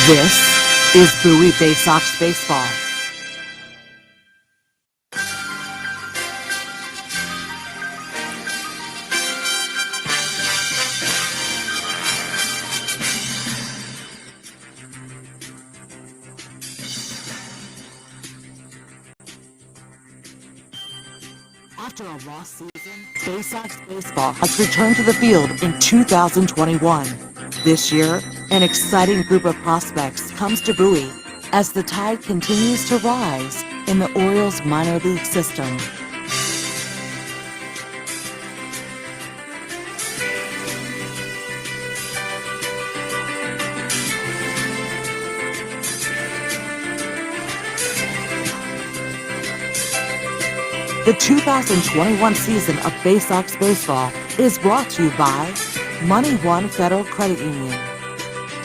This is Bowie Baysox Baseball. After a lost season, Baysox Baseball has returned to the field in 2021. This year, an exciting group of prospects comes to Bowie as the tide continues to rise in the Orioles minor league system. The 2021 season of Baysox Baseball is brought to you by Money One Federal Credit Union,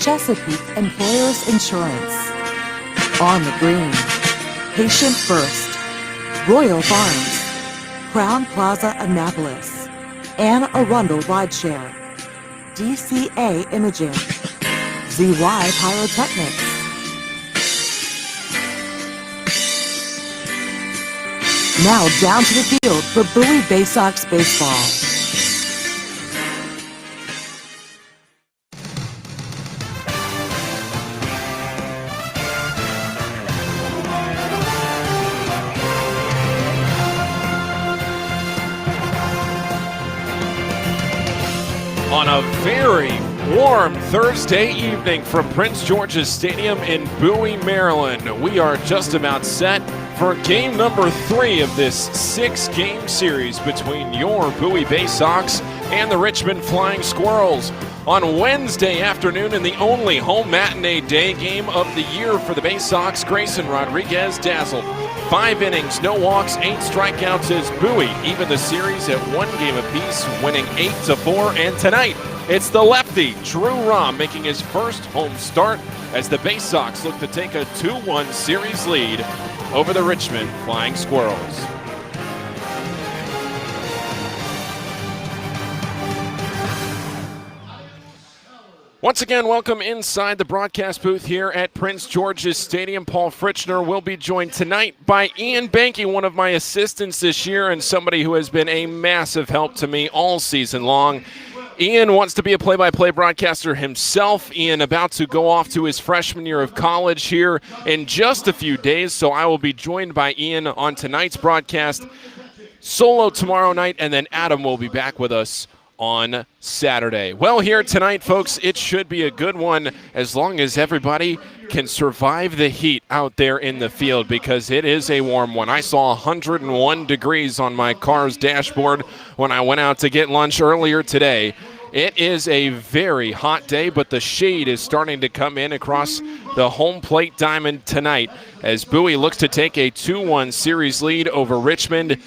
Chesapeake Employers Insurance, On the Green, Patient First, Royal Farms, Crown Plaza Annapolis, Anne Arundel Rideshare, DCA Imaging, ZY Pyrotechnics. Now down to the field for Bowie Baysox Baseball. On a very warm Thursday evening from Prince George's Stadium in Bowie, Maryland, we are just about set for game number 3 of this 6-game series between your Bowie Baysox and the Richmond Flying Squirrels. On Wednesday afternoon, in the only home matinee day game of the year for the Baysox, Grayson Rodriguez dazzled. 5 innings, no walks, 8 strikeouts as Bowie even the series at 1 game apiece, winning 8-4. And tonight, it's the lefty, Drew Rahm, making his first home start as the Baysox look to take a 2-1 series lead over the Richmond Flying Squirrels. Once again, welcome inside the broadcast booth here at Prince George's Stadium. Paul Fritschner will be joined tonight by Ian Behnke, one of my assistants this year and somebody who has been a massive help to me all season long. Ian wants to be a play-by-play broadcaster himself. Ian about to go off to his freshman year of college here in just a few days, so I will be joined by Ian on tonight's broadcast solo tomorrow night, and then Adam will be back with us on Saturday. Well, here tonight, folks, it should be a good one as long as everybody can survive the heat out there in the field, because it is a warm one. I saw 101 degrees on my car's dashboard when I went out to get lunch earlier today. It is a very hot day, but the shade is starting to come in across the home plate diamond tonight as Bowie looks to take a 2-1 series lead over Richmond.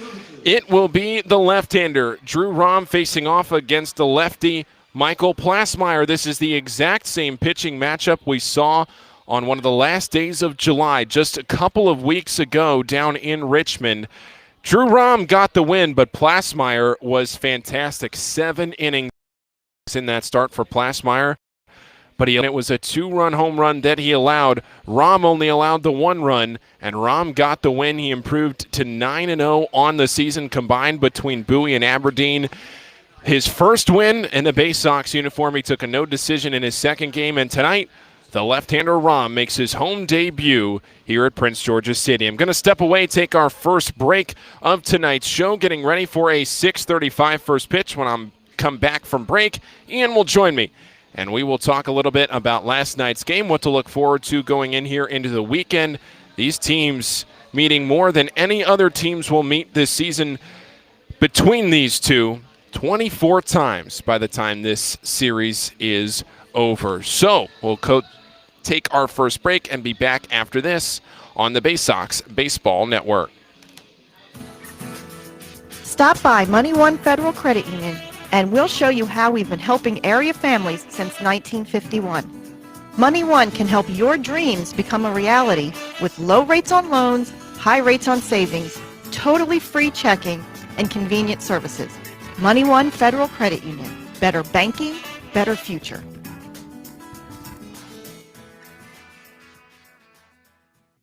It will be the left-hander, Drew Rahm, facing off against the lefty, Michael Plasmeyer. This is the exact same pitching matchup we saw on one of the last days of July, just a couple of weeks ago down in Richmond. Drew Rahm got the win, but Plasmeyer was fantastic. 7 innings in that start for Plasmeyer. But it was a 2-run home run that he allowed. Rahm only allowed the 1 run, and Rahm got the win. He improved to 9-0 on the season combined between Bowie and Aberdeen. His first win in the Baysox uniform. He took a no decision in his second game, and tonight the left-hander Rahm makes his home debut here at Prince George's Stadium. Going to step away, take our first break of tonight's show, getting ready for a 6:35 first pitch. When I come back from break, Ian will join me, and we will talk a little bit about last night's game, what to look forward to going in here into the weekend. These teams meeting more than any other teams will meet this season between these two, 24 times by the time this series is over. So we'll take our first break and be back after this on the Baysox Baseball Network. Stop by Money One Federal Credit Union and we'll show you how we've been helping area families since 1951. Money One can help your dreams become a reality with low rates on loans, high rates on savings, totally free checking, and convenient services. Money One Federal Credit Union. Better banking, better future.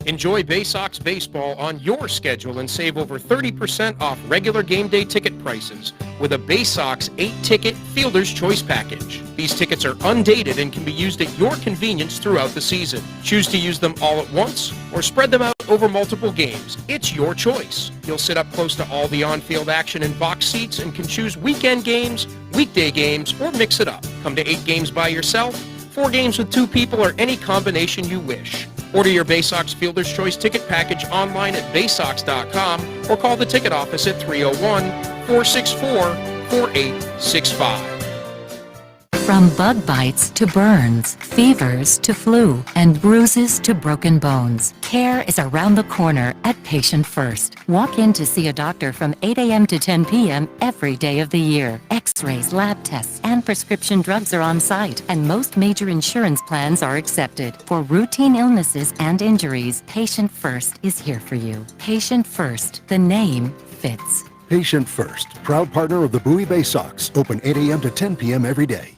Enjoy Baysox baseball on your schedule and save over 30% off regular game day ticket prices with a Baysox 8-ticket Fielder's Choice package. These tickets are undated and can be used at your convenience throughout the season. Choose to use them all at once or spread them out over multiple games. It's your choice. You'll sit up close to all the on-field action in box seats and can choose weekend games, weekday games, or mix it up. Come to 8 games by yourself, 4 games with 2 people, or any combination you wish. Order your Baysox Fielder's Choice ticket package online at baysox.com or call the ticket office at 301-464-4865. From bug bites to burns, fevers to flu, and bruises to broken bones, care is around the corner at Patient First. Walk in to see a doctor from 8 a.m. to 10 p.m. every day of the year. X-rays, lab tests, and prescription drugs are on site, and most major insurance plans are accepted. For routine illnesses and injuries, Patient First is here for you. Patient First, the name fits. Patient First, proud partner of the Bowie Baysox, open 8 a.m. to 10 p.m. every day.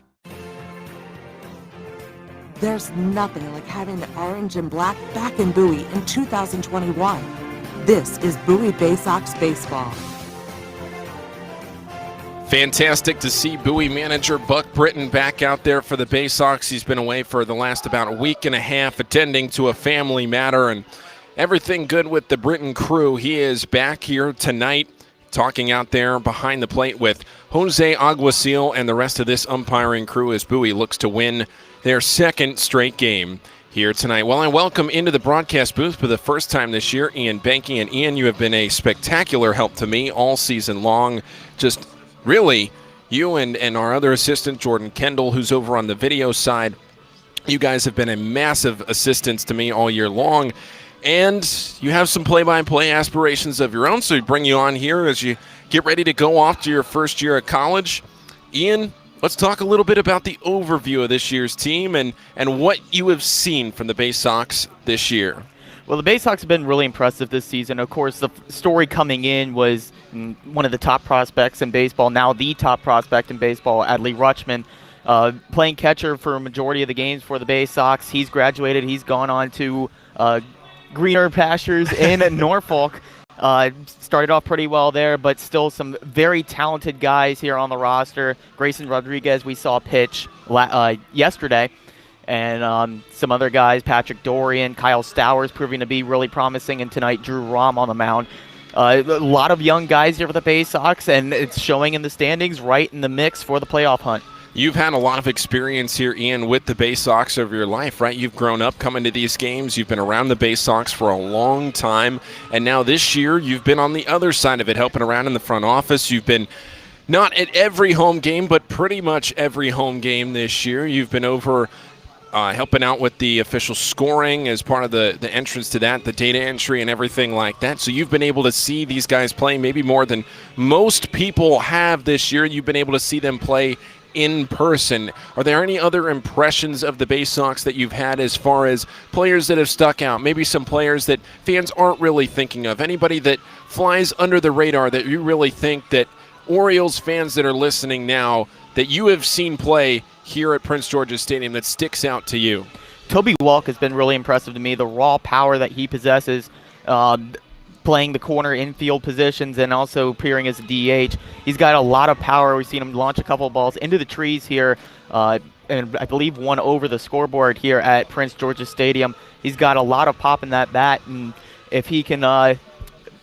There's nothing like having the orange and black back in Bowie in 2021. This is Bowie Baysox Baseball. Fantastic to see Bowie manager Buck Britton back out there for the Baysox. He's been away for the last about a week and a half attending to a family matter, and everything good with the Britton crew. He is back here tonight talking out there behind the plate with Jose Aguasil and the rest of this umpiring crew as Bowie looks to win their second straight game here tonight. Well, I welcome into the broadcast booth for the first time this year Ian Behnke. And Ian, you have been a spectacular help to me all season long. Just really, you and our other assistant, Jordan Kendall, who's over on the video side, you guys have been a massive assistance to me all year long. And you have some play-by-play aspirations of your own, so we bring you on here as you get ready to go off to your first year at college. Ian, let's talk a little bit about the overview of this year's team and what you have seen from the Baysox this year. Well, the Baysox have been really impressive this season. Of course, the story coming in was one of the top prospects in baseball, now the top prospect in baseball, Adley Richmond, playing catcher for a majority of the games for the Baysox. He's graduated. He's gone on to greener pastures in Norfolk. Started off pretty well there, but still some very talented guys here on the roster. Grayson Rodriguez we saw pitch yesterday, and some other guys, Patrick Dorian, Kyle Stowers proving to be really promising, and tonight Drew Rahm on the mound. A lot of young guys here for the Baysox, and it's showing in the standings, right in the mix for the playoff hunt. You've had a lot of experience here, Ian, with the Baysox over your life, right? You've grown up coming to these games. You've been around the Baysox for a long time. And now this year, you've been on the other side of it, helping around in the front office. You've been not at every home game, but pretty much every home game this year. You've been over helping out with the official scoring as part of the entrance to that, the data entry and everything like that. So you've been able to see these guys play maybe more than most people have this year. You've been able to see them play in person. Are there any other impressions of the Baysox that you've had as far as players that have stuck out? Maybe some players that fans aren't really thinking of? Anybody that flies under the radar that you really think that Orioles fans that are listening now that you have seen play here at Prince George's Stadium that sticks out to you? Toby Walk has been really impressive to me. The raw power that he possesses, playing the corner infield positions and also appearing as a DH. He's got a lot of power. We've seen him launch a couple of balls into the trees here, and I believe one over the scoreboard here at Prince George's Stadium. He's got a lot of pop in that bat, and if he can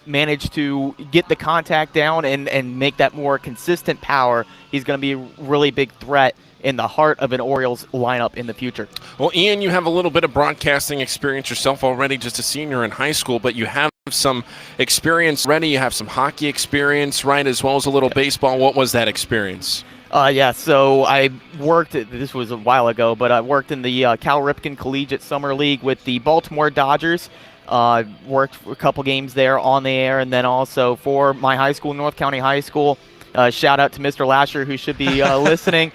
manage to get the contact down and make that more consistent power, he's going to be a really big threat in the heart of an Orioles lineup in the future. Well, Ian, you have a little bit of broadcasting experience yourself already, just a senior in high school, but you have some experience already. You have some hockey experience, right, as well as a little baseball. What was that experience? Yeah, so I worked, this was a while ago, but I worked in the Cal Ripken Collegiate Summer League with the Baltimore Dodgers. Worked for a couple games there on the air, and then also for my high school, North County High School. Shout out to Mr. Lasher, who should be listening,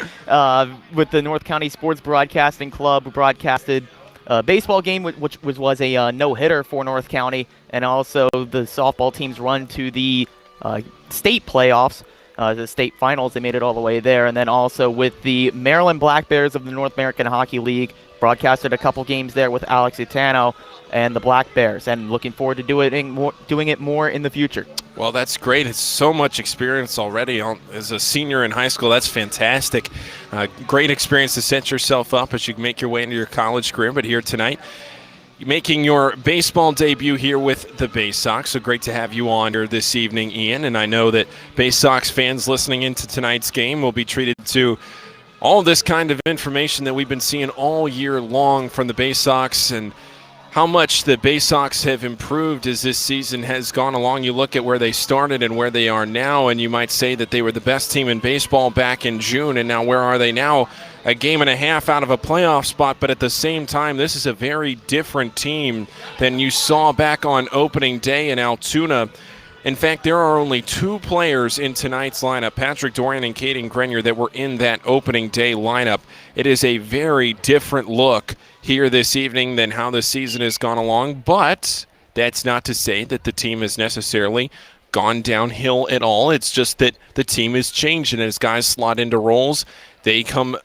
with the North County Sports Broadcasting Club, who broadcasted a baseball game, which was a no-hitter for North County, and also the softball team's run to the state playoffs. the state finals. They made it all the way there. And then also with the Maryland Black Bears of the North American Hockey League, broadcasted a couple games there with Alex Itano and the Black Bears, and looking forward to doing it more in the future. Well, that's great. It's so much experience already as a senior in high school. That's fantastic. Great experience to set yourself up as you make your way into your college career. But here tonight, making your baseball debut here with the Baysox. So great to have you on here this evening, Ian. And I know that Baysox fans listening into tonight's game will be treated to all this kind of information that we've been seeing all year long from the Baysox, and how much the Baysox have improved as this season has gone along. You look at where they started and where they are now, and you might say that they were the best team in baseball back in June, and now where are they now? A game and a half out of a playoff spot, but at the same time, this is a very different team than you saw back on opening day in Altoona. In fact, there are only 2 players in tonight's lineup, Patrick Dorian and Caden Grenier, that were in that opening day lineup. It is a very different look here this evening than how the season has gone along, but that's not to say that the team has necessarily gone downhill at all. It's just that the team has changed, and as guys slot into roles, they come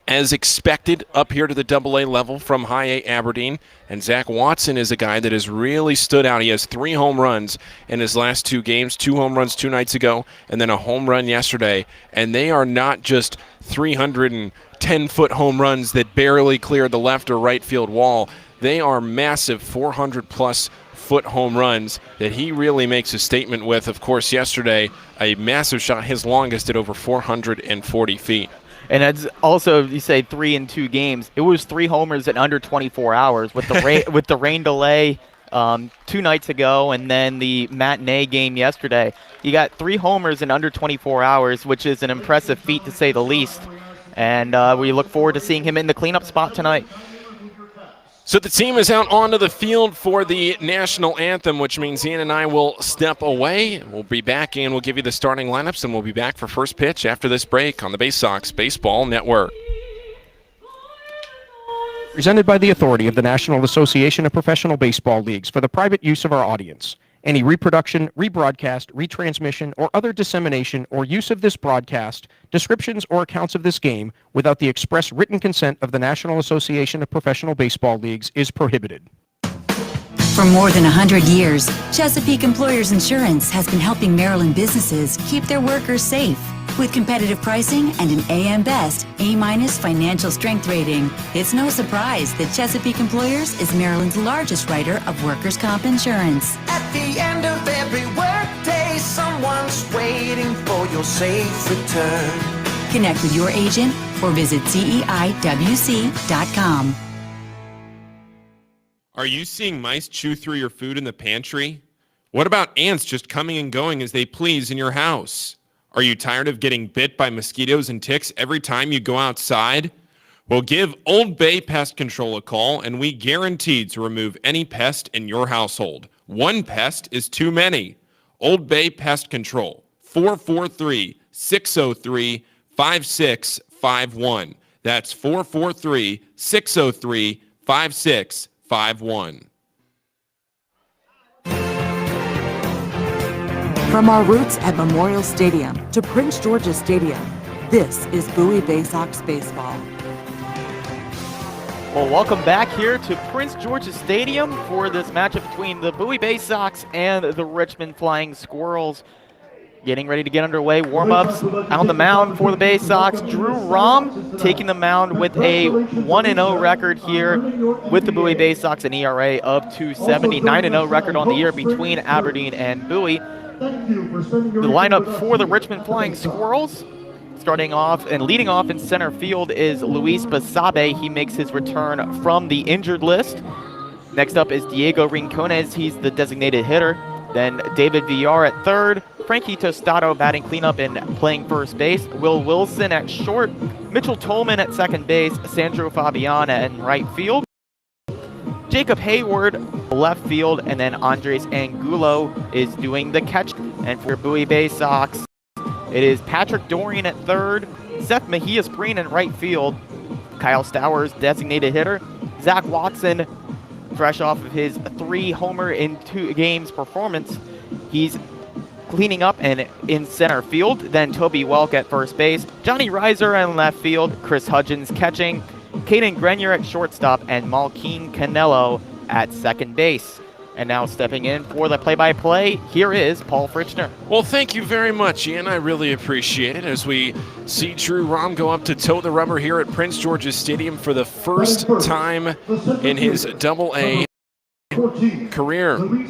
as expected up here to the AA level from High A Aberdeen. And Zach Watson is a guy that has really stood out. He has 3 home runs in his last 2 games, 2 home runs 2 nights ago, and then a home run yesterday. And they are not just 310-foot home runs that barely clear the left or right field wall. They are massive 400-plus foot home runs that he really makes a statement with. Of course, yesterday, a massive shot, his longest at over 440 feet. And it's also, you say 3 in 2 games. It was 3 homers in under 24 hours with the rain, with the rain delay 2 nights ago, and then the matinee game yesterday. You got 3 homers in under 24 hours, which is an impressive feat to say the least. And we look forward to seeing him in the cleanup spot tonight. So the team is out onto the field for the national anthem, which means Ian and I will step away. We'll be back, and we'll give you the starting lineups, and we'll be back for first pitch after this break on the Baysox Baseball Network. Presented by the authority of the National Association of Professional Baseball Leagues for the private use of our audience. Any reproduction, rebroadcast, retransmission, or other dissemination or use of this broadcast, descriptions, or accounts of this game without the express written consent of the National Association of Professional Baseball Leagues is prohibited. For more than 100 years, Chesapeake Employers Insurance has been helping Maryland businesses keep their workers safe. With competitive pricing and an AM Best A- financial strength rating, it's no surprise that Chesapeake Employers is Maryland's largest writer of workers' comp insurance. At the end of every workday, someone's waiting for your safe return. Connect with your agent or visit CEIWC.com. Are you seeing mice chew through your food in the pantry? What about ants just coming and going as they please in your house? Are you tired of getting bit by mosquitoes and ticks every time you go outside? Well, give Old Bay Pest Control a call, and we guarantee to remove any pest in your household. One pest is too many. Old Bay Pest Control, 443-603-5651. That's 443-603-5651. From our roots at Memorial Stadium to Prince George's Stadium, this is Bowie Baysox Baseball. Well, welcome back here to Prince George's Stadium for this matchup between the Bowie Baysox and the Richmond Flying Squirrels. Getting ready to get underway. Warm-ups on the mound for the Baysox. Drew Rahm taking the mound with a 1-0 record here with the Bowie Baysox, an ERA of 2.70. 9-0 record on the year between Aberdeen and Bowie. The lineup for the Richmond Flying Squirrels, starting off and leading off in center field, is Luis Basabe. He makes his return from the injured list. Next up is Diego Rincones. He's the designated hitter. Then David Villar at third. Frankie Tostado batting cleanup and playing first base. Will Wilson at short. Mitchell Tolman at second base. Sandro Fabiana in right field. Jacob Hayward left field, and then Andres Angulo is doing the catch. And for Bowie Baysox, it is Patrick Dorian at third, Seth Mejia-Spreen in right field, Kyle Stowers, designated hitter, Zach Watson, fresh off of his 3-homer in 2 games performance. He's cleaning up and in center field. Then Toby Welk at first base, Johnny Reiser in left field, Chris Hudgens catching, Caden Grenier at shortstop, and Malkeen Canelo at second base. And now stepping in for the play-by-play, here is Paul Fritschner. Well, thank you very much, Ian. I really appreciate it as we see Drew Rom go up to toe the rubber here at Prince George's Stadium for the first time in his Double-A career.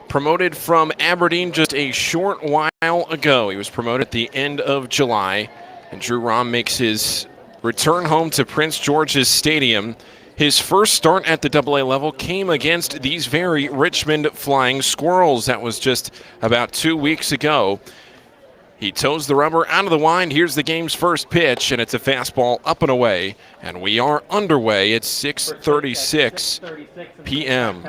Promoted from Aberdeen just a short while ago. He was promoted at the end of July, and Drew Rom makes his return home to Prince George's Stadium. His first start at the AA level came against these very Richmond Flying Squirrels. That was just about 2 weeks ago. He toes the rubber out of the wind. Here's the game's first pitch, and it's a fastball up and away. And we are underway. It's 6:36 p.m.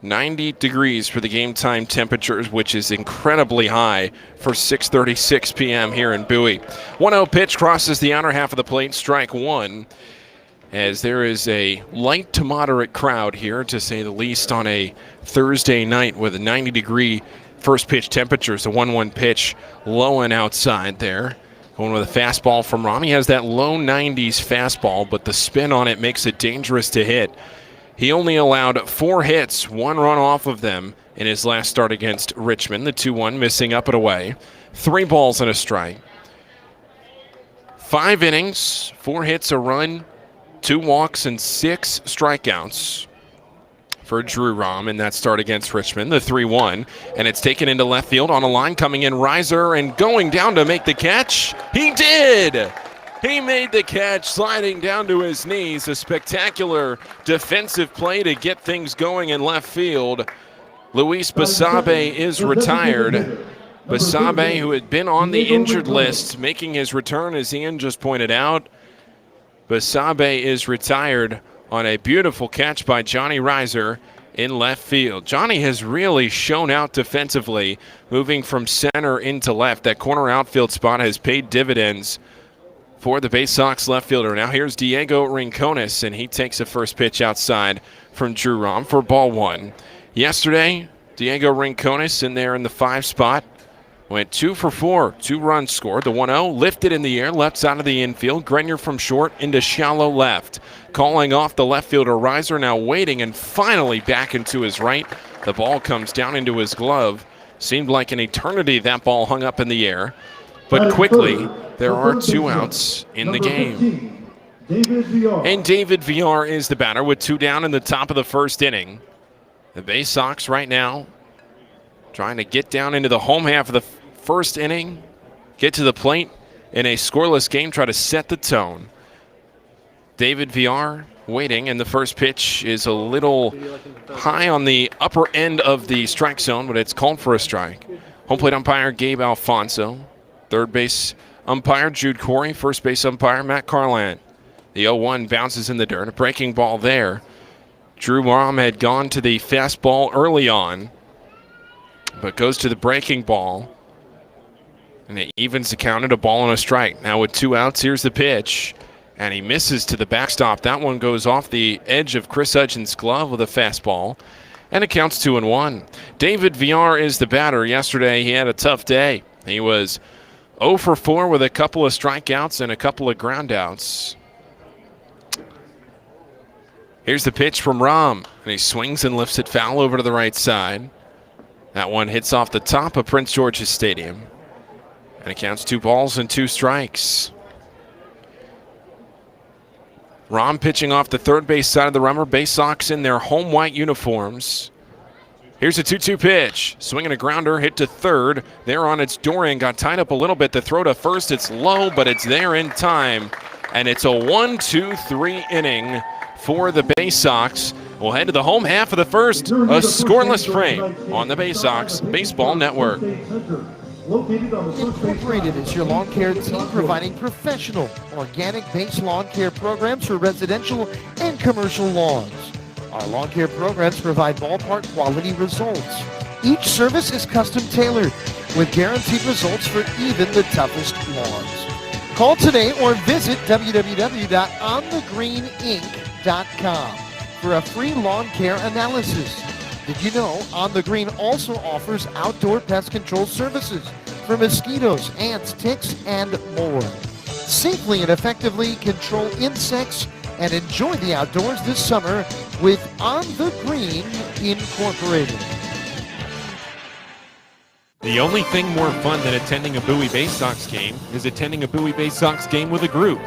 90 degrees for the game time temperatures, which is incredibly high for 6:36 p.m. here in Bowie. 1-0 pitch crosses the outer half of the plate, strike one. As there is a light to moderate crowd here, to say the least, on a Thursday night with a 90-degree first pitch temperatures. The 1-1 pitch low and outside there. Going with a fastball from Rom. He has that low 90s fastball, but the spin on it makes it dangerous to hit. He only allowed 4 hits, 1 run off of them in his last start against Richmond. The 2-1 missing up and away. 3 balls and a strike. 5 innings, 4 hits, a run, 2 walks, and 6 strikeouts for Drew Rom in that start against Richmond. The 3-1, and it's taken into left field on a line coming in. Reiser and going down to make the catch. He did! He made the catch, sliding down to his knees. A spectacular defensive play to get things going in left field. Luis Basabe is retired. Basabe, who had been on the injured list, making his return, as Ian just pointed out. Basabe is retired on a beautiful catch by Johnny Reiser in left field. Johnny has really shown out defensively, moving from center into left. That corner outfield spot has paid dividends for the Baysox left fielder. Now here's Diego Rincones, and he takes a first pitch outside from Drew Rom for ball 1. Yesterday, Diego Rincones in there in the 5 spot. Went 2 for 4, 2 runs scored. The 1-0 lifted in the air, left side of the infield. Grenier from short into shallow left. Calling off the left fielder Reiser, now waiting and finally back into his right. The ball comes down into his glove. Seemed like an eternity that ball hung up in the air. But quickly, there are 2 outs in the game. And David Villar is the batter with 2 down in the top of the first inning. The Baysox right now trying to get down into the home half of the first inning, get to the plate in a scoreless game, try to set the tone. David Villar waiting, and the first pitch is a little high on the upper end of the strike zone, but it's called for a strike. Home plate umpire Gabe Alfonso. Third base umpire Jude Corey. First base umpire Matt Carland. The 0-1 bounces in the dirt. A breaking ball there. Drew Rom had gone to the fastball early on, but goes to the breaking ball. And it evens the count at a ball and a strike. Now with 2 outs, here's the pitch. And he misses to the backstop. That one goes off the edge of Chris Hudgens' glove with a fastball. And it counts 2-1. David Villar is the batter. Yesterday he had a tough day. He was 0 for 4 with a couple of strikeouts and a couple of groundouts. Here's the pitch from Rom. And he swings and lifts it foul over to the right side. That one hits off the top of Prince George's Stadium. And it counts 2 balls and 2 strikes. Rom pitching off the third base side of the rubber. Baysox in their home white uniforms. Here's a 2-2 pitch. Swinging a grounder, hit to third. There on its door end, got tied up a little bit. The throw to first, it's low, but it's there in time. And it's a 1-2-3 inning for the Baysox. We'll head to the home half of the first. A scoreless frame on the Baysox Baseball Network. Incorporated is your lawn care team providing professional, organic-based lawn care programs for residential and commercial lawns. Our lawn care programs provide ballpark quality results. Each service is custom tailored with guaranteed results for even the toughest lawns. Call today or visit www.onthegreeninc.com for a free lawn care analysis. Did you know On the Green also offers outdoor pest control services for mosquitoes, ants, ticks, and more? Safely and effectively control insects and enjoy the outdoors this summer with On the Green Incorporated. The only thing more fun than attending a Bowie Baysox game is attending a Bowie Baysox game with a group.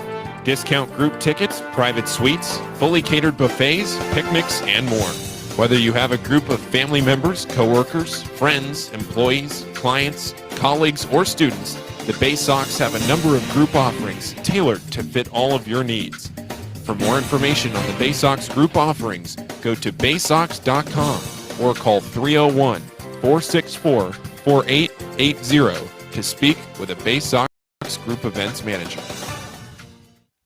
Discount group tickets, private suites, fully catered buffets, picnics, and more. Whether you have a group of family members, coworkers, friends, employees, clients, colleagues, or students, the Baysox have a number of group offerings tailored to fit all of your needs. For more information on the Baysox group offerings, go to baysox.com or call 301-464-4880 to speak with a Baysox group events manager.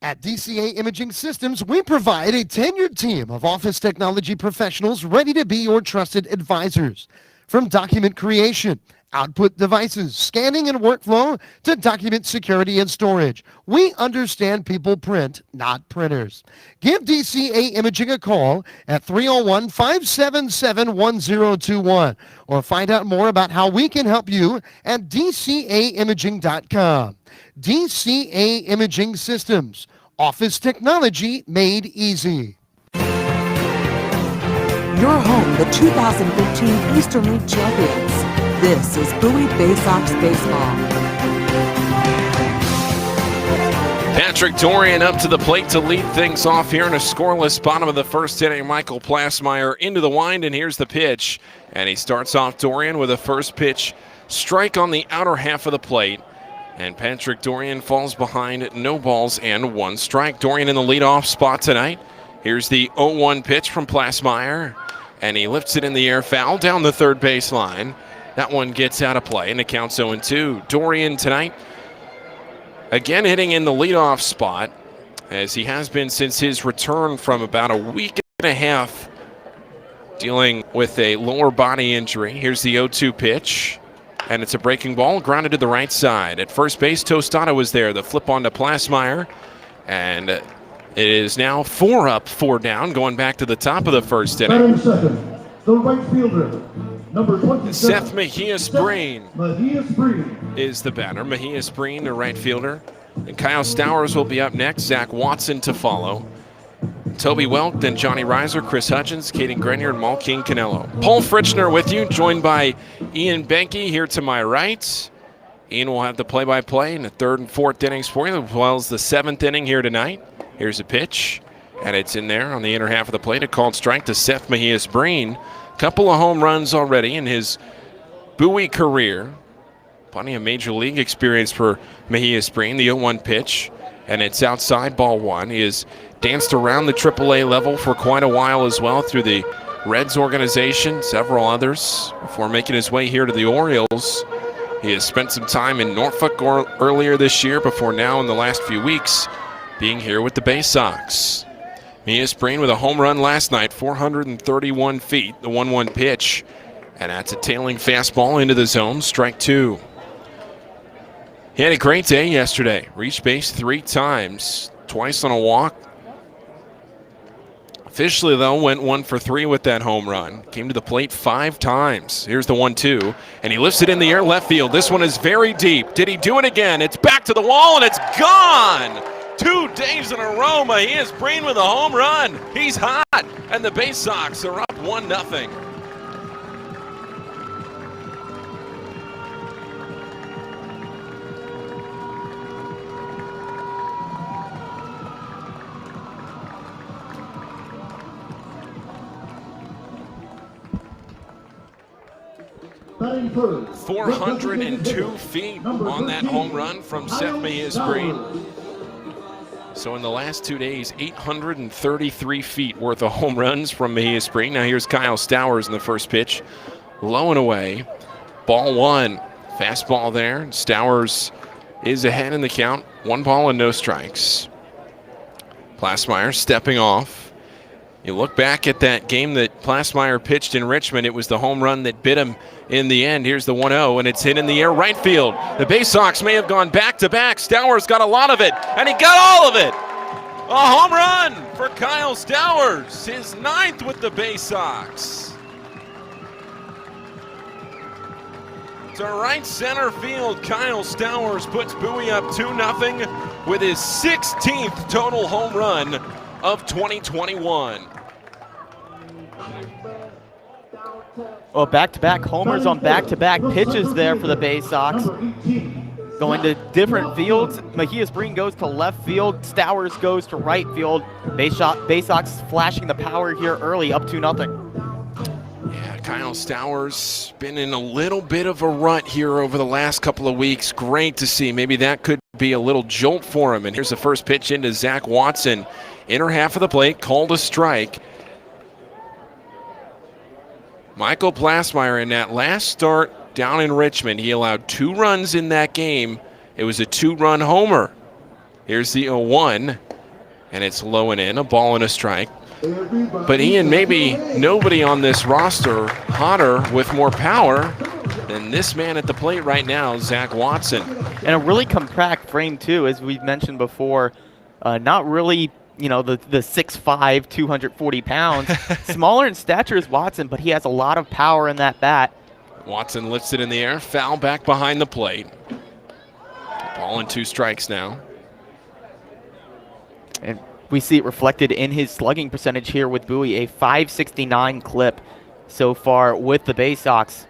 At DCA Imaging Systems, we provide a tenured team of office technology professionals ready to be your trusted advisors. From document creation, output devices, scanning and workflow, to document security and storage, we understand people print, not printers. Give DCA Imaging a call at 301-577-1021 or find out more about how we can help you at dcaimaging.com. DCA Imaging Systems, office technology made easy. Your home, the 2015 Eastern League champions. This is Bowie Baysox Baseball. Patrick Dorian up to the plate to lead things off here in a scoreless bottom of the first inning. Michael Plasmeyer into the wind, and here's the pitch. And he starts off Dorian with a first pitch strike on the outer half of the plate. And Patrick Dorian falls behind, no balls and one strike. Dorian in the leadoff spot tonight. Here's the 0-1 pitch from Plasmeyer, and he lifts it in the air, foul down the third baseline. That one gets out of play, and the count's 0-2. Dorian tonight, again hitting in the leadoff spot, as he has been since his return from about a week and a half, dealing with a lower body injury. Here's the 0-2 pitch. And it's a breaking ball, grounded to the right side. At first base, Tostada was there. The flip on to Plasmeyer. And it is now 4 up, 4 down, going back to the top of the first inning. Second, the right fielder, number 27. Seth Mejia-Spreen Mejia-Spreen is the batter. Mejia-Spreen, the right fielder. And Kyle Stowers will be up next. Zach Watson to follow. Toby Welk, then Johnny Reiser, Chris Hudgens, Caden Grenier, and Malkeem Canelo. Paul Fritschner with you, joined by Ian Behnke here to my right. Ian will have the play-by-play in the third and fourth innings for you, as well as the seventh inning here tonight. Here's a pitch, and it's in there on the inner half of the plate. A called strike to Seth Mejia-Spreen. Couple of home runs already in his Bowie career. Plenty of major league experience for Mejia-Spreen. The 0-1 pitch, and it's outside, ball one. He has danced around the AAA level for quite a while as well through the Reds organization, several others, before making his way here to the Orioles. He has spent some time in Norfolk earlier this year before now in the last few weeks being here with the Baysox. Mejia-Spreen with a home run last night, 431 feet, the 1-1 pitch. And that's a tailing fastball into the zone, strike 2. He had a great day yesterday. Reached base 3 times, twice on a walk. Officially, though, went 1 for 3 with that home run. Came to the plate 5 times. Here's the 1-2, and he lifts it in the air left field. This one is very deep. Did he do it again? It's back to the wall, and it's gone! 2 days in a row, Mejia-Spreen with a home run. He's hot, and the Baysox are up 1-0. batting third, 402 feet on that home run from Seth Mejia-Spreen. So in the last 2 days, 833 feet worth of home runs from Mejia-Spreen. Now here's Kyle Stowers in the first pitch. Low and away. Ball 1. Fastball there. Stowers is ahead in the count. 1 ball and no strikes. Plasmeyer stepping off. You look back at that game that Plasmeyer pitched in Richmond. It was the home run that bit him in the end. Here's the 1-0, and it's hit in the air right field. The Baysox may have gone back-to-back. Stowers got a lot of it, and he got all of it. A home run for Kyle Stowers, his 9th with the Baysox. to right center field. Kyle Stowers puts Bowie up 2-0 with his 16th total home run of 2021. Well, back-to-back homers on back-to-back pitches there for the Baysox. Going to different fields. Mejias Breen goes to left field. Stowers goes to right field. Baysox flashing the power here early, up 2-0. Yeah, Kyle Stowers been in a little bit of a rut here over the last couple of weeks. Great to see. Maybe that could be a little jolt for him. And here's the first pitch into Zach Watson. Inner half of the plate, called a strike. Michael Plasmeyer in that last start down in Richmond, he allowed 2 runs in that game. It was a 2-run homer. Here's the 0-1, and it's low and in, a ball and a strike. But Ian, maybe nobody on this roster hotter with more power than this man at the plate right now, Zach Watson. And a really compact frame too, as we've mentioned before. Not really, the 6'5", 240 pounds. Smaller in stature is Watson, but he has a lot of power in that bat. Watson lifts it in the air, foul back behind the plate. Ball and 2 strikes now. And we see it reflected in his slugging percentage here with Bowie, a .569 clip so far with the Baysox.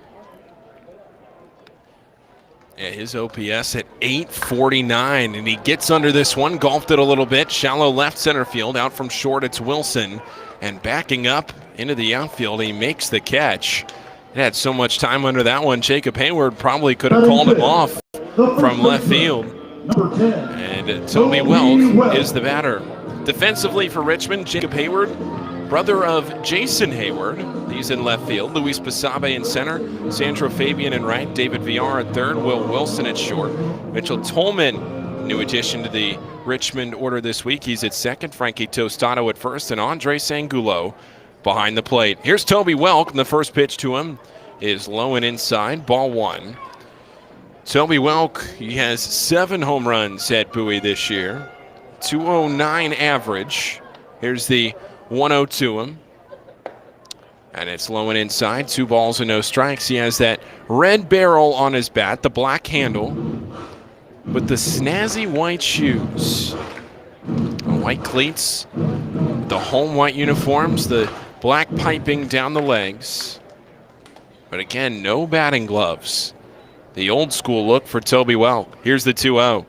Yeah, his OPS at .849, and he gets under this one, golfed it a little bit, shallow left center field, out from short, it's Wilson, and backing up into the outfield, he makes the catch. It had so much time under that one, Jacob Hayward probably could have called him off from left field. And Toby Welk is the batter. Defensively for Richmond, Jacob Hayward, brother of Jason Hayward. He's in left field. Luis Basabe in center. Sandro Fabian in right. David Villar at third. Will Wilson at short. Mitchell Tolman, new addition to the Richmond order this week. He's at second. Frankie Tostado at first. And Andre Sangulo behind the plate. Here's Toby Welk, and the first pitch to him is low and inside. Ball 1. Toby Welk, he has 7 home runs at Bowie this year. 209 average. Here's the 1-0 to him. And it's low and inside. 2 balls and no strikes. He has that red barrel on his bat, the black handle, with the snazzy white shoes. White cleats, the home white uniforms, the black piping down the legs. But again, no batting gloves. The old school look for Toby Welk. Here's the 2-0.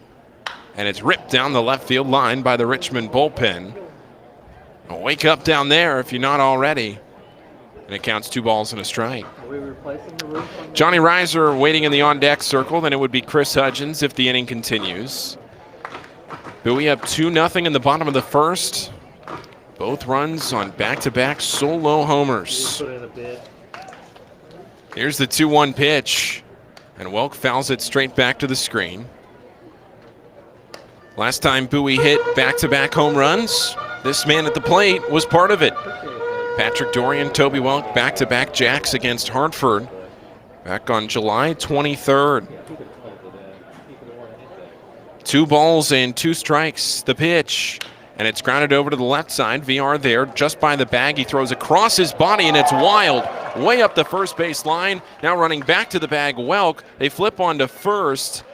And it's ripped down the left field line by the Richmond bullpen. Well, wake up down there if you're not already. And it counts 2 balls and a strike. Johnny Reiser waiting in the on-deck circle. Then it would be Chris Hudgens if the inning continues. Bowie up 2-0 in the bottom of the first. Both runs on back-to-back solo homers. Here's the 2-1 pitch. And Welk fouls it straight back to the screen. Last time Bowie hit back-to-back home runs, this man at the plate was part of it. Patrick Dorian, Toby Welk, back-to-back jacks against Hartford back on July 23rd. 2 balls and 2 strikes, the pitch. And it's grounded over to the left side. VR there, just by the bag. He throws across his body, and it's wild. Way up the first base line. Now running back to the bag, Welk. They flip onto first.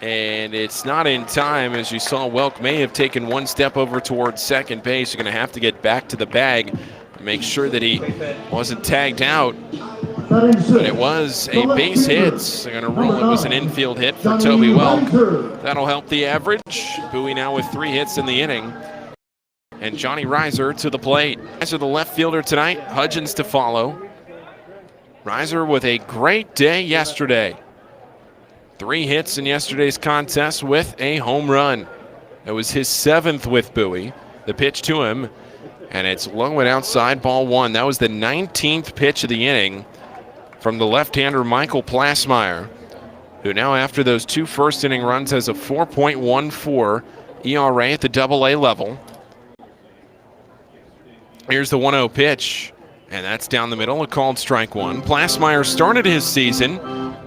And it's not in time. As you saw, Welk may have taken 1 step over towards second base. You're going to have to get back to the bag to make sure that he wasn't tagged out. But it was a base hit. They're going to rule it was an infield hit for Toby Welk. That'll help the average. Bowie now with 3 hits in the inning. And Johnny Reiser to the plate. Reiser the left fielder tonight. Hudgens to follow. Reiser with a great day yesterday. 3 hits in yesterday's contest with a home run. It was his 7th with Bowie. The pitch to him, and it's low and outside, ball 1. That was the 19th pitch of the inning from the left-hander Michael Plasmeyer, who now after those 2 first-inning runs has a 4.14 ERA at the AA level. Here's the 1-0 pitch, and that's down the middle, a called strike 1. Plasmeyer started his season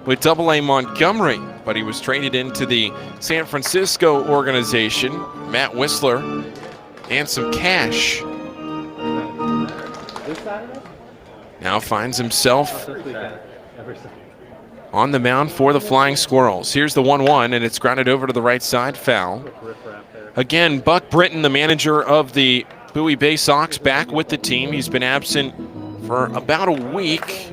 with AA Montgomery, but he was traded into the San Francisco organization, Matt Whistler, and some cash. Now finds himself on the mound for the Flying Squirrels. Here's the 1-1, and it's grounded over to the right side, foul. Again, Buck Britton, the manager of the Bowie Baysox, back with the team. He's been absent for about a week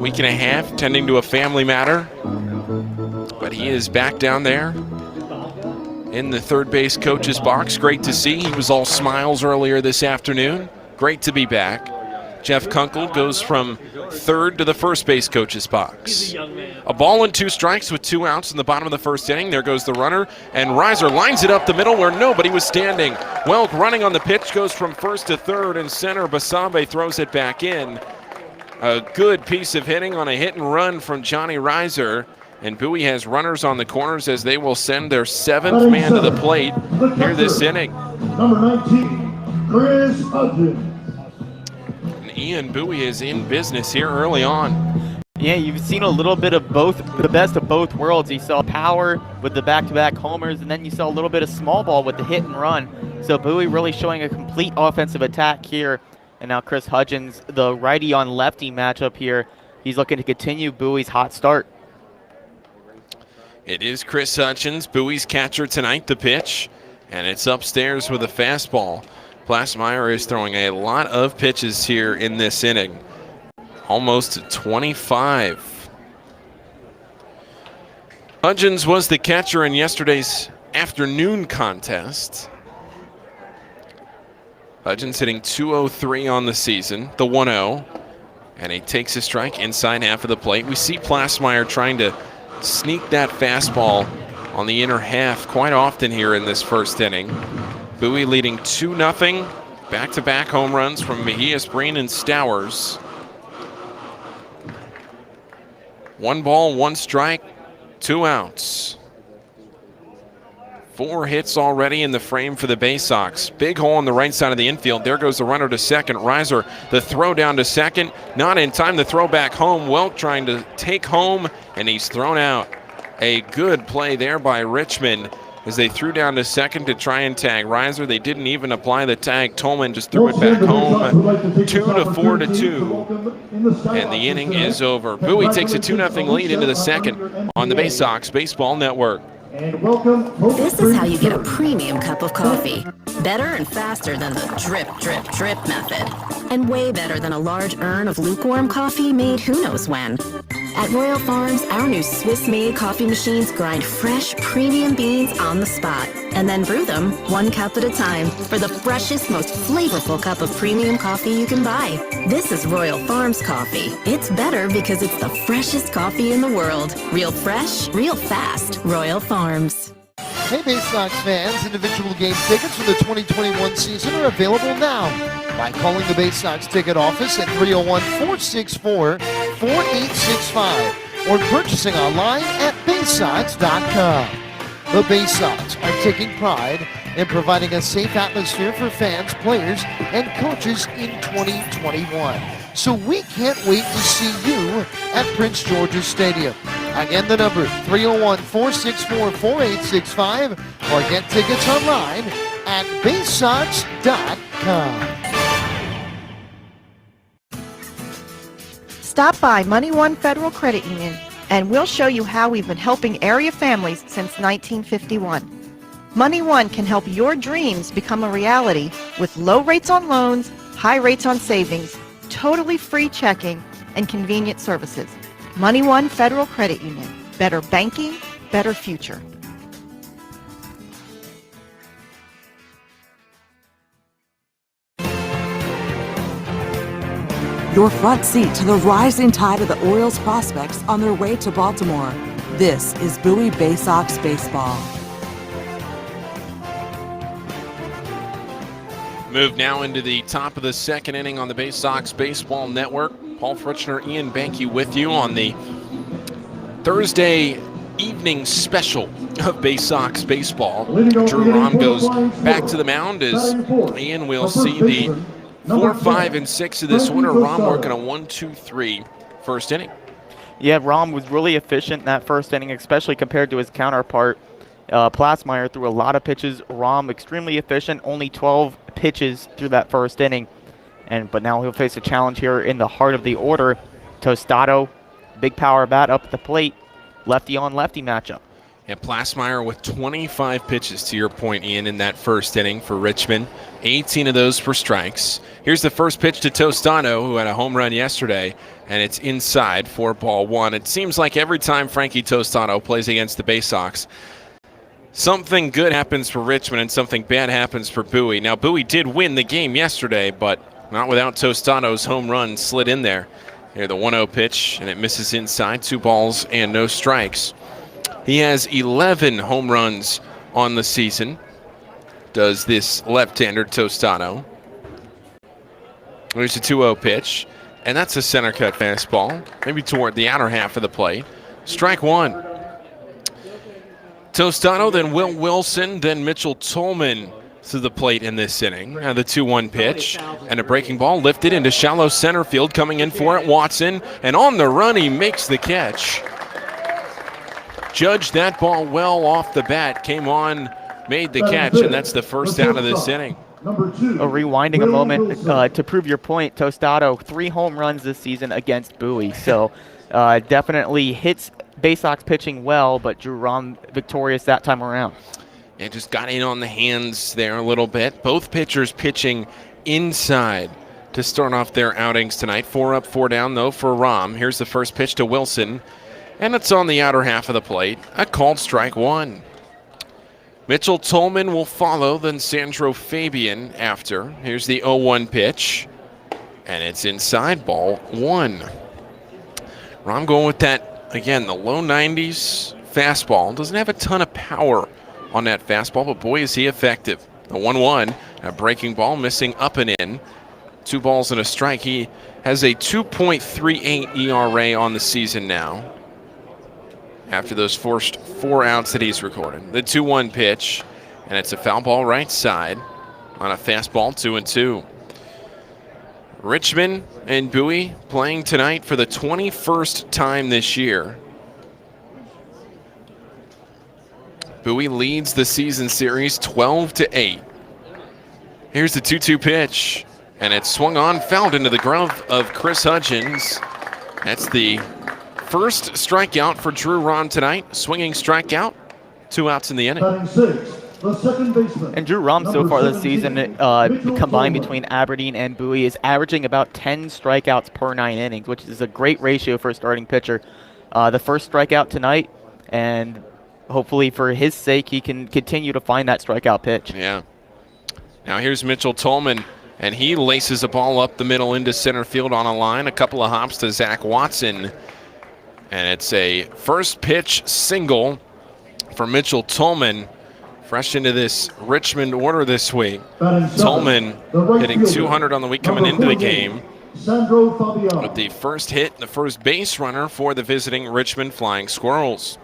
and a half, tending to a family matter. But he is back down there in the third base coach's box. Great to see. He was all smiles earlier this afternoon. Great to be back. Jeff Kunkel goes from third to the first base coach's box. A ball and 2 strikes with 2 outs in the bottom of the first inning. There goes the runner, and Reiser lines it up the middle where nobody was standing. Welk running on the pitch, goes from first to third, and center Basabe throws it back in. A good piece of hitting on a hit and run from Johnny Reiser. And Bowie has runners on the corners as they will send their 7th man to the plate here this inning. Number 19, Chris Hudgens. And Ian Bowie is in business here early on. Yeah, you've seen a little bit of both, the best of both worlds. You saw power with the back-to-back homers, and then you saw a little bit of small ball with the hit and run. So Bowie really showing a complete offensive attack here. And now Chris Hudgens, the righty on lefty matchup here, he's looking to continue Bowie's hot start. It is Chris Hutchins, Bowie's catcher tonight, the pitch, and it's upstairs with a fastball. Plasmeyer is throwing a lot of pitches here in this inning, almost 25. Hutchins was the catcher in yesterday's afternoon contest. Hutchins hitting .203 on the season, the 1-0, and he takes a strike inside half of the plate. We see Plasmeyer trying to sneak that fastball on the inner half quite often here in this first inning. Bowie leading 2-0. Back-to-back home runs from Mejias, Breen, and Stowers. 1 ball, 1 strike, 2 outs. 4 hits already in the frame for the Baysox. Big hole on the right side of the infield. There goes the runner to second. Reiser, the throw down to second. Not in time. The throw back home. Welk trying to take home, and he's thrown out. A good play there by Richmond as they threw down to second to try and tag Reiser. They didn't even apply the tag. Tolman just threw it back home. 2-4-2. And the inning is over. Bowie takes a 2-0 lead into the second on the Baysox Baseball Network. And welcome. This is how you get a premium cup of coffee. Better and faster than the drip, drip, drip method. And way better than a large urn of lukewarm coffee made who knows when. At Royal Farms, our new Swiss-made coffee machines grind fresh, premium beans on the spot and then brew them 1 cup at a time for the freshest, most flavorful cup of premium coffee you can buy. This is Royal Farms coffee. It's better because it's the freshest coffee in the world. Real fresh, real fast. Royal Farms. Hey, Baysox fans, individual game tickets for the 2021 season are available now by calling the Baysox ticket office at 301-464-4865 or purchasing online at Baysox.com. The Baysox are taking pride in providing a safe atmosphere for fans, players, and coaches in 2021. So we can't wait to see you at Prince George's Stadium. Again, the number 301-464-4865 or get tickets online at Baysox.com. Stop by Money One Federal Credit Union and we'll show you how we've been helping area families since 1951. Money One can help your dreams become a reality with low rates on loans, high rates on savings, totally free checking, and convenient services. Money One Federal Credit Union. Better banking, better future. Your front seat to the rising tide of the Orioles prospects on their way to Baltimore. This is Bowie Baysox Baseball. Move now into the top of the second inning on the Baysox Baseball Network. Paul Fritschner, Ian Behnke with you on the Thursday evening special of Baysox Baseball. Drew Rom goes back to the mound as Ian will see the 4, 5, and 6 of this order. Rom working a 1-2-3 first inning. Yeah, Rom was really efficient in that first inning, especially compared to his counterpart. Plasmeyer threw a lot of pitches. Rom extremely efficient, only 12 pitches through that first inning. But now he'll face a challenge here in the heart of the order. Tostado, big power bat up at the plate, lefty on lefty matchup. And Plasmeyer with 25 pitches, to your point, Ian, in that first inning for Richmond. 18 of those for strikes. Here's the first pitch to Tostano, who had a home run yesterday, and it's inside for ball one. It seems like every time Frankie Tostano plays against the Baysox, something good happens for Richmond and something bad happens for Bowie. Now, Bowie did win the game yesterday, but not without Tostano's home run slid in there. Here, the 1-0 pitch, and it misses inside. 2 balls and no strikes. He has 11 home runs on the season, does this left-hander Tostano. There's a 2-0 pitch, and that's a center cut fastball, maybe toward the outer half of the plate. Strike one. Tostano, then Will Wilson, then Mitchell Tolman to the plate in this inning. Now the 2-1 pitch, and a breaking ball lifted into shallow center field, coming in for it, Watson, and on the run he makes the catch. Judged that ball well off the bat, came on, made the catch, and that's the first out of this inning. Rewinding a moment to prove your point, Tostado, 3 home runs this season against Bowie, so definitely hits Baysox pitching well, but Drew Rahm victorious that time around. And just got in on the hands there a little bit. Both pitchers pitching inside to start off their outings tonight. 4 up, 4 down, though, for Rahm. Here's the first pitch to Wilson, and it's on the outer half of the plate. A called strike one. Mitchell Tolman will follow, then Sandro Fabian after. Here's the 0-1 pitch, and it's inside, ball one. Rahm going with that, again, the low 90s fastball. Doesn't have a ton of power on that fastball, but boy, is he effective. The 1-1, a breaking ball missing up and in. 2 balls and a strike. He has a 2.38 ERA on the season now, after those first 4 outs that he's recorded. The 2-1 pitch, and it's a foul ball right side on a fastball, 2-2. Richmond and Bowie playing tonight for the 21st time this year. Bowie leads the season series 12-8. Here's the 2-2 pitch, and it's swung on, fouled into the glove of Chris Hudgens. That's the first strikeout for Drew Rahm tonight. Swinging strikeout, 2 outs in the inning. Batting 6, the second baseman. And Drew Rahm so Number far this 17, season, Mitchell combined Tolman. between Aberdeen and Bowie, is averaging about 10 strikeouts per 9 innings, which is a great ratio for a starting pitcher. The first strikeout tonight, and hopefully for his sake, he can continue to find that strikeout pitch. Yeah. Now here's Mitchell Tolman, and he laces a ball up the middle into center field on a line. A couple of hops to Zach Watson. And it's a first pitch single for Mitchell Tolman, fresh into this Richmond order this week. Tolman hitting 200 on the week coming into the game, Sandro Fabian. with the first hit and the first base runner for the visiting Richmond Flying Squirrels.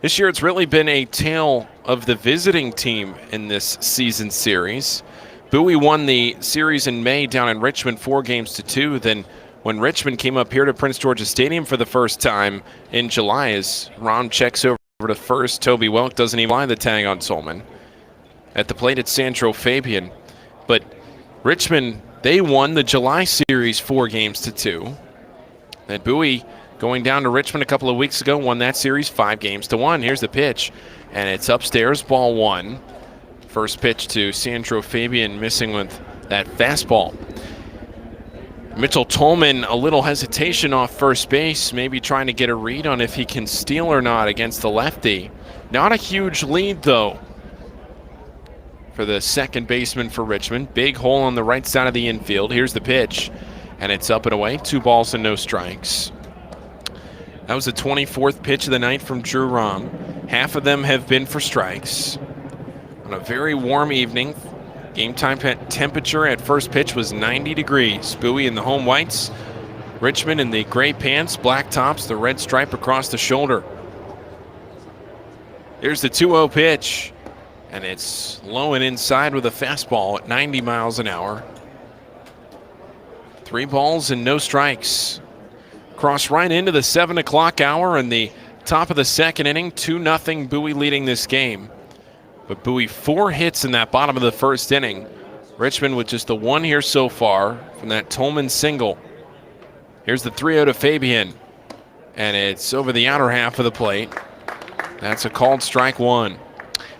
This year it's really been a tale of the visiting team in this season series. Bowie won the series in May down in Richmond 4-2. Then when Richmond came up here to Prince George's Stadium for the first time in July, as Rahm checks over to first, Toby Welk doesn't even lie the tag on Tolman. At the plate, it's Sandro Fabian. But Richmond, they won the July series 4-2. And Bowie, going down to Richmond a couple of weeks ago, won that series 5-1. Here's the pitch, and it's upstairs, ball one. First pitch to Sandro Fabian, missing with that fastball. Mitchell Tolman, a little hesitation off first base, maybe trying to get a read on if he can steal or not against the lefty. Not a huge lead, though, for the second baseman for Richmond. Big hole on the right side of the infield. Here's the pitch, and it's up and away. 2 balls and no strikes. That was the 24th pitch of the night from Drew Rahm. Half of them have been for strikes. On a very warm evening, game time temperature at first pitch was 90 degrees. Bowie in the home whites, Richmond in the gray pants, black tops, the red stripe across the shoulder. Here's the 2-0 pitch, and it's low and inside with a fastball at 90 miles an hour. 3 balls and no strikes. Cross right into the 7 o'clock hour in the top of the second inning. 2-0 Bowie leading this game. But Bowie 4 hits in that bottom of the first inning. Richmond with just the 1 here so far from that Tolman single. Here's the 3-0 to Fabian. and it's over the outer half of the plate. That's a called strike one.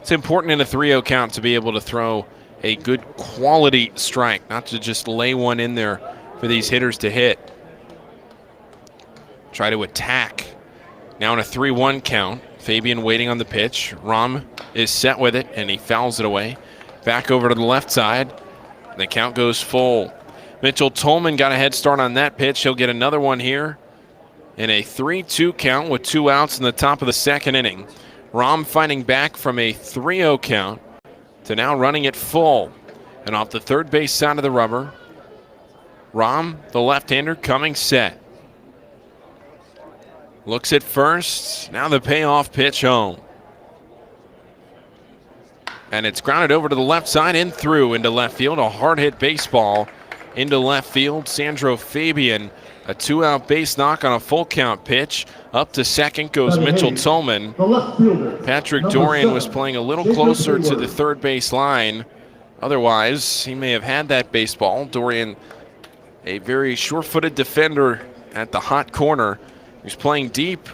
It's important in a 3-0 count to be able to throw a good quality strike, not to just lay one in there for these hitters to hit. Try to attack. Now in a 3-1 count, Fabian waiting on the pitch. Rom is set with it, and he fouls it away. Back over to the left side. The count goes full. Mitchell Tolman got a head start on that pitch. He'll get another one here in a 3-2 count with 2 outs in the top of the second inning. Rom fighting back from a 3-0 count to now running it full. And off the third base side of the rubber, Rom, the left-hander, coming set. Looks at first. Now the payoff pitch home. And it's grounded over to the left side and through into left field. A hard-hit baseball into left field. Sandro Fabian, a 2-out base knock on a full count pitch. Up to second goes Mitchell Tolman. Patrick Dorian was playing a little closer to the third base line. Otherwise, he may have had that baseball. Dorian, a very sure-footed defender at the hot corner. He's playing deep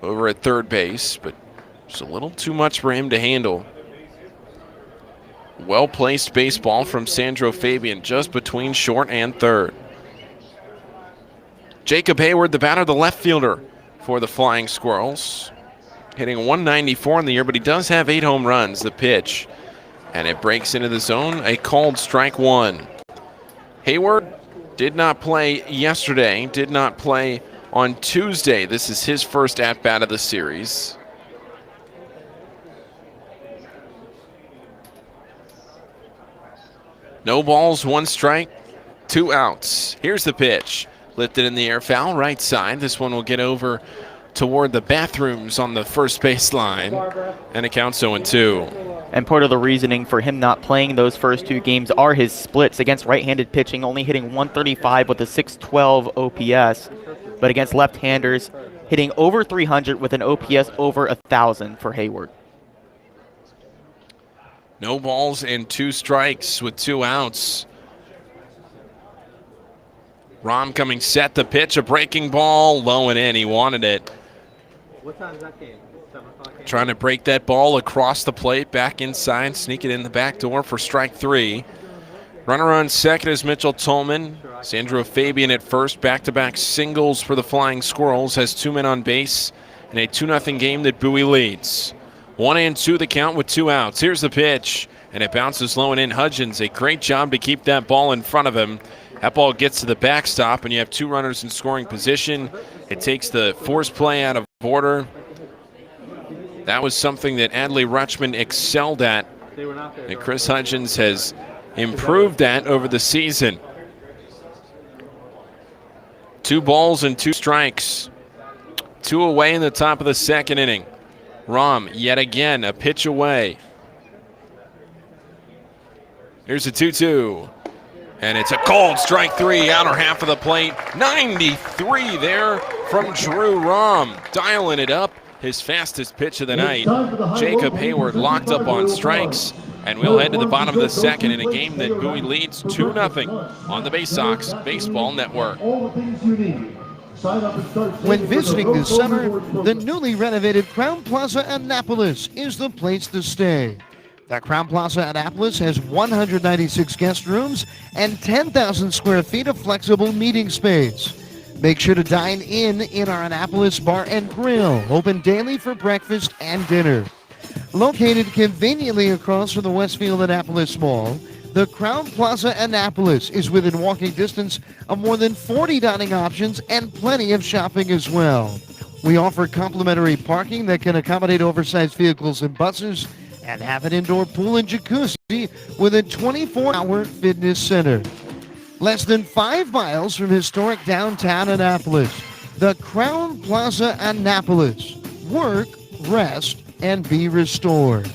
over at third base, but it's a little too much for him to handle. Well-placed baseball from Sandro Fabian just between short and third. Jacob Hayward, the batter, the left fielder for the Flying Squirrels. Hitting 194 in the year, but he does have 8 home runs, the pitch. And it breaks into the zone, a called strike one. Hayward did not play yesterday, did not play on Tuesday. This is his first at-bat of the series. No balls, 1 strike, 2 outs. Here's the pitch. Lifted in the air, foul right side. This one will get over toward the bathrooms on the first base line. And it counts 0-2. And part of the reasoning for him not playing those first 2 games are his splits against right-handed pitching, only hitting 135 with a 612 OPS. But against left-handers, hitting over 300 with an OPS over 1,000 for Hayward. No balls and 2 strikes with 2 outs. Rom coming set, the pitch, a breaking ball, low and in. He wanted it. What time is that game? Trying to break that ball across the plate, back inside, sneak it in the back door for strike 3. Runner on second is Mitchell Tolman. Sandro Fabian at first. Back-to-back singles for the Flying Squirrels. Has 2 men on base in a 2-0 game that Bowie leads. 1-2 the count with 2 outs. Here's the pitch, and it bounces low and in. Hudgens, a great job to keep that ball in front of him. That ball gets to the backstop, and you have 2 runners in scoring position. It takes the force play out of order. That was something that Adley Rutschman excelled at, and Chris Hudgens has improved that over the season. 2 balls and 2 strikes. 2 away in the top of the second inning. Rom, yet again, a pitch away. Here's a 2-2. And it's a called strike 3, outer half of the plate. 93 there from Drew Rom. Dialing it up. His fastest pitch of the night. Jacob Hayward locked up on strikes. And we'll head to the bottom of the second in a game that Bowie leads 2-0 on the Baysox Baseball Network. When visiting this summer, the newly renovated Crown Plaza Annapolis is the place to stay. The Crown Plaza Annapolis has 196 guest rooms and 10,000 square feet of flexible meeting space. Make sure to dine in our Annapolis Bar and Grill, open daily for breakfast and dinner. Located conveniently across from the Westfield Annapolis Mall, the Crown Plaza Annapolis is within walking distance of more than 40 dining options and plenty of shopping as well. We offer complimentary parking that can accommodate oversized vehicles and buses, and have an indoor pool and jacuzzi with a 24-hour fitness center. Less than 5 miles from historic downtown Annapolis, the Crown Plaza Annapolis. Work, rest, and be restored.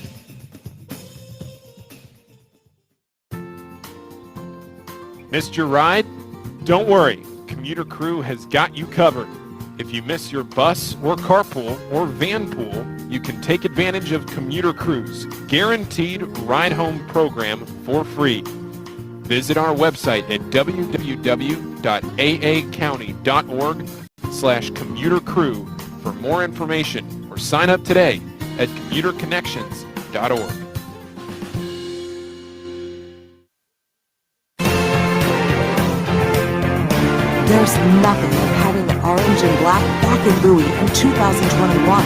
Missed your ride? Don't worry, Commuter Crew has got you covered. If you miss your bus or carpool or van pool, you can take advantage of Commuter Crew's guaranteed ride-home program for free. Visit our website at www.aacounty.org/ facebook.com/commutercrew for more information or sign up today at commuterconnections.org. There's nothing like having the orange and black back in Bowie in 2021.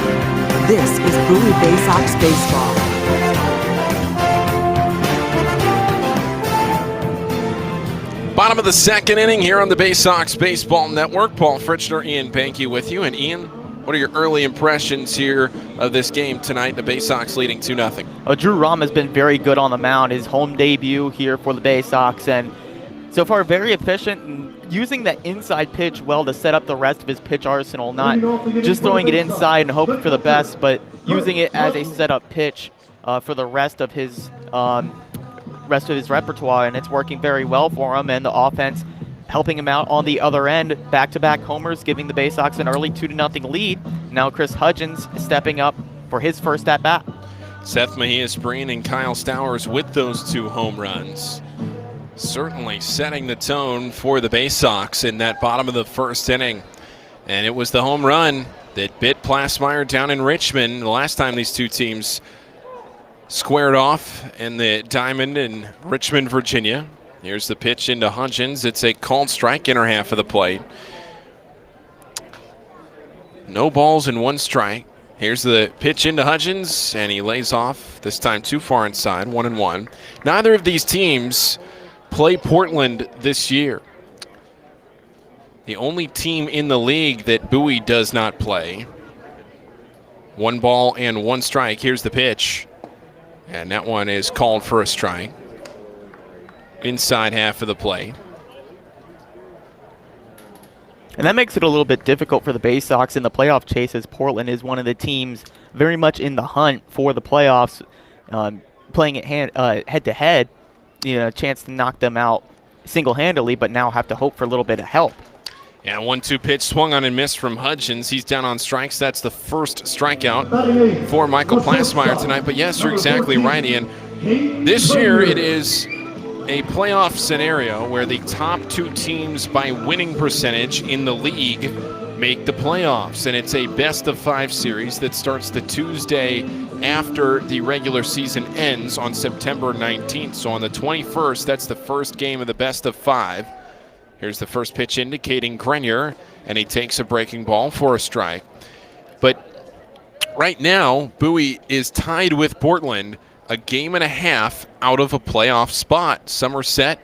This is Bowie Baysox Baseball. Bottom of the second inning here on the Baysox Baseball Network. Paul Fritschner, Ian Behnke with you. And Ian, what are your early impressions here of this game tonight? The Baysox leading 2-0. Drew Rahm has been very good on the mound. His home debut here for the Baysox, and so far very efficient and using that inside pitch well to set up the rest of his pitch arsenal. Not just throwing it inside and hoping for the best, but using it as a setup pitch for the rest of his repertoire, and it's working very well for him. And the offense helping him out on the other end. Back-to-back homers, giving the Baysox an early 2-0 lead. Now Chris Hudgens stepping up for his first at-bat. Seth Mejia-Spreen and Kyle Stowers with those 2 home runs. Certainly setting the tone for the Baysox in that bottom of the first inning. And it was the home run that bit Plasmeyer down in Richmond the last time these two teams squared off in the Diamond in Richmond, Virginia. Here's the pitch into Hudgens. It's a called strike, inner half of the plate. No balls and 1 strike. Here's the pitch into Hudgens, and he lays off, this time too far inside, 1-1. Neither of these teams play Portland this year. The only team in the league that Bowie does not play. 1 ball and 1 strike. Here's the pitch. And that one is called for a strike. Inside half of the plate. And that makes it a little bit difficult for the Baysox in the playoff chase, as Portland is one of the teams very much in the hunt for the playoffs, playing it head-to-head. A chance to knock them out single-handedly, but now have to hope for a little bit of help. Yeah, 1-2 pitch swung on and missed from Hudgens. He's down on strikes. That's the first strikeout for Michael Plasmeyer tonight. But yes, you're exactly right, Ian. This year it is a playoff scenario where the top 2 teams by winning percentage in the league make the playoffs. And it's a best-of-5 series that starts the Tuesday after the regular season ends on September 19th. So on the 21st, that's the first game of the best-of-5. Here's the first pitch indicating Grenier, and he takes a breaking ball for a strike. But right now, Bowie is tied with Portland, a game and a half out of a playoff spot. Somerset,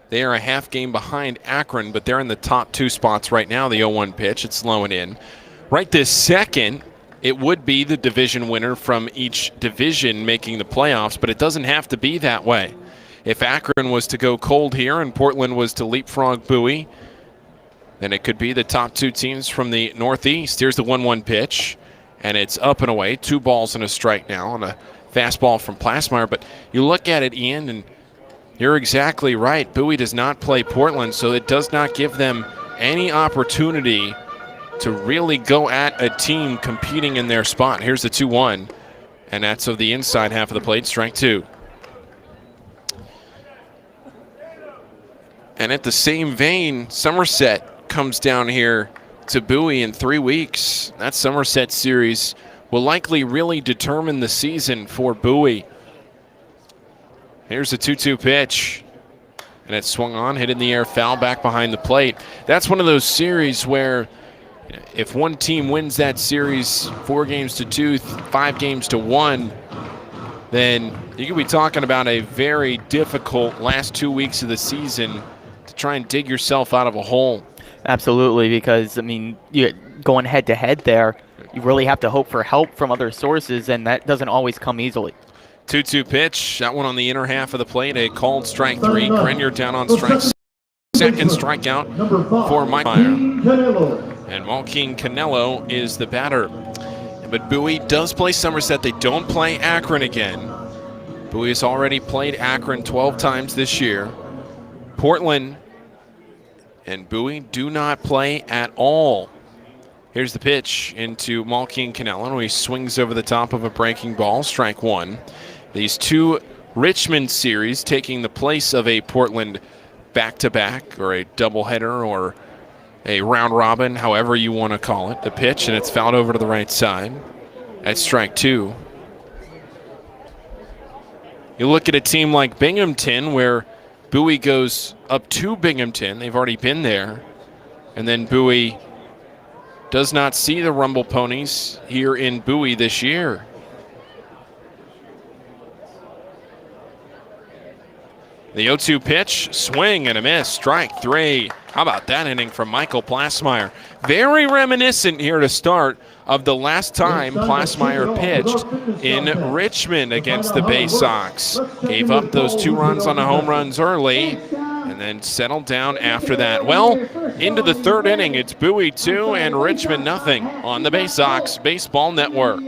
they are a half game behind Akron, but they're in the top 2 spots right now. The 0-1 pitch, it's low and in. Right this second, it would be the division winner from each division making the playoffs, but it doesn't have to be that way. If Akron was to go cold here and Portland was to leapfrog Bowie, then it could be the top 2 teams from the Northeast. Here's the 1-1 pitch, and it's up and away. 2 balls and a strike now on a fastball from Plasmeyer. But you look at it, Ian, and you're exactly right. Bowie does not play Portland, so it does not give them any opportunity to really go at a team competing in their spot. Here's the 2-1, and that's of the inside half of the plate, strike 2. And at the same vein, Somerset comes down here to Bowie in 3 weeks. That Somerset series will likely really determine the season for Bowie. Here's the 2-2 pitch. And it's swung on, hit in the air, foul back behind the plate. That's one of those series where if one team wins that series 4-2, 5-1, then you could be talking about a very difficult last 2 weeks of the season to try and dig yourself out of a hole. Absolutely, because, I mean, you're going head-to-head there, you really have to hope for help from other sources, and that doesn't always come easily. 2-2 pitch, that one on the inner half of the plate, a called strike 3. Grenier down on strike. Second strikeout for Mike Meyer. And Malkeem Canelo is the batter. But Bowie does play Somerset. They don't play Akron again. Bowie has already played Akron 12 times this year. Portland and Bowie do not play at all. Here's the pitch into Malkeem Canelo. He swings over the top of a breaking ball, strike 1. These 2 Richmond series taking the place of a Portland back-to-back or a doubleheader or a round robin, however you want to call it. The pitch, and it's fouled over to the right side. That's strike 2. You look at a team like Binghamton where Bowie goes up to Binghamton. They've already been there. And then Bowie does not see the Rumble Ponies here in Bowie this year. The 0-2 pitch, swing and a miss, strike 3. How about that inning from Michael Plasmeyer? Very reminiscent here to start of the last time Plasmeyer pitched in Richmond against the Baysox. Gave up those 2 runs on the home runs early and then settled down after that. Well, into the 3rd inning, it's Bowie 2 and Richmond nothing on the Baysox Baseball Network.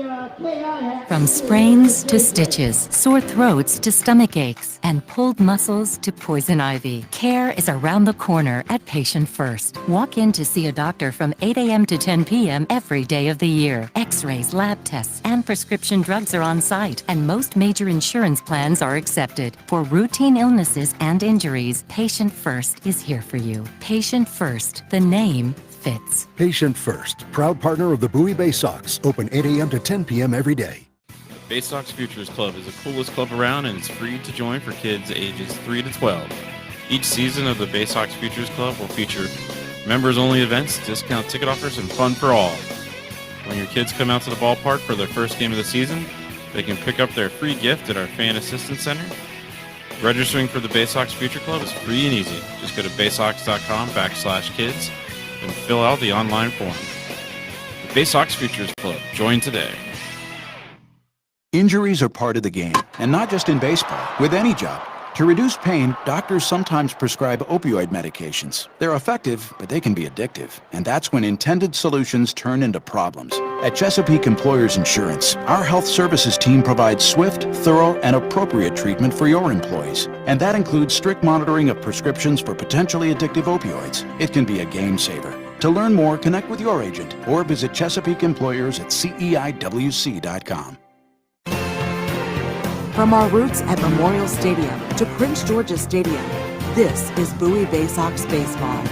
From sprains to stitches, sore throats to stomach aches, and pulled muscles to poison ivy, care is around the corner at Patient First. Walk in to see a doctor from 8 a.m. to 10 p.m. every day of the year. X-rays, lab tests, and prescription drugs are on site, and most major insurance plans are accepted. For routine illnesses and injuries, Patient First is here for you. Patient First, the name fits. Patient First, proud partner of the Bowie Baysox, open 8 a.m. to 10 p.m. every day. Baysox Futures Club is the coolest club around, and it's free to join for kids ages 3 to 12. Each season of the Baysox Futures Club will feature members-only events, discount ticket offers, and fun for all. When your kids come out to the ballpark for their first game of the season, they can pick up their free gift at our Fan Assistance Center. Registering for the Baysox Future Club is free and easy. Just go to baysox.com/kids and fill out the online form. The Baysox Futures Club. Join today. Injuries are part of the game, and not just in baseball, with any job. To reduce pain, doctors sometimes prescribe opioid medications. They're effective, but they can be addictive, and that's when intended solutions turn into problems. At Chesapeake Employers Insurance, our health services team provides swift, thorough, and appropriate treatment for your employees, and that includes strict monitoring of prescriptions for potentially addictive opioids. It can be a game saver. To learn more, connect with your agent or visit Chesapeake Employers at CEIWC.com. From our roots at Memorial Stadium to Prince George's Stadium, this is Bowie Baysox Baseball.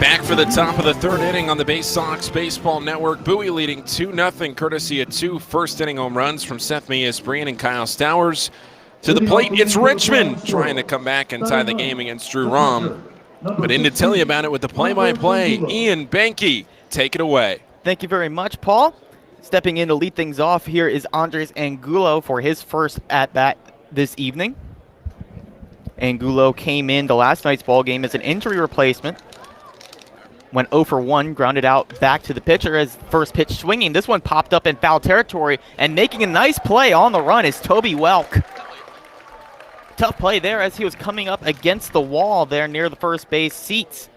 Back for the top of the 3rd inning on the Baysox Baseball Network. Bowie leading 2-0 courtesy of 2 first-inning home runs from Seth Meas-Breen and Kyle Stowers. To the plate, it's Richmond trying to come back and tie the game against Drew Rahm. But in to tell you about it with the play-by-play, Ian Behnke. Take it away. Thank you very much, Paul. Stepping in to lead things off here is Andres Angulo for his first at-bat this evening. Angulo came into last night's ball game as an injury replacement. Went 0 for 1, grounded out back to the pitcher as first pitch swinging. This one popped up in foul territory, and making a nice play on the run is Toby Welk. Tough play there as he was coming up against the wall there near the first base seats.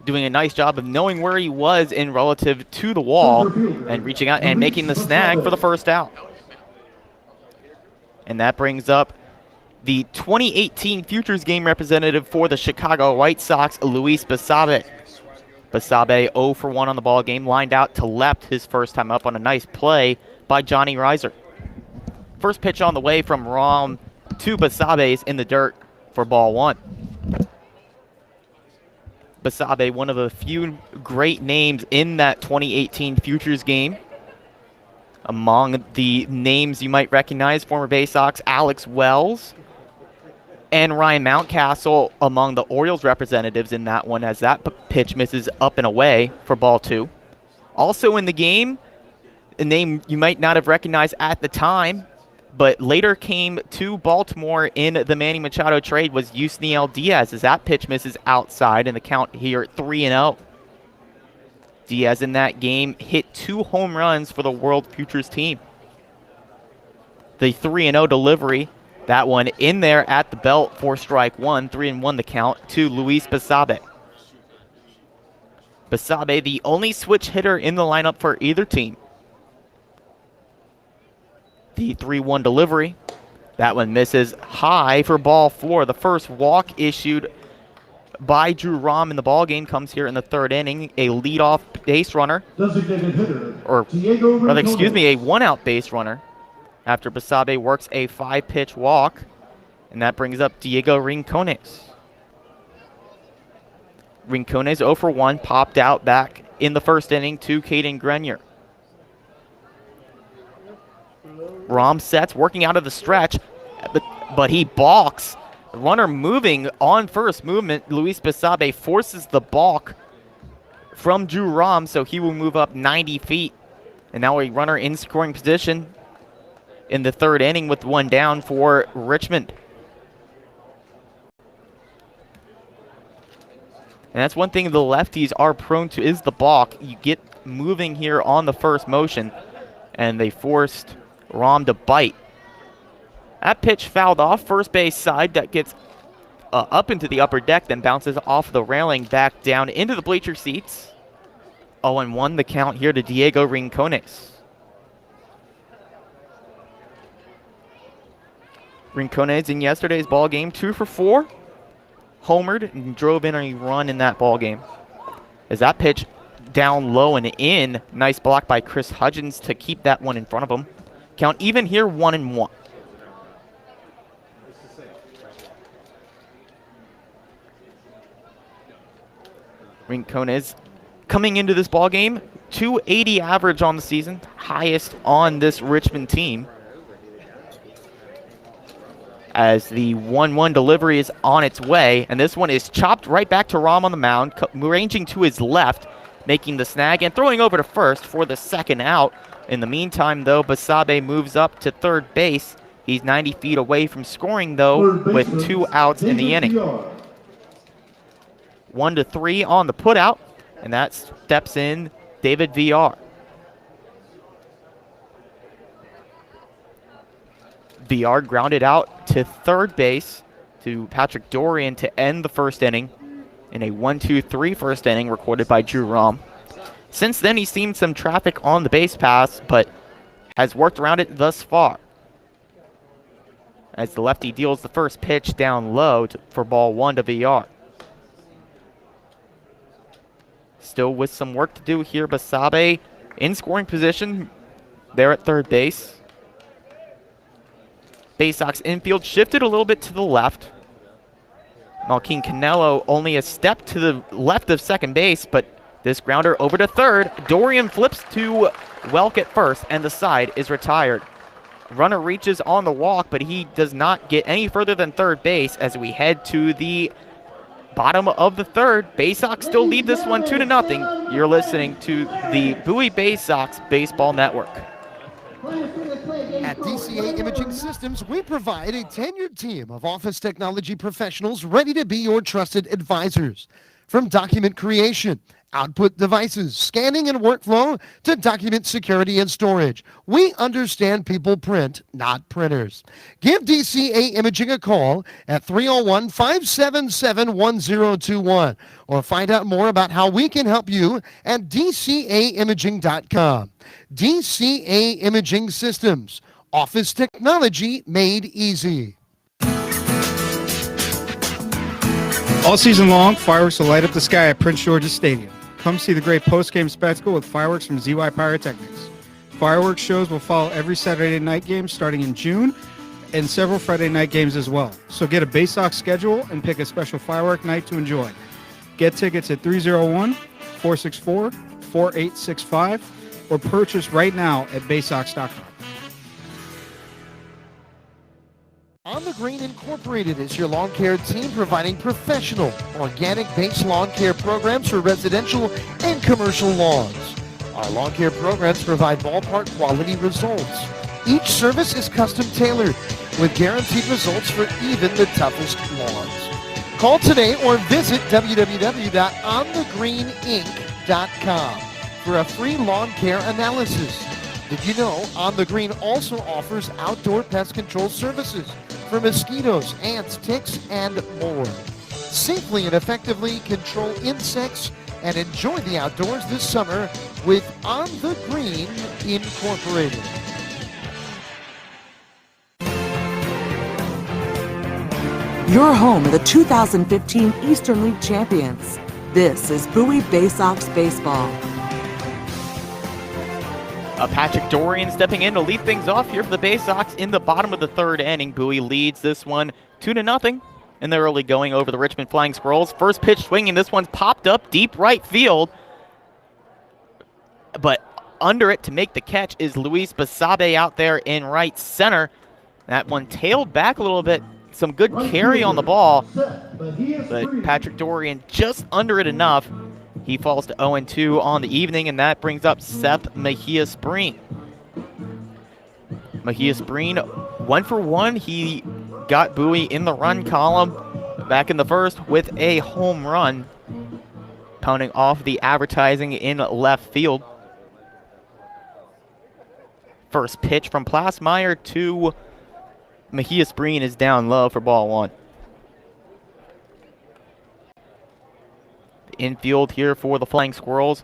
Doing a nice job of knowing where he was in relative to the wall and reaching out and making the snag for the first out. And that brings up the 2018 Futures Game representative for the Chicago White Sox, Luis Basabe. Basabe 0 for 1 on the ball game, lined out to left his first time up on a nice play by Johnny Reiser. First pitch on the way from Rahm to Basabe's in the dirt for ball 1. Basabe, one of a few great names in that 2018 Futures Game. Among the names you might recognize, former Baysox Alex Wells and Ryan Mountcastle among the Orioles representatives in that one, as that pitch misses up and away for ball 2. Also in the game, a name you might not have recognized at the time, but later came to Baltimore in the Manny Machado trade, was Yusniel Diaz, as that pitch misses outside, and the count here 3-0. Diaz in that game hit 2 home runs for the World Futures team. The 3-0 delivery, that one in there at the belt for strike 1, 3-1 the count to Luis Basabe. Basabe, the only switch hitter in the lineup for either team. The 3-1 delivery. That one misses high for ball 4. The first walk issued by Drew Rahm in the ball game comes here in the 3rd inning. A leadoff base runner, or rather, excuse me, a 1-out base runner after Basabe works a 5-pitch walk. And that brings up Diego Rincones. Rincones 0 for 1, popped out back in the first inning to Caden Grenier. Rom sets, working out of the stretch, but he balks. Runner moving on first movement. Luis Basabe forces the balk from Drew Rom, so he will move up 90 feet. And now a runner in scoring position in the third inning with one down for Richmond. And that's one thing the lefties are prone to is the balk. You get moving here on the first motion, and they forced Rom to bite. That pitch fouled off first base side. That gets up into the upper deck, then bounces off the railing back down into the bleacher seats. 0-1 the count here to Diego Rincones. Rincones in yesterday's ball game 2 for 4. Homered and drove in a run in that ball game. As that pitch down low and in, nice block by Chris Hudgens to keep that one in front of him. Count even here 1-1. Rincones coming into this ball game, 280 average on the season, highest on this Richmond team. As the 1-1 delivery is on its way, and this one is chopped right back to Rom on the mound, ranging to his left, making the snag and throwing over to first for the second out. In the meantime, though, Basabe moves up to third base. He's 90 feet away from scoring, though, with 2 outs in the inning. 1-3 on the putout, and that steps in David VR. VR grounded out to third base to Patrick Dorian to end the first inning in a 1-2-3 first inning recorded by Drew Rom. Since then, he's seen some traffic on the base pass, but has worked around it thus far. As the lefty deals the first pitch down low for ball 1 to VR. Still with some work to do here, Basabe in scoring position there at third base. Baysox infield shifted a little bit to the left. Malkin Canelo only a step to the left of second base, but this grounder over to third. Dorian flips to Welk at first, and the side is retired. Runner reaches on the walk, but he does not get any further than third base as we head to the bottom of the third. Baysox still lead this one 2-0. You're listening to the Bowie Baysox Baseball Network. At DCA Imaging Systems, we provide a tenured team of office technology professionals ready to be your trusted advisors. From document creation, output devices, scanning and workflow, to document security and storage, we understand people print, not printers. Give DCA Imaging a call at 301-577-1021 or find out more about how we can help you at dcaimaging.com. DCA Imaging Systems, office technology made easy. All season long, fireworks will light up the sky at Prince George's Stadium. Come see the great post-game spectacle with fireworks from ZY Pyrotechnics. Fireworks shows will follow every Saturday night game starting in June and several Friday night games as well. So get a Baysox schedule and pick a special firework night to enjoy. Get tickets at 301-464-4865 or purchase right now at baysox.com. On the Green Incorporated is your lawn care team providing professional, organic base lawn care programs for residential and commercial lawns. Our lawn care programs provide ballpark quality results. Each service is custom tailored with guaranteed results for even the toughest lawns. Call today or visit www.onthegreeninc.com for a free lawn care analysis. Did you know On the Green also offers outdoor pest control services for mosquitoes, ants, ticks, and more? Safely and effectively control insects and enjoy the outdoors this summer with On the Green Incorporated. Your home of the 2015 Eastern League champions. This is Bowie Baysox Baseball. Patrick Dorian stepping in to lead things off here for the Baysox in the bottom of the third inning. Bowie leads this one 2-0 in the early going over the Richmond Flying Squirrels. First pitch swinging, this one's popped up deep right field. But under it to make the catch is Luis Basabe out there in right center. That one tailed back a little bit. Some good carry on the ball. But Patrick Dorian just under it enough. He falls to 0-2 on the evening, and that brings up Seth Mejia-Spreen. Mejia-Spreen, 1 for 1. He got Bowie in the run column back in the first with a home run, pounding off the advertising in left field. First pitch from Plasmeyer to Mejia-Spreen is down low for ball 1. Infield here for the Flying Squirrels.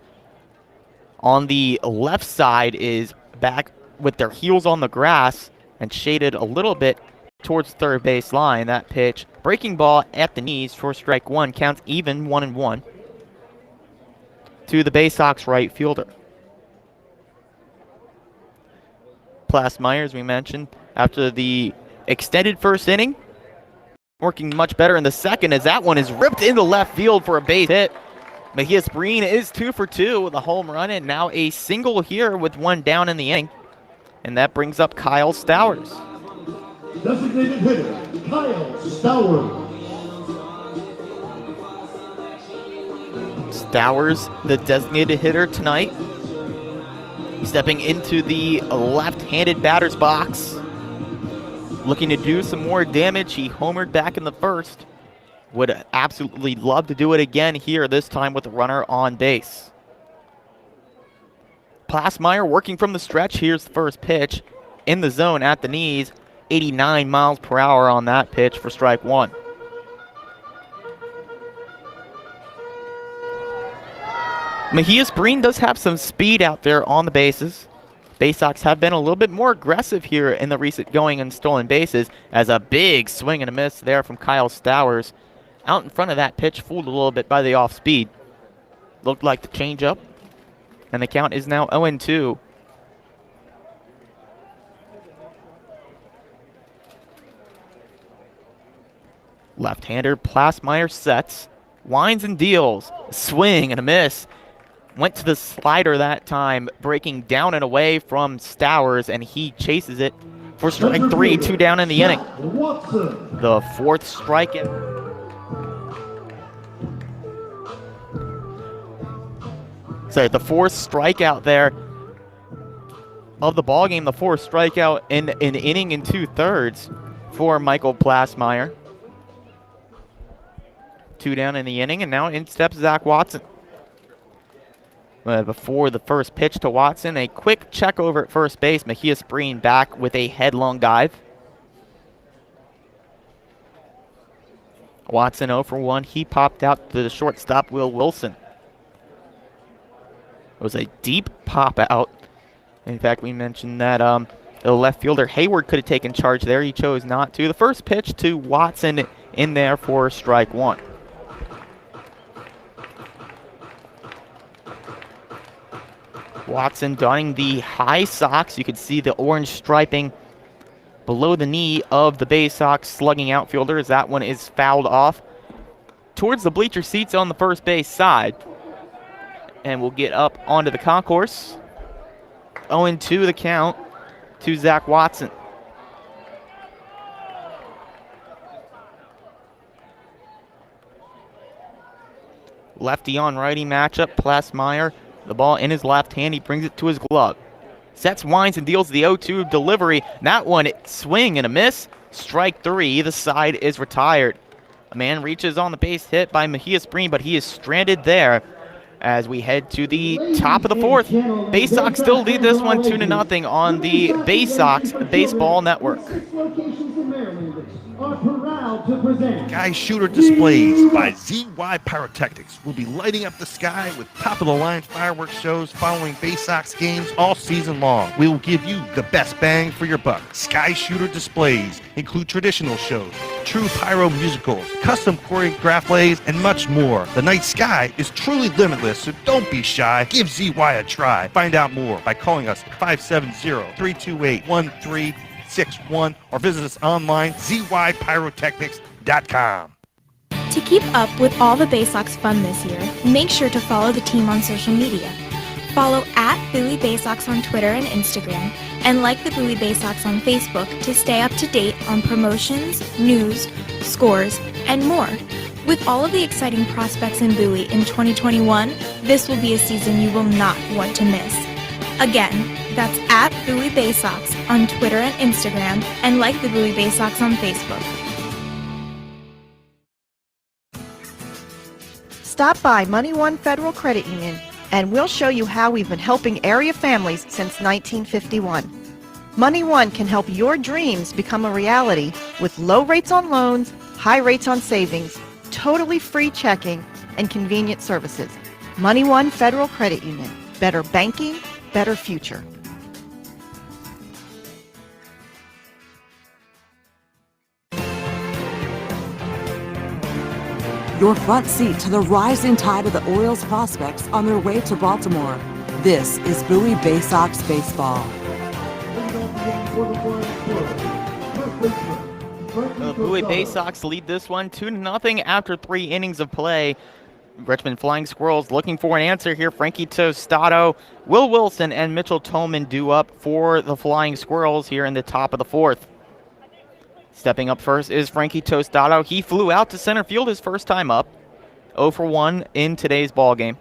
On the left side is back with their heels on the grass and shaded a little bit towards third base line. That pitch, breaking ball at the knees for strike 1, counts even 1-1 to the Baysox right fielder. Plasmeyer, as we mentioned, after the extended first inning, working much better in the second as that one is ripped into left field for a base hit. Mejia-Spreen is 2 for 2 with a home run and now a single here with 1 down in the inning. And that brings up Kyle Stowers. Designated hitter, Kyle Stowers. Stowers, the designated hitter tonight. Stepping into the left-handed batter's box. Looking to do some more damage. He homered back in the first. Would absolutely love to do it again here, this time with a runner on base. Plasmeyer working from the stretch. Here's the first pitch in the zone at the knees. 89 miles per hour on that pitch for strike 1. Mejia-Spreen does have some speed out there on the bases. Baysox have been a little bit more aggressive here in the recent going and stolen bases, as a big swing and a miss there from Kyle Stowers. Out in front of that pitch, fooled a little bit by the off speed. Looked like the changeup, and the count is now 0-2. Left-hander Plasmeyer sets, winds and deals, swing and a miss. Went to the slider that time, breaking down and away from Stowers, and he chases it for strike 3, 2 down in the inning. The fourth strikeout. Sorry, the fourth strikeout there of the ballgame, the fourth strikeout in an inning and 2/3 for Michael Plasmeyer. 2 down in the inning, and now in steps Zach Watson. Before the first pitch to Watson, a quick check over at first base. Mejia-Spreen back with a headlong dive. Watson 0 for 1. He popped out to the shortstop, Will Wilson. It was a deep pop out. In fact, we mentioned that the left fielder Hayward could have taken charge there. He chose not to. The first pitch to Watson in there for strike 1. Watson donning the high socks. You could see the orange striping below the knee of the Baysox slugging outfielder as that one is fouled off towards the bleacher seats on the first base side. And we'll get up onto the concourse. 0-2 the count to Zach Watson. Lefty on righty matchup. Plasmeyer, the ball in his left hand. He brings it to his glove. Sets, winds, and deals the 0-2 delivery. That one, swing and a miss. Strike 3. The side is retired. A man reaches on the base hit by Mejia-Spreen, but he is stranded there as we head to the top of the fourth. Baysox still lead this one 2-0 on the Baysox Baseball Network. 6 locations in Maryland. are proud to present Sky Shooter Displays by ZY Pyrotechnics will be lighting up the sky with top-of-the-line fireworks shows following Baysox games all season long. We will give you the best bang for your buck. Sky Shooter Displays include traditional shows, true pyro musicals, custom choreographed plays, and much more. The night sky is truly limitless, so don't be shy. Give ZY a try. Find out more by calling us 570-328-1361 or visit us online, zypyrotechnics.com. To keep up with all the Baysox fun this year, make sure to follow the team on social media. Follow at Bowie Baysox on Twitter and Instagram, and like the Bowie Baysox on Facebook to stay up to date on promotions, news, scores, and more. With all of the exciting prospects in Bowie in 2021, this will be a season you will not want to miss. Again, that's at Bowie Baysox on Twitter and Instagram, and like the Bowie Baysox on Facebook. Stop by Money One Federal Credit Union, and we'll show you how we've been helping area families since 1951. Money One can help your dreams become a reality with low rates on loans, high rates on savings, totally free checking, and convenient services. Money One Federal Credit Union. Better banking, better future. Your front seat to the rising tide of the Orioles prospects on their way to Baltimore. This is Bowie Baysox Baseball. The Bowie Baysox lead this one 2-0 after 3 innings of play. Richmond Flying Squirrels looking for an answer here. Frankie Tostado, Will Wilson, and Mitchell Tolman due up for the Flying Squirrels here in the top of the 4th. Stepping up first is Frankie Tostado. He flew out to center field his first time up. 0 for 1 in today's ball game.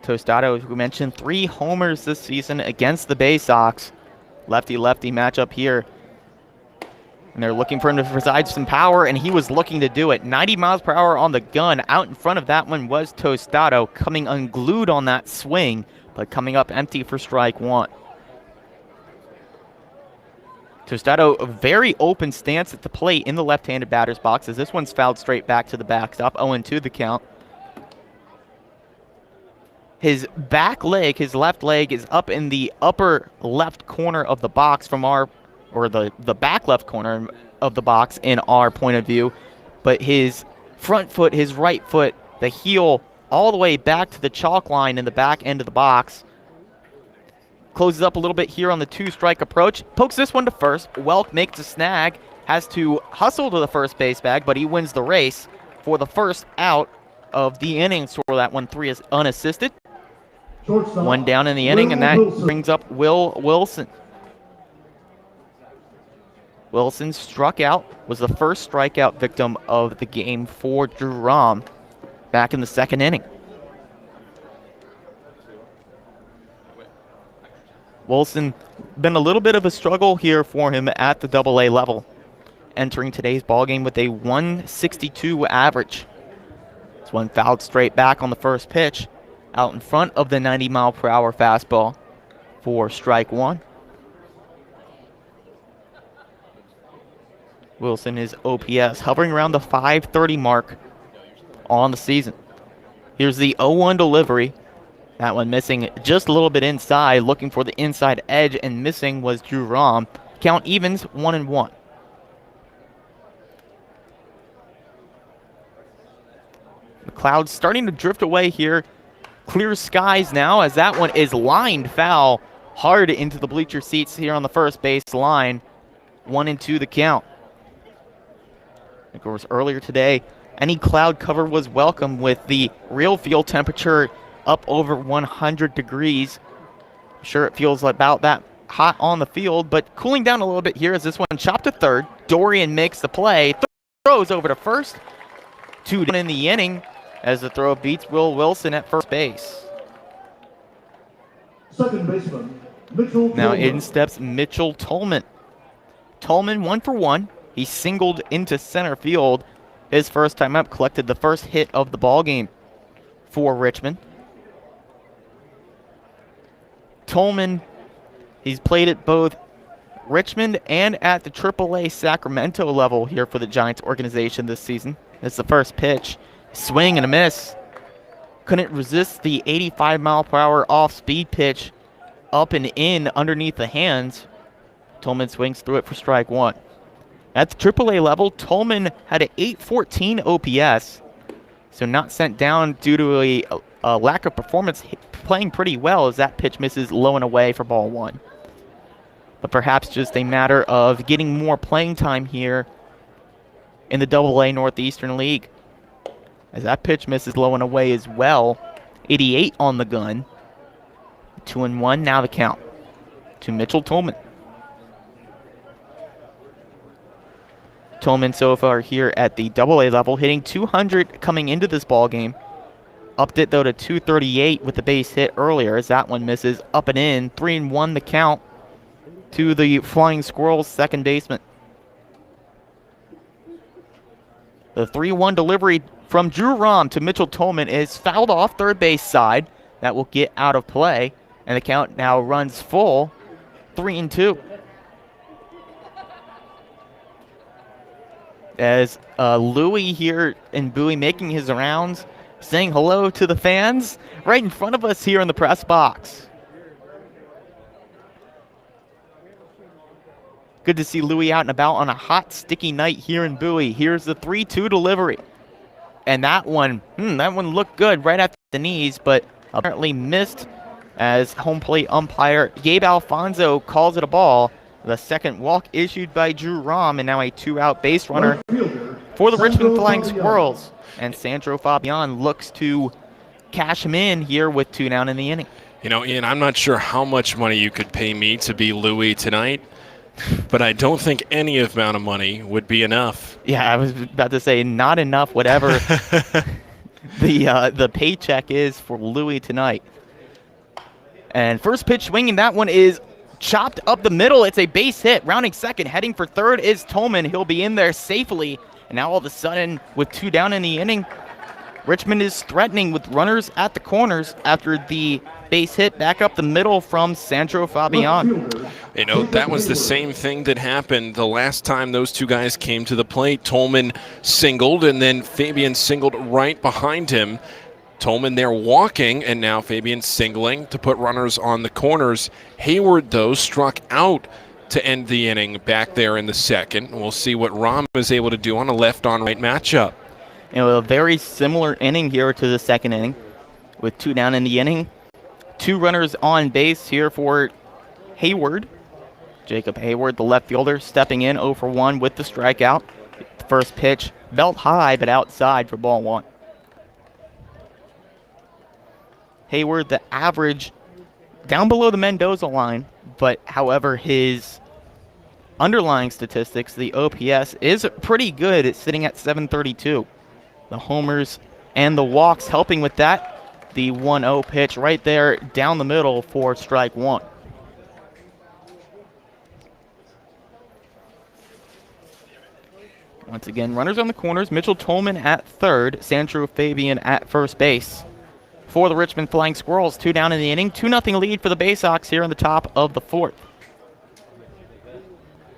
Tostado, as we mentioned, 3 homers this season against the Baysox. Lefty-lefty matchup here. And they're looking for him to provide some power, and he was looking to do it. 90 miles per hour on the gun. Out in front of that one was Tostado, coming unglued on that swing, but coming up empty for strike 1. Tostado, a very open stance at the plate in the left-handed batter's box, as this one's fouled straight back to the backstop. 0-2 the count. His back leg, his left leg, is up in the upper left corner of the box from our, or the back left corner of the box in our point of view. But his front foot, his right foot, the heel, all the way back to the chalk line in the back end of the box. Closes up a little bit here on the 2-strike approach. Pokes this one to first. Welk makes a snag. Has to hustle to the first base bag, but he wins the race for the first out of the inning. So that 1-3 is unassisted. Shortstop, 1 down in the inning, and that brings up Will Wilson. Wilson struck out, was the first strikeout victim of the game for Drew Rahm back in the 2nd inning. Wilson, been a little bit of a struggle here for him at the AA level. Entering today's ballgame with a 162 average. This one fouled straight back on the first pitch, out in front of the 90 mile per hour fastball for strike 1. Wilson is OPS hovering around the 530 mark on the season. Here's the 0-1 delivery. That one missing just a little bit inside, looking for the inside edge, and missing was Drew Rahm. Count evens 1-1. The clouds starting to drift away here. Clear skies now, as that one is lined foul hard into the bleacher seats here on the first base line. 1-2 the count. Of course, earlier today, any cloud cover was welcome with the real field temperature up over 100 degrees. I'm sure it feels about that hot on the field, but cooling down a little bit here as this one chopped to third. Dorian makes the play, throws over to first. 2 down in the inning as the throw beats Will Wilson at first base. Second baseman, Mitchell Now Tolman. in steps Mitchell Tolman. Tolman 1 for 1. He singled into center field his first time up, collected the first hit of the ball game for Richmond. Tolman, He's played at both Richmond and at the AAA Sacramento level here for the Giants organization this season. This is the first pitch. Swing and a miss. Couldn't resist the 85-mile-per-hour off-speed pitch up and in underneath the hands. Tolman swings through it for strike one. At the AAA level, Tolman had an 814 OPS, so not sent down due to a lack of performance, playing pretty well as that pitch misses low and away for ball one. But perhaps just a matter of getting more playing time here in the AA Northeastern League. As that pitch misses low and away as well. 88 on the gun. 2-1 now the count to Mitchell Tolman. Tolman so far here at the AA level, hitting 200 coming into this ball game. Upped it though to 238 with the base hit earlier as that one misses up and in. 3-1 the count to the Flying Squirrels second baseman. The 3-1 delivery from Drew Rahm to Mitchell Tolman is fouled off third base side. That will get out of play, and the count now runs full, 3-2. As Louie here in Bowie making his rounds, saying hello to the fans right in front of us here in the press box. Good to see Louie out and about on a hot, sticky night here in Bowie. Here's the 3-2 delivery. And that one looked good right at the knees, but apparently missed as home plate umpire Gabe Alfonso calls it a ball. The second walk issued by Drew Rahm, and now a two-out base runner for the Richmond Flying Squirrels. And Sandro Fabian looks to cash him in here with 2 down in the inning. You know, Ian, I'm not sure how much money you could pay me to be Louie tonight, but I don't think any amount of money would be enough. Yeah, I was about to say not enough, whatever the paycheck is for Louie tonight. And first pitch swinging, that one is chopped up the middle. It's a base hit. Rounding second, heading for third is Tolman. He'll be in there safely. And now all of a sudden, with 2 down in the inning, Richmond is threatening with runners at the corners after the base hit back up the middle from Sandro Fabian. You know, that was the same thing that happened the last time those two guys came to the plate. Tolman singled, and then Fabian singled right behind him. Tolman there walking, and now Fabian singling to put runners on the corners. Hayward, though, struck out to end the inning back there in the second. We'll see what Rahm is able to do on a left-on-right matchup. You know, a very similar inning here to the second inning with 2 down in the inning. 2 runners on base here for Hayward. Jacob Hayward, the left fielder, stepping in 0 for 1 with the strikeout. The first pitch, belt high, but outside for ball 1. Hayward, the average down below the Mendoza line, but however, his underlying statistics, the OPS, is pretty good. It's sitting at 732. The homers and the walks helping with that. The 1-0 pitch right there down the middle for strike 1. Once again, runners on the corners. Mitchell Tolman at third. Sandro Fabian at first base. For the Richmond Flying Squirrels, 2 down in the inning. 2-0 lead for the Baysox here in the top of the 4th.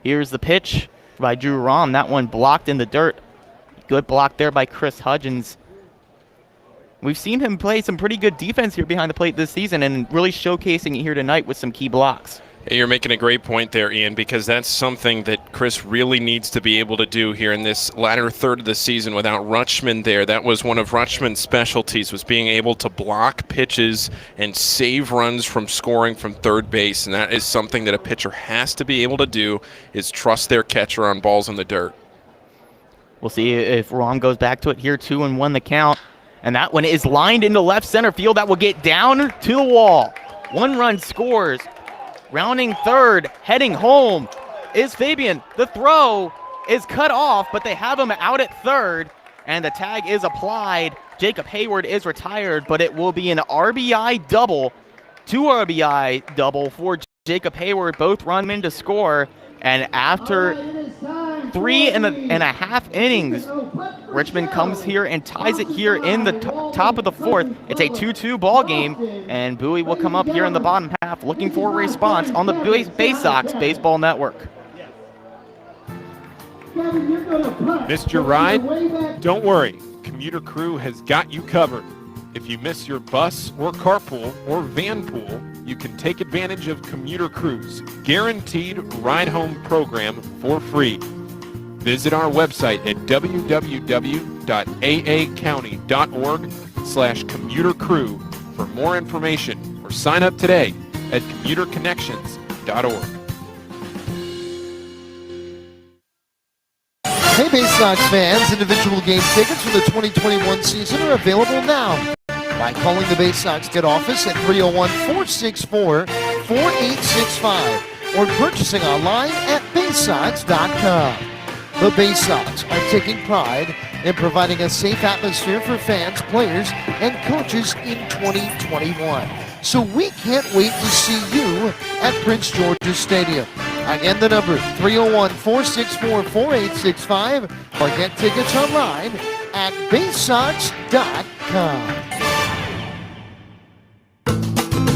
Here's the pitch by Drew Rahm. That one blocked in the dirt. Good block there by Chris Hudgens. We've seen him play some pretty good defense here behind the plate this season and really showcasing it here tonight with some key blocks. You're making a great point there, Ian, because that's something that Chris really needs to be able to do here in this latter third of the season without Rutschman there. That was one of Rutschman's specialties, was being able to block pitches and save runs from scoring from third base, and that is something that a pitcher has to be able to do, is trust their catcher on balls in the dirt. We'll see if Rahm goes back to it here. 2-1 the count, and that one is lined into left center field. That will get down to the wall. 1 run scores. Rounding third, heading home is Fabian. The throw is cut off, but they have him out at third, and the tag is applied. Jacob Hayward is retired, but it will be an RBI double, 2 RBI double for Jacob Hayward. Both run in to score, and after 3.5 innings. Richmond comes here and ties it here in the top of the fourth. It's a 2-2 ball game, and Bowie will come up here in the bottom half looking for a response on the Baysox Baseball Network. Missed your ride? Don't worry. Commuter Crew has got you covered. If you miss your bus or carpool or van pool, you can take advantage of Commuter Crew's guaranteed ride-home program for free. Visit our website at www.aacounty.org/commutercrew for more information or sign up today at commuterconnections.org. Hey, Baysox fans, individual game tickets for the 2021 season are available now by calling the Baysox Get office at 301-464-4865 or purchasing online at baysox.com. The Baysox are taking pride in providing a safe atmosphere for fans, players, and coaches in 2021. So we can't wait to see you at Prince George's Stadium. Again, the number 301-464-4865 or get tickets online at baysox.com.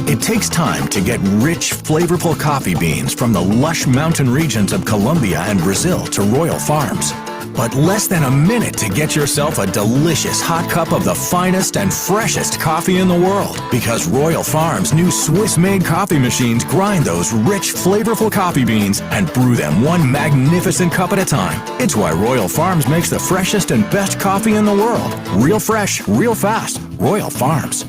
It takes time to get rich, flavorful coffee beans from the lush mountain regions of Colombia and Brazil to Royal Farms. But less than a minute to get yourself a delicious hot cup of the finest and freshest coffee in the world. Because Royal Farms' new Swiss-made coffee machines grind those rich, flavorful coffee beans and brew them one magnificent cup at a time. It's why Royal Farms makes the freshest and best coffee in the world. Real fresh, real fast. Royal Farms.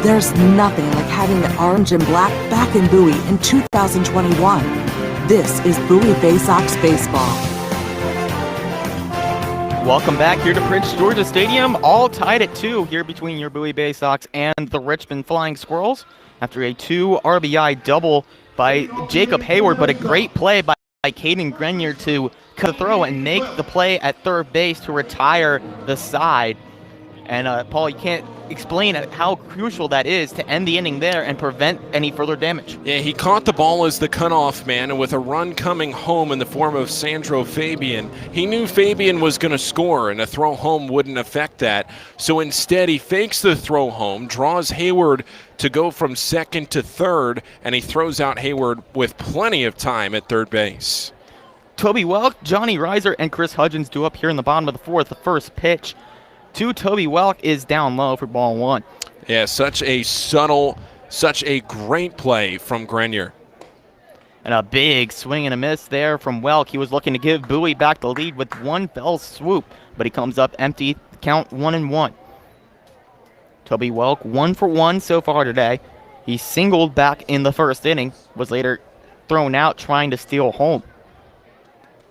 There's nothing like having the orange and black back in Bowie in 2021. This is Bowie Baysox Baseball. Welcome back here to Prince George's Stadium, all tied at 2 here between your Bowie Baysox and the Richmond Flying Squirrels after a 2 RBI double by Jacob Hayward, but a great play by Caden Grenier to cut the throw and make the play at third base to retire the side. And Paul, you can't explain how crucial that is to end the inning there and prevent any further damage. Yeah, he caught the ball as the cutoff man, and with a run coming home in the form of Sandro Fabian, he knew Fabian was going to score, and a throw home wouldn't affect that. So instead, he fakes the throw home, draws Hayward to go from second to third, and he throws out Hayward with plenty of time at third base. Toby Welk, Johnny Reiser, and Chris Hudgens do up here in the bottom of the fourth. The first pitch to Toby Welk is down low for ball 1. Yeah, such a subtle, such a great play from Grenier. And a big swing and a miss there from Welk. He was looking to give Bowie back the lead with one fell swoop, but he comes up empty, count 1-1. Toby Welk 1 for 1 so far today. He singled back in the first inning, was later thrown out trying to steal home.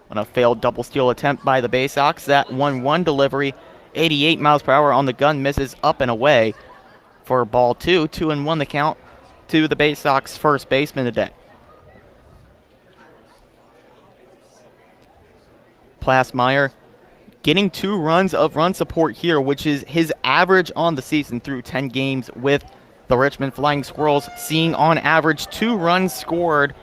On a failed double steal attempt by the Baysox, that 1-1 delivery, 88 miles per hour on the gun, misses up and away for ball 2. 2-1 the count to the Baysox first baseman today. Plasmeyer getting 2 runs of run support here, which is his average on the season through 10 games with the Richmond Flying Squirrels, seeing on average 2 runs scored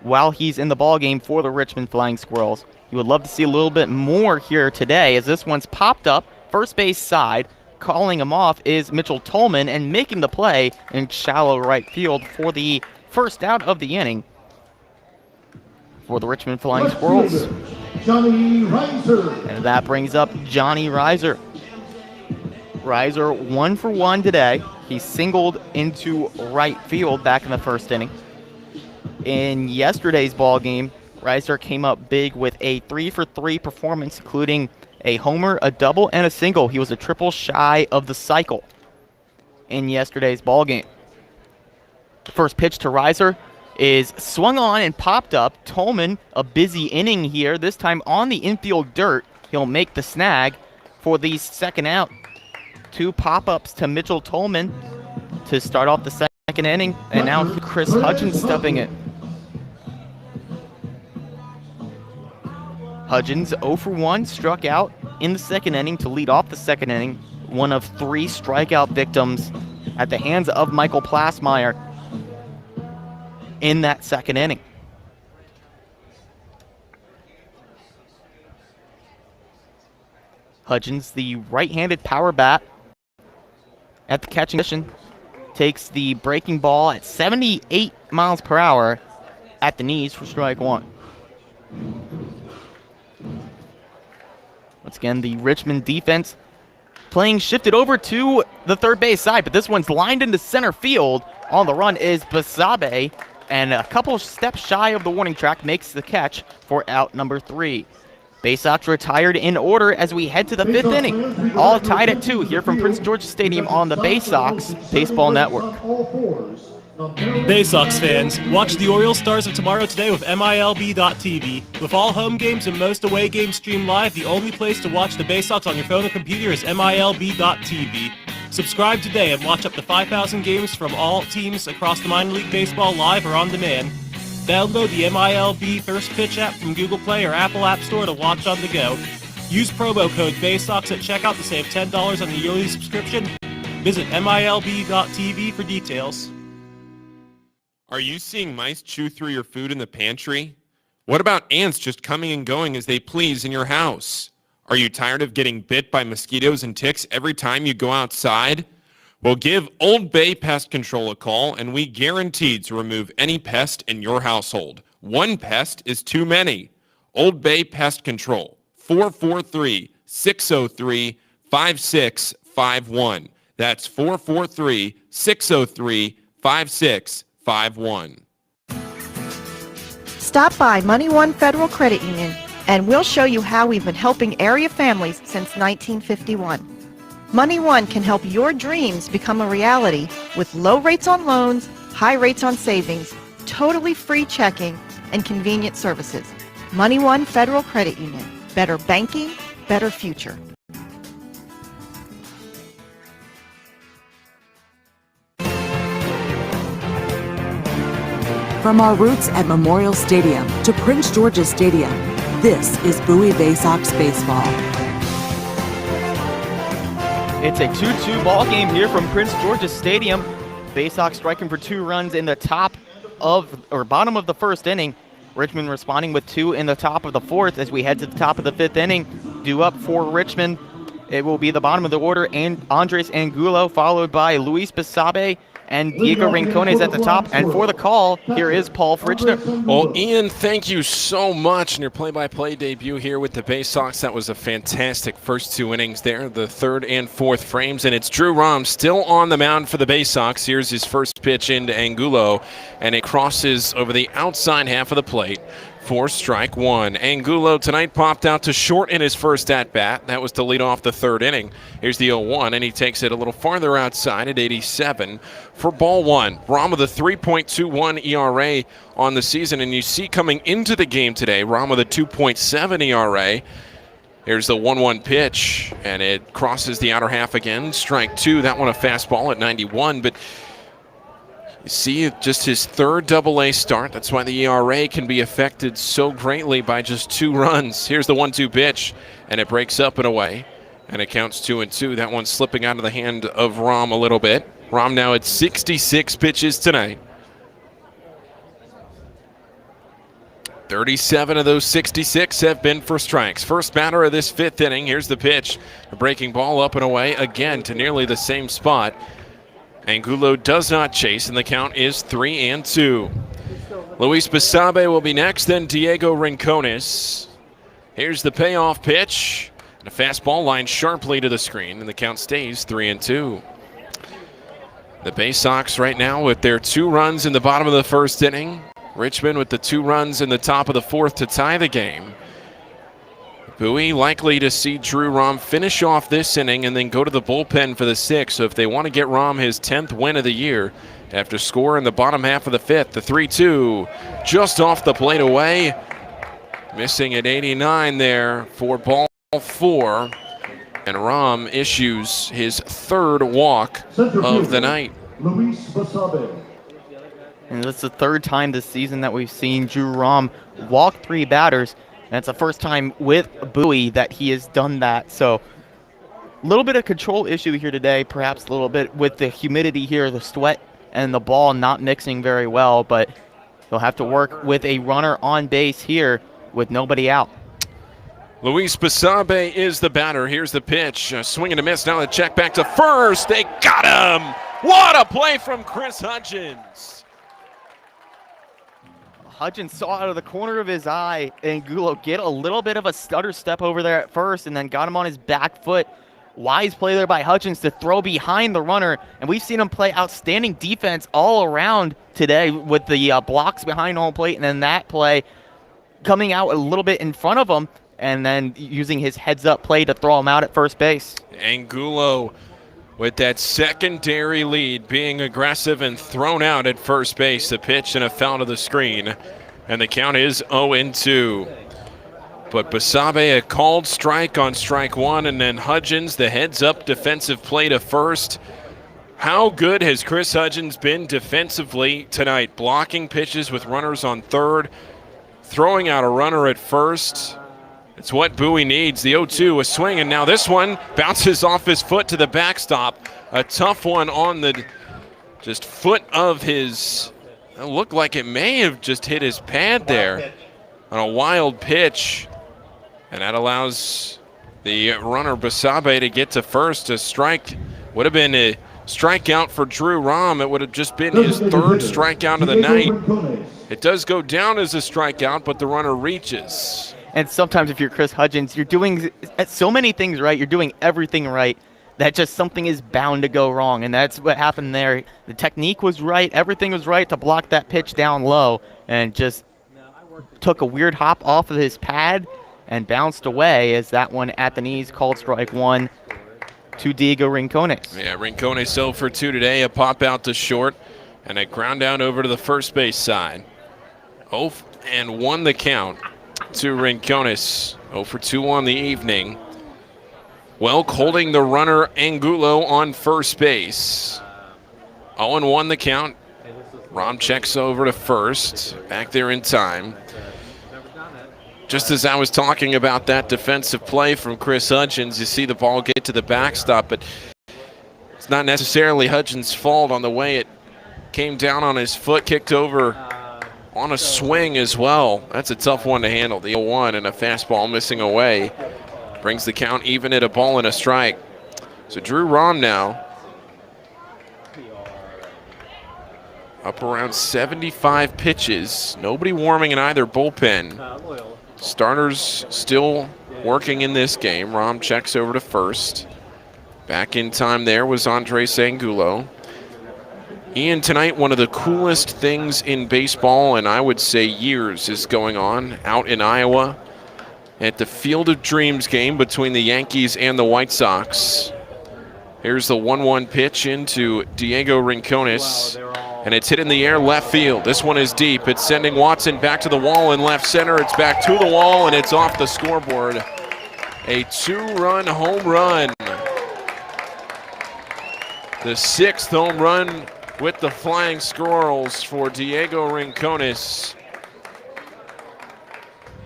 while he's in the ballgame for the Richmond Flying Squirrels. You would love to see a little bit more here today, as this one's popped up first base side. Calling him off is Mitchell Tolman, and making the play in shallow right field for the first out of the inning for the Richmond Flying Squirrels. Johnny Reiser. And that brings up Johnny Reiser. Reiser 1 for 1 today. He singled into right field back in the first inning. In yesterday's ball game, Reiser came up big with a 3 for 3 performance, including a homer, a double, and a single. He was a triple shy of the cycle in yesterday's ball game. The first pitch to Reiser is swung on and popped up. Tolman, a busy inning here, this time on the infield dirt. He'll make the snag for the second out. 2 pop-ups to Mitchell Tolman to start off the second inning, and now Chris Hudgens stuffing it. Hudgens 0 for 1, struck out in the second inning to lead off the second inning. One of 3 strikeout victims at the hands of Michael Plasmeyer in that second inning. Hudgens, the right-handed power bat at the catching position, takes the breaking ball at 78 miles per hour at the knees for strike one. Once again, the Richmond defense playing shifted over to the third base side, but this one's lined into center field. On the run is Basabe, and a couple steps shy of the warning track makes the catch for out number 3. Baysox retired in order as we head to the 5th inning. All tied at 2 here from Prince George's Stadium on the Baysox Baseball Network. Baysox fans, watch the Orioles Stars of Tomorrow today with MILB.TV. With all home games and most away games streamed live, the only place to watch the Baysox on your phone or computer is MILB.TV. Subscribe today and watch up to 5,000 games from all teams across the minor league baseball live or on demand. Download the MILB First Pitch app from Google Play or Apple App Store to watch on the go. Use promo code Baysox at checkout to save $10 on the yearly subscription. Visit MILB.TV for details. Are you seeing mice chew through your food in the pantry? What about ants just coming and going as they please in your house? Are you tired of getting bit by mosquitoes and ticks every time you go outside? Well, give Old Bay Pest Control a call, and we guarantee to remove any pest in your household. One pest is too many. Old Bay Pest Control, 443-603-5651. That's 443-603-5651. Stop by Money One Federal Credit Union and we'll show you how we've been helping area families since 1951. Money One can help your dreams become a reality with low rates on loans, high rates on savings, totally free checking, and convenient services. Money One Federal Credit Union. Better banking, better future. From our roots at Memorial Stadium to Prince George's Stadium, this is Bowie Baysox Baseball. It's a 2-2 ball game here from Prince George's Stadium. Baysox striking for 2 runs in the bottom of the first inning. Richmond responding with 2 in the top of the 4th as we head to the top of the 5th inning. Due up for Richmond, it will be the bottom of the order, and Andres Angulo, followed by Luis Basabe and Diego Rincones at the top. And for the call, here is Paul Fritschner. Well, Ian, thank you so much in your play-by-play debut here with the Baysox. That was a fantastic first 2 innings there, the 3rd and 4th frames. And it's Drew Rahm still on the mound for the Baysox. Here's his first pitch into Angulo, and it crosses over the outside half of the plate for strike 1. Angulo tonight popped out to short in his first at-bat. That was to lead off the 3rd inning. Here's the 0-1, and he takes it a little farther outside at 87 for ball 1. Rahm with a 3.21 ERA on the season, and you see coming into the game today, Rahm with a 2.7 ERA. Here's the 1-1 pitch, and it crosses the outer half again. Strike 2, that one a fastball at 91, but you see just his 3rd Double-A start. That's why the ERA can be affected so greatly by just 2 runs. Here's the 1-2 pitch, and it breaks up and away, and it counts 2-2. That one's slipping out of the hand of Rahm a little bit. Rahm now at 66 pitches tonight. 37 of those 66 have been for strikes. First batter of this 5th inning. Here's the pitch. A breaking ball up and away again to nearly the same spot. Angulo does not chase, and the count is 3-2. Luis Basabe will be next, then Diego Rincones. Here's the payoff pitch, and a fastball lined sharply to the screen, and the count stays 3-2. The Baysox right now with their 2 runs in the bottom of the 1st inning. Richmond with the 2 runs in the top of the 4th to tie the game. Bowie likely to see Drew Rahm finish off this inning and then go to the bullpen for the 6th. So if they want to get Rahm his 10th win of the year, they have to score in the bottom half of the 5th. The 3-2 just off the plate away. Missing at 89 there for ball 4. And Rahm issues his 3rd walk of the night. Luis Basabe. And that's the 3rd time this season that we've seen Drew Rahm walk 3 batters. And it's the first time with Bowie that he has done that. So a little bit of control issue here today, perhaps a little bit with the humidity here, the sweat and the ball not mixing very well. But he'll have to work with a runner on base here with nobody out. Luis Basabe is the batter. Here's the pitch. Swing and a miss. Now the check back to first. They got him. What a play from Chris Hudgens. Hudgens saw out of the corner of his eye Angulo get a little bit of a stutter step over there at first and then got him on his back foot. Wise play there by Hudgens to throw behind the runner, and we've seen him play outstanding defense all around today with the blocks behind home plate, and then that play coming out a little bit in front of him and then using his heads-up play to throw him out at first base. Angulo with that secondary lead, being aggressive and thrown out at first base. The pitch and a foul to the screen, and the count is 0-2. But Basabe, a called strike on strike one, and then Hudgens, the heads-up defensive play to first. How good has Chris Hudgens been defensively tonight? Blocking pitches with runners on third, throwing out a runner at first. It's what Bowie needs. The 0-2, a swing, and now this one bounces off his foot to the backstop. A tough one on the just foot of his, it looked like it may have just hit his pad there on a wild pitch. And that allows the runner Basabe to get to first. A strike would have been a strikeout for Drew Rahm. It would have just been his third strikeout of the night. It does go down as a strikeout, but the runner reaches. And sometimes if you're Chris Hudgens, you're doing so many things right. You're doing everything right. That just something is bound to go wrong, and that's what happened there. The technique was right. Everything was right to block that pitch down low, and just took a weird hop off of his pad and bounced away as that one at the knees, called strike one to Diego Rincones. Yeah, Rincones 0 for 2 today. A pop out to short and a ground down over to the first base side. 0-1 the count to Rincones. 0 for 2 on the evening. Welk holding the runner Angulo on first base. 0-1 the count. Rahm checks over to first. Back there in time. Just as I was talking about that defensive play from Chris Hudgens, you see the ball get to the backstop, but it's not necessarily Hudgens' fault on the way it came down on his foot, kicked over on a swing as well. That's a tough one to handle. The 0-1 and a fastball missing away brings the count even at a ball and a strike. So Drew Rahm now up around 75 pitches. Nobody warming in either bullpen. Starters still working in this game. Rahm checks over to first. Back in time there was Andres Angulo. Ian, tonight one of the coolest things in baseball, and I would say years, is going on out in Iowa at the Field of Dreams game between the Yankees and the White Sox. Here's the 1-1 pitch into Diego Rincones. And it's hit in the air left field. This one is deep. It's sending Watson back to the wall in left center. It's back to the wall, and it's off the scoreboard. A 2-run home run. The 6th home run with the Flying Squirrels for Diego Rincones.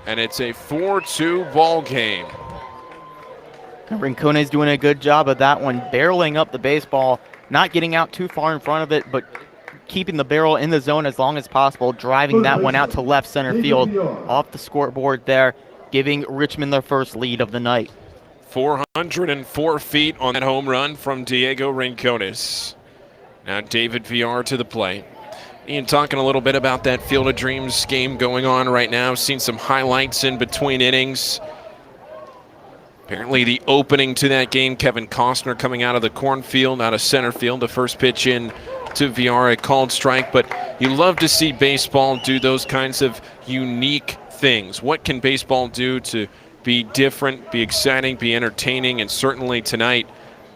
And it's a 4-2 ball game. Rincones doing a good job of that one, barreling up the baseball, not getting out too far in front of it, but keeping the barrel in the zone as long as possible, driving that one out to left center field off the scoreboard there, giving Richmond their first lead of the night. 404 feet on that home run from Diego Rincones. Now David Villar to the plate. Ian, talking a little bit about that Field of Dreams game going on right now. Seen some highlights in between innings. Apparently the opening to that game, Kevin Costner coming out of the cornfield, out of center field. The first pitch in to Villar, a called strike, but you love to see baseball do those kinds of unique things. What can baseball do to be different, be exciting, be entertaining, and certainly tonight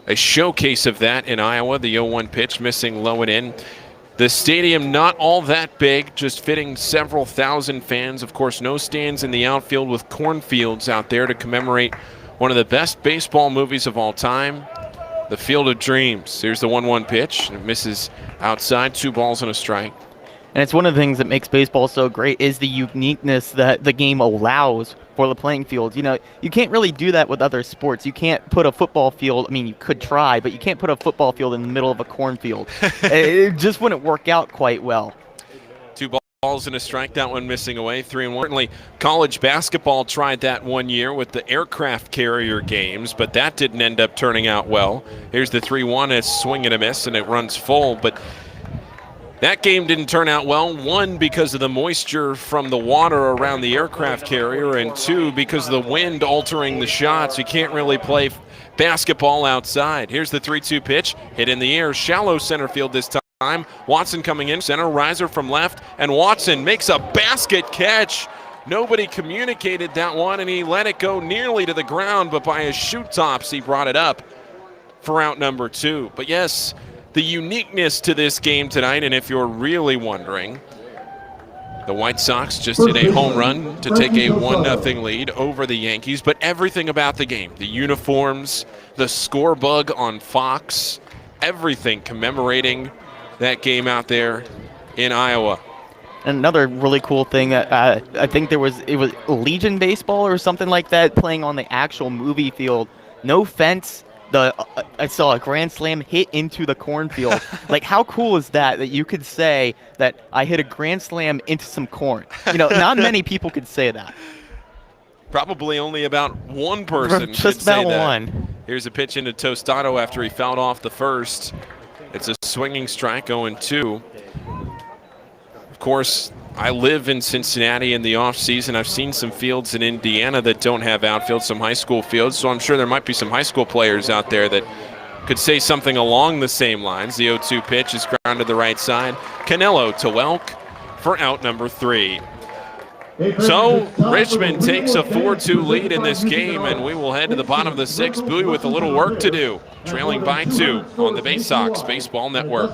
a showcase of that in Iowa. The 0-1 pitch missing low and in. The stadium not all that big, just fitting several thousand fans. Of course, no stands in the outfield with cornfields out there to commemorate one of the best baseball movies of all time, The Field of Dreams. Here's the 1-1 pitch. It misses outside, 2 balls and a strike. And it's one of the things that makes baseball so great is the uniqueness that the game allows for the playing field. You know, you can't really do that with other sports. You can't put a football field, I mean, you could try, but you can't put a football field in the middle of a cornfield. It just wouldn't work out quite well. 2 balls. balls and a strike, that one missing away, 3-1. Certainly college basketball tried that one year with the aircraft carrier games, but that didn't end up turning out well. Here's the 3-1, it's swing and a miss, and it runs full, but that game didn't turn out well. One, because of the moisture from the water around the aircraft carrier, and two, because of the wind altering the shots. You can't really play basketball outside. Here's the 3-2 pitch, hit in the air, shallow center field this time. Watson coming in, center, riser from left, and Watson makes a basket catch. Nobody communicated that one, and he let it go nearly to the ground, but by his shoot tops, he brought it up for out number 2. But yes, the uniqueness to this game tonight, and if you're really wondering, the White Sox just hit a home run to take a 1-0 lead over the Yankees, but everything about the game, the uniforms, the score bug on Fox, everything commemorating that game out there in Iowa. Another really cool thing, I think it was Legion Baseball or something like that playing on the actual movie field. No fence. I saw a grand slam hit into the cornfield. Like, how cool is that you could say that I hit a grand slam into some corn? You know, not many people could say that. Probably only about one person Just could say about that. one. Here's a pitch into Tostado after he fouled off the first. It's a swinging strike, 0-2. Of course, I live in Cincinnati in the offseason. I've seen some fields in Indiana that don't have outfield, some high school fields, so I'm sure there might be some high school players out there that could say something along the same lines. The 0-2 pitch is ground to the right side. Canelo to Welk for out number 3. So Richmond takes a 4-2 lead in this game, and we will head to the bottom of the 6th. Bowie with a little work to do, trailing by 2 on the Baysox Baseball Network.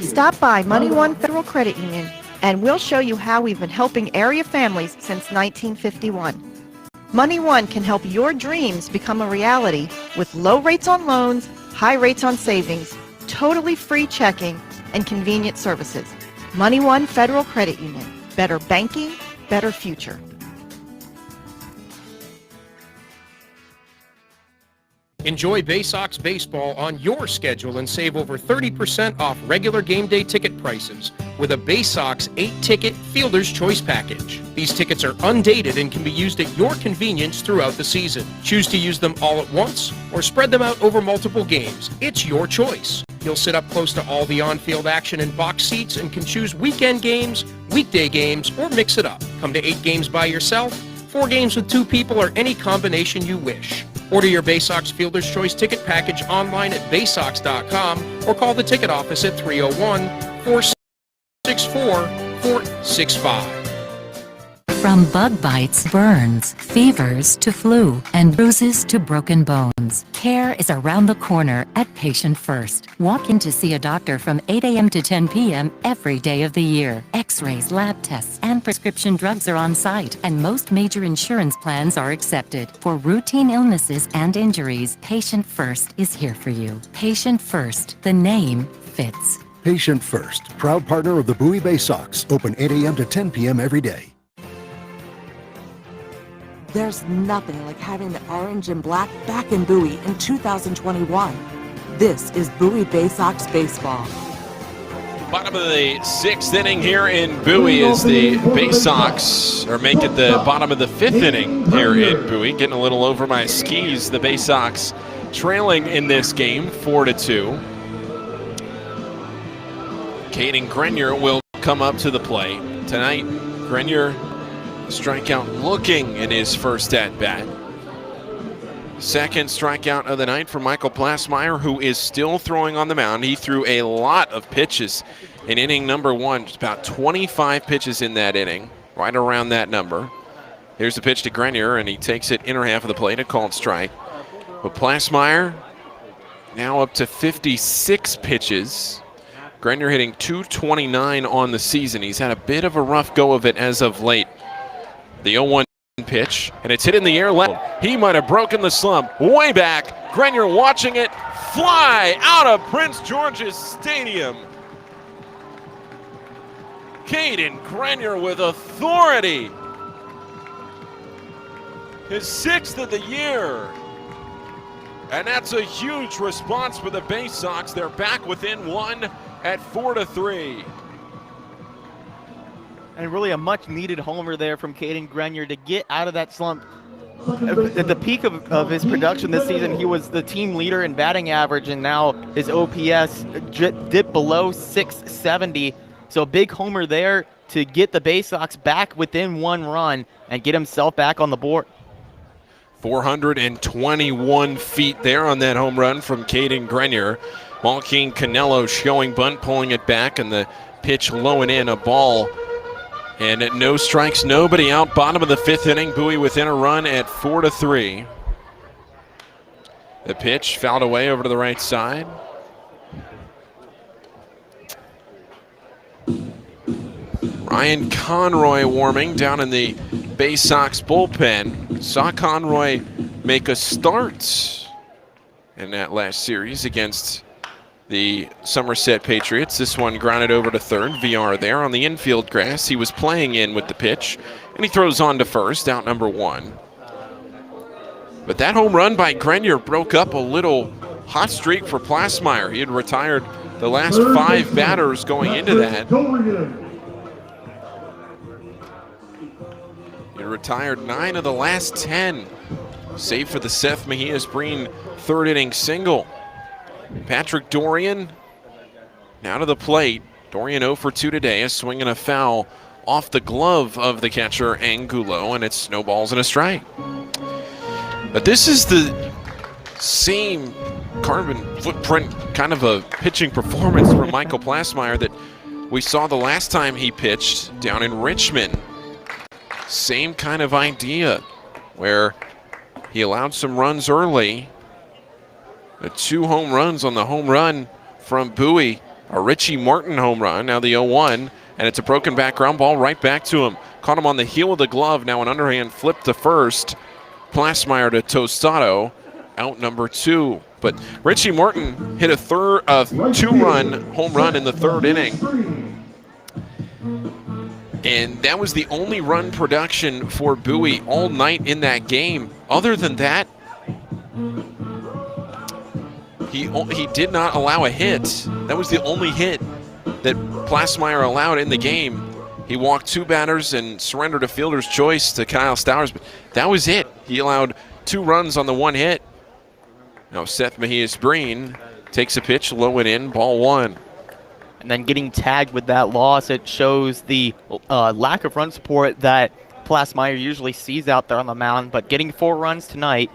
Stop by Money One Federal Credit Union, and we'll show you how we've been helping area families since 1951. Money One can help your dreams become a reality with low rates on loans, high rates on savings, totally free checking, and convenient services. Money One Federal Credit Union. Better banking, better future. Enjoy Baysox baseball on your schedule and save over 30% off regular game day ticket prices with a Baysox 8-ticket Fielder's Choice package. These tickets are undated and can be used at your convenience throughout the season. Choose to use them all at once or spread them out over multiple games. It's your choice. You'll sit up close to all the on-field action in box seats and can choose weekend games, weekday games, or mix it up. Come to 8 games by yourself, 4 games with 2 people, or any combination you wish. Order your Baysox Fielder's Choice ticket package online at baysox.com or call the ticket office at 301-464-465. From bug bites, burns, fevers to flu, and bruises to broken bones, care is around the corner at Patient First. Walk in to see a doctor from 8 a.m. to 10 p.m. every day of the year. X-rays, lab tests, and prescription drugs are on site, and most major insurance plans are accepted. For routine illnesses and injuries, Patient First is here for you. Patient First, the name fits. Patient First, proud partner of the Bowie Baysox, open 8 a.m. to 10 p.m. every day. There's nothing like having the orange and black back in Bowie in 2021. This is Bowie Baysox Baseball. Bottom of the 6th inning here in Bowie as the Baysox are making the bottom of the 5th inning here in Bowie. Getting a little over my skis. The Baysox trailing in this game 4-2. Caden Grenier will come up to the plate. Tonight, Grenier strikeout looking in his first at-bat. Second strikeout of the night for Michael Plasmeyer, who is still throwing on the mound. He threw a lot of pitches in inning number 1, just about 25 pitches in that inning, right around that number. Here's the pitch to Grenier, and he takes it inner half of the plate, a called strike. But Plasmeyer now up to 56 pitches. Grenier hitting .229 on the season. He's had a bit of a rough go of it as of late. The 0-1 pitch, and it's hit in the air left. He might have broken the slump. Way back. Grenier watching it fly out of Prince George's Stadium. Caden Grenier with authority. His 6th of the year. And that's a huge response for the Baysox. They're back within 1 at 4-3. And really a much-needed homer there from Caden Grenier to get out of that slump. At the peak of his production this season, he was the team leader in batting average, and now his OPS dipped below 670. So a big homer there to get the Baysox back within 1 run and get himself back on the board. 421 feet there on that home run from Caden Grenier. Malkeen Canelo showing bunt, pulling it back, and the pitch low and in, a ball. And at no strikes, nobody out. Bottom of the 5th inning, Bowie within a run at 4-3. The pitch fouled away over to the right side. Ryan Conroy warming down in the Baysox bullpen. Saw Conroy make a start in that last series against the Somerset Patriots. This one grounded over to third. VR there on the infield grass. He was playing in with the pitch, and he throws on to first, out number 1. But that home run by Grenier broke up a little hot streak for Plasmeyer. He had retired the last 5 batters going into that. He retired 9 of the last 10, save for the Seth Mejias-Breen 3rd inning single. Patrick Dorian now to the plate. Dorian 0 for 2 today, a swing and a foul off the glove of the catcher Angulo, and it's snowballs and a strike. But this is the same carbon footprint kind of a pitching performance from Michael Plasmeyer that we saw the last time he pitched down in Richmond. Same kind of idea where he allowed some runs early. The 2 home runs on the home run from Bowie. A Richie Martin home run, now the 0-1, and it's a broken back ground ball right back to him. Caught him on the heel of the glove, now an underhand flip to first. Plasmeyer to Tostado, out number 2. But Richie Martin hit a 2-run home run in the 3rd inning. And that was the only run production for Bowie all night in that game. Other than that, he did not allow a hit. That was the only hit that Plasmeyer allowed in the game. He walked 2 batters and surrendered a fielder's choice to Kyle Stowers, but that was it. He allowed 2 runs on the 1 hit. Now Seth Mejias-Breen takes a pitch, low and in, ball 1. And then getting tagged with that loss, it shows the lack of run support that Plasmeyer usually sees out there on the mound. But getting 4 runs tonight,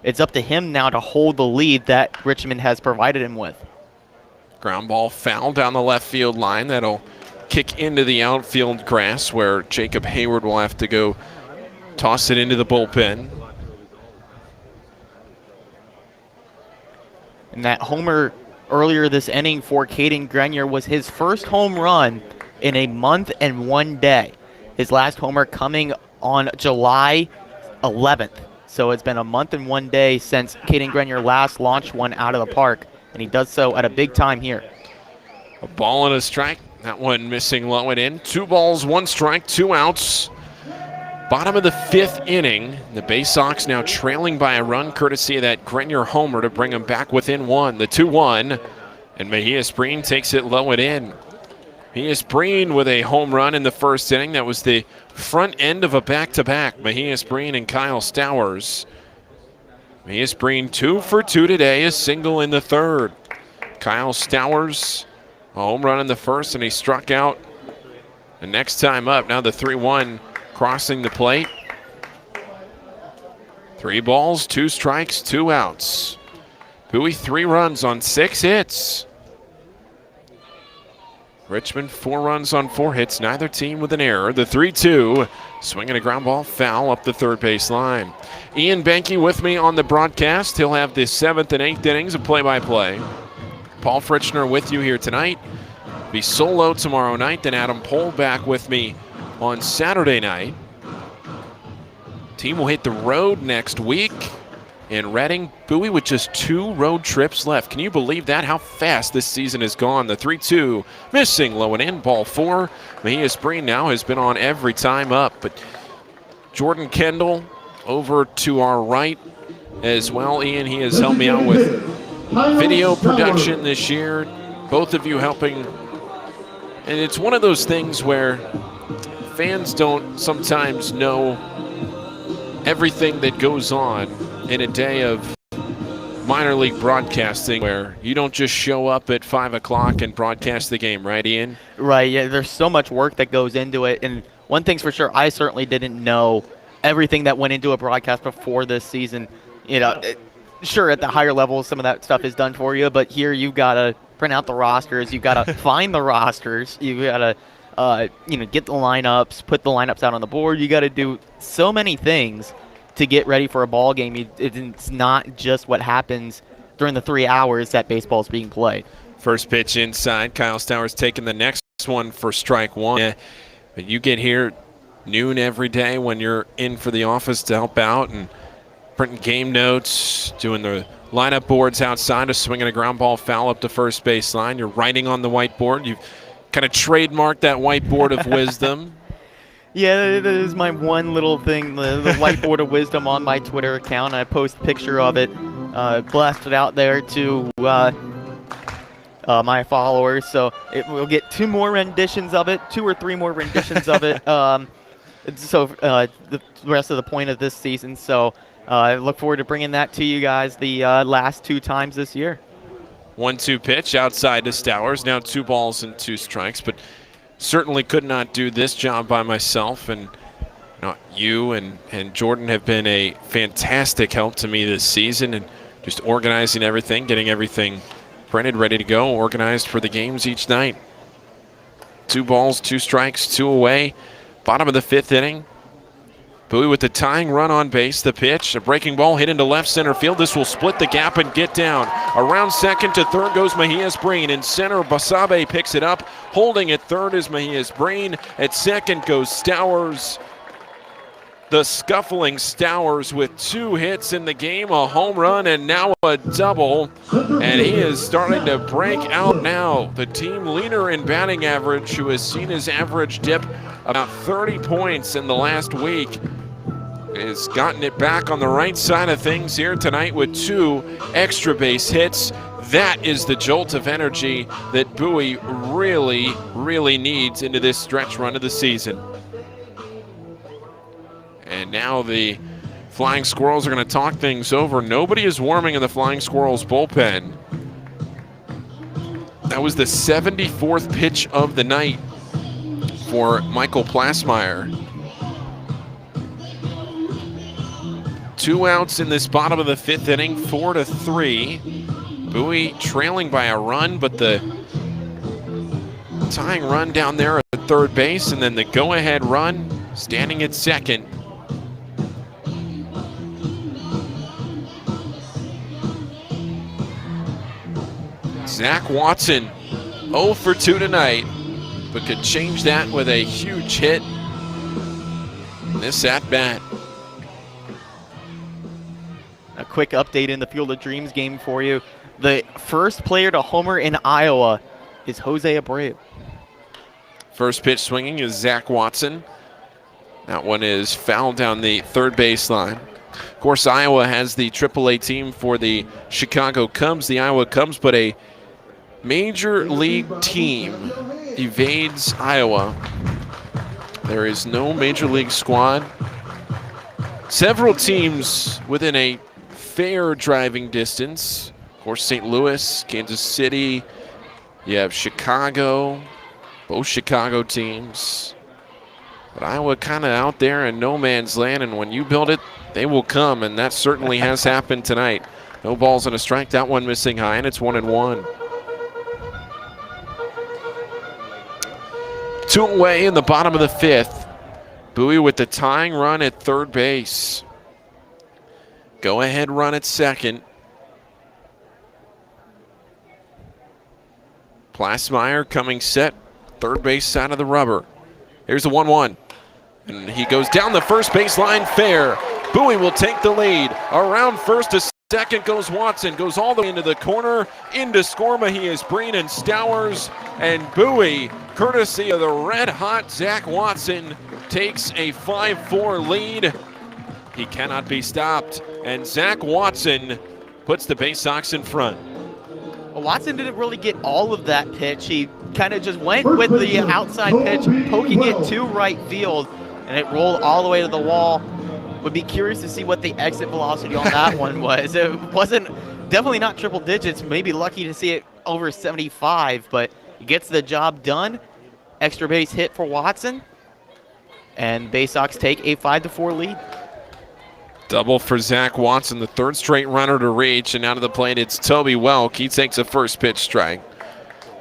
it's up to him now to hold the lead that Richmond has provided him with. Ground ball foul down the left field line. That'll kick into the outfield grass where Jacob Hayward will have to go toss it into the bullpen. And that homer earlier this inning for Caden Grenier was his first home run in a month and 1 day. His last homer coming on July 11th. So it's been a month and 1 day since Caden Grenier last launched one out of the park, and he does so at a big time here. A ball and a strike. That one missing low and in. 2 balls, 1 strike, 2 outs. Bottom of the 5th inning. The Baysox now trailing by a run courtesy of that Grenier homer to bring them back within 1. The 2-1, and Mejias-Breen takes it low and in. Mejias-Breen with a home run in the 1st inning. That was the front end of a back-to-back. Mejias-Breen and Kyle Stowers. Mejias-Breen 2 for 2 today, a single in the 3rd. Kyle Stowers, a home run in the 1st, and he struck out. And next time up, now the 3-1 crossing the plate. 3 balls, 2 strikes, 2 outs. Bowie 3 runs on 6 hits. Richmond 4 runs on 4 hits, neither team with an error. The 3-2, swinging a ground ball foul up the 3rd base line. Ian Behnke with me on the broadcast. He'll have the 7th and 8th innings of play-by-play. Paul Fritschner with you here tonight. Be solo tomorrow night, then Adam Pohl back with me on Saturday night. Team will hit the road next week in Reading. Bowie with just 2 road trips left. Can you believe that? How fast this season has gone. The 3-2 missing low and in, ball 4. Mejias-Breen now has been on every time up, but Jordan Kendall over to our right as well. Ian, he has helped me out with video production this year. Both of you helping. And it's one of those things where fans don't sometimes know everything that goes on in a day of minor league broadcasting, where you don't just show up at 5 o'clock and broadcast the game, right, Ian? Right, yeah, there's so much work that goes into it. And one thing's for sure, I certainly didn't know everything that went into a broadcast before this season. You know, sure, at the higher levels, some of that stuff is done for you, but here you've got to print out the rosters, you've got to find the rosters, you've got to get the lineups, put the lineups out on the board. You got to do so many things to get ready for a ball game. It's not just what happens during the 3 hours that baseball is being played. First pitch inside. Kyle Stowers taking the next one for strike one. Yeah, but you get here noon every day when you're in for the office to help out and printing game notes, doing the lineup boards outside, of swinging a ground ball foul up the first base line. You're writing on the whiteboard. You've kind of trademarked that whiteboard of wisdom. Yeah, that is my one little thing, the whiteboard of wisdom on my Twitter account. I post a picture of it, blast it out there to my followers. So we'll get 2 more renditions of it, 2 or 3 more renditions of it. The rest of the point of this season. So I look forward to bringing that to you guys the last 2 times this year. 1-2 pitch outside to Stowers. Now 2 balls and 2 strikes, but certainly could not do this job by myself. And you and Jordan have been a fantastic help to me this season, and just organizing everything, getting everything printed, ready to go, organized for the games each night. 2 balls, 2 strikes, 2 away. Bottom of the 5th inning. Bowie with the tying run on base. The pitch, a breaking ball hit into left center field. This will split the gap and get down. Around second to third goes Mejias Breen. In center, Basabe picks it up. Holding at third is Mejias Breen. At second goes Stowers. The scuffling Stowers with 2 hits in the game, a home run and now a double. And he is starting to break out now. The team leader in batting average, who has seen his average dip about 30 points in the last week, has gotten it back on the right side of things here tonight with 2 extra base hits. That is the jolt of energy that Bowie really, really needs into this stretch run of the season. And now the Flying Squirrels are going to talk things over. Nobody is warming in the Flying Squirrels bullpen. That was the 74th pitch of the night for Michael Plasmeyer. 2 outs in this bottom of the 5th inning, 4-3. Bowie trailing by a run, but the tying run down there at third base, and then the go-ahead run standing at second. Zach Watson 0 for 2 tonight, but could change that with a huge hit in this at-bat. A quick update in the Field of Dreams game for you. The first player to homer in Iowa is Jose Abreu. First pitch swinging is Zach Watson. That one is fouled down the third baseline. Of course, Iowa has the AAA team for the Chicago Cubs, the Iowa Cubs, but a major league team evades Iowa. There is no major league squad. Several teams within a fair driving distance. Of course, St. Louis, Kansas City. You have Chicago, both Chicago teams. But Iowa kind of out there in no man's land, and when you build it, they will come, and that certainly has happened tonight. No balls and a strike, that one missing high, and it's 1-1. 2 away in the bottom of the 5th. Bowie with the tying run at third base. Go-ahead run at second. Plasmeyer coming set, third base side of the rubber. Here's the 1-1. And he goes down the first baseline fair. Bowie will take the lead. Around first to second goes Watson. Goes all the way into the corner. Into score Mejias Breen and Stowers. And Bowie, courtesy of the red-hot Zach Watson, takes a 5-4 lead. He cannot be stopped. And Zach Watson puts the Baysox in front. But Watson didn't really get all of that pitch. He kind of just went with the outside pitch, poking it to right field, and it rolled all the way to the wall. Would be curious to see what the exit velocity on that one was. It wasn't, definitely not triple digits. Maybe lucky to see it over 75, but he gets the job done. Extra base hit for Watson, and Baysox take a 5-4 lead. Double for Zach Watson, the third straight runner to reach, and out of the plate it's Toby Welk. He takes a first pitch strike.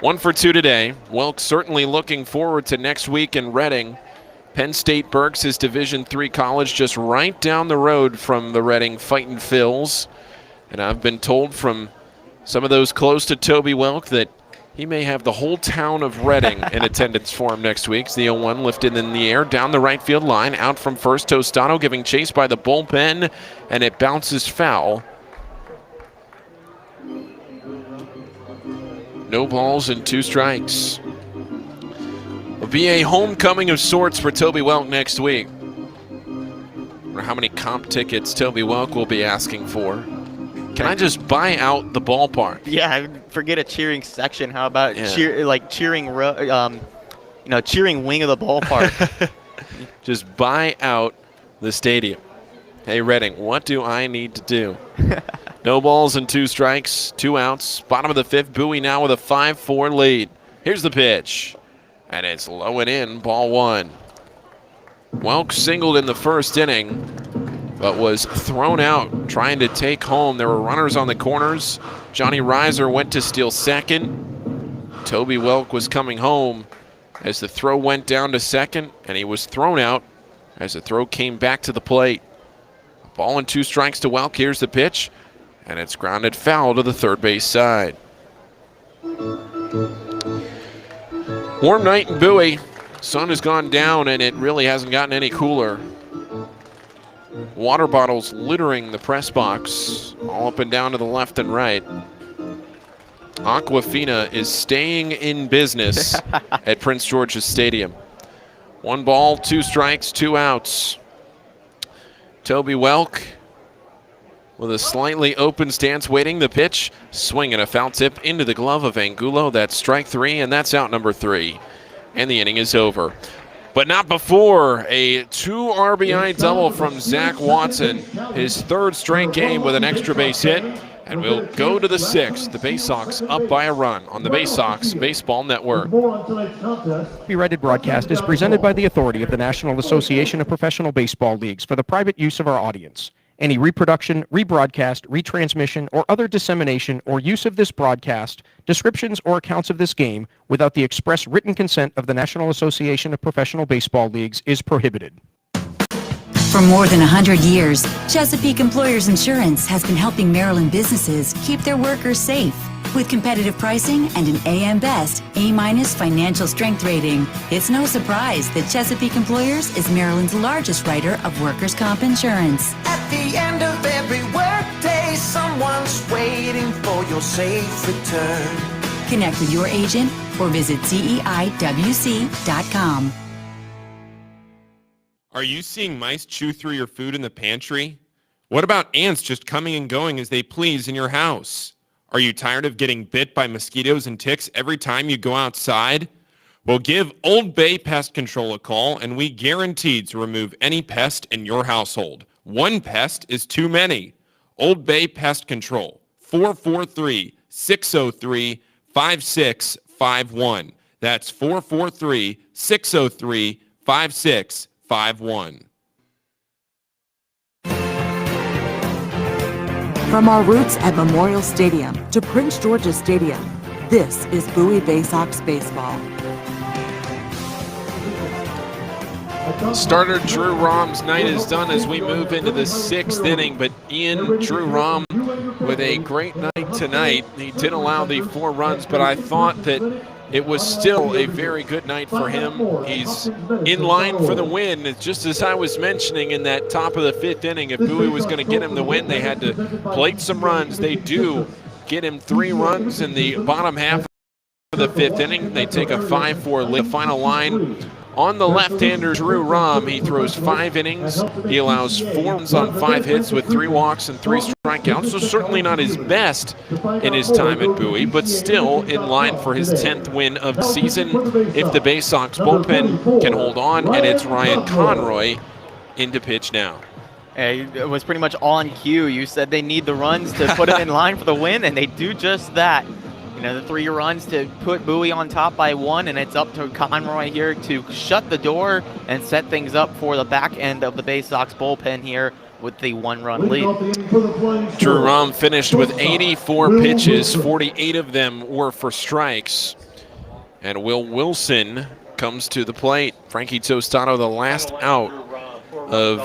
1 for 2 today. Welk certainly looking forward to next week in Reading. Penn State Berks, his Division III college, just right down the road from the Reading Fightin' Phils. And I've been told from some of those close to Toby Welk that he may have the whole town of Reading in attendance for him next week. The 0-1 lifted in the air down the right field line. Out from first, Tostano giving chase by the bullpen, and it bounces foul. No balls and 2 strikes. It'll be a homecoming of sorts for Toby Welk next week. I wonder how many comp tickets Toby Welk will be asking for. Can I just buy out the ballpark? Yeah, forget a cheering section. How about cheering wing of the ballpark? Just buy out the stadium. Hey, Reading, what do I need to do? No balls and 2 strikes, 2 outs. Bottom of the 5th, Bowie now with a 5-4 lead. Here's the pitch, and it's low and in, ball 1. Welk singled in the first inning, but was thrown out trying to take home. There were runners on the corners. Johnny Reiser went to steal second. Toby Welk was coming home as the throw went down to second, and he was thrown out as the throw came back to the plate. Ball and 2 strikes to Welk. Here's the pitch, and it's grounded foul to the third base side. Warm night in Bowie. Sun has gone down, and it really hasn't gotten any cooler. Water bottles littering the press box, all up and down to the left and right. Aquafina is staying in business at Prince George's Stadium. 1 ball, 2 strikes, 2 outs. Toby Welk with a slightly open stance waiting the pitch. Swing and a foul tip into the glove of Angulo. That's strike 3, and that's out number 3. And the inning is over. But not before a 2 RBI double from Zach Watson, his 3rd straight game with an extra base hit. And we'll go to the 6th. The Baysox up by a run on the Baysox Baseball Network. Copyrighted broadcast is presented by the authority of the National Association of Professional Baseball Leagues for the private use of our audience. Any reproduction, rebroadcast, retransmission, or other dissemination or use of this broadcast, descriptions or accounts of this game, without the express written consent of the National Association of Professional Baseball Leagues is prohibited. For more than 100 years, Chesapeake Employers Insurance has been helping Maryland businesses keep their workers safe. With competitive pricing and an AM Best A- financial strength rating, it's no surprise that Chesapeake Employers is Maryland's largest writer of workers' comp insurance. At the end of every workday, someone's waiting for your safe return. Connect with your agent or visit CEIWC.com. Are you seeing mice chew through your food in the pantry? What about ants just coming and going as they please in your house? Are you tired of getting bit by mosquitoes and ticks every time you go outside? Well, give Old Bay Pest Control a call, and we guarantee to remove any pest in your household. 1 pest is too many. Old Bay Pest Control, 443-603-5651. That's 443-603-5651. From our roots at Memorial Stadium to Prince George's Stadium, this is Bowie Baysox Baseball. Starter Drew Rahm's night is done as we move into the 6th inning, but Drew Rahm with a great night tonight. He did allow the 4 runs, but I thought that it was still a very good night for him. He's in line for the win. It's just as I was mentioning in that top of the 5th inning, if Bowie was going to get him the win, they had to plate some runs. They do get him 3 runs in the bottom half of the 5th inning. They take a 5-4 lead. The final line On the left-hander, Drew Rahm, he throws 5 innings. He allows 4 runs on 5 hits with 3 walks and 3 strikeouts. So certainly not his best in his time at Bowie, but still in line for his 10th win of the season if the Baysox bullpen can hold on, and it's Ryan Conroy in to pitch now. It was pretty much on cue. You said they need the runs to put them in line for the win, and they do just that. You know, the 3 runs to put Bowie on top by 1, and it's up to Conroy here to shut the door and set things up for the back end of the Baysox bullpen here with the 1-run lead. Drew Rahm finished with 84 pitches, 48 of them were for strikes. And Will Wilson comes to the plate. Frankie Tostado, the last out of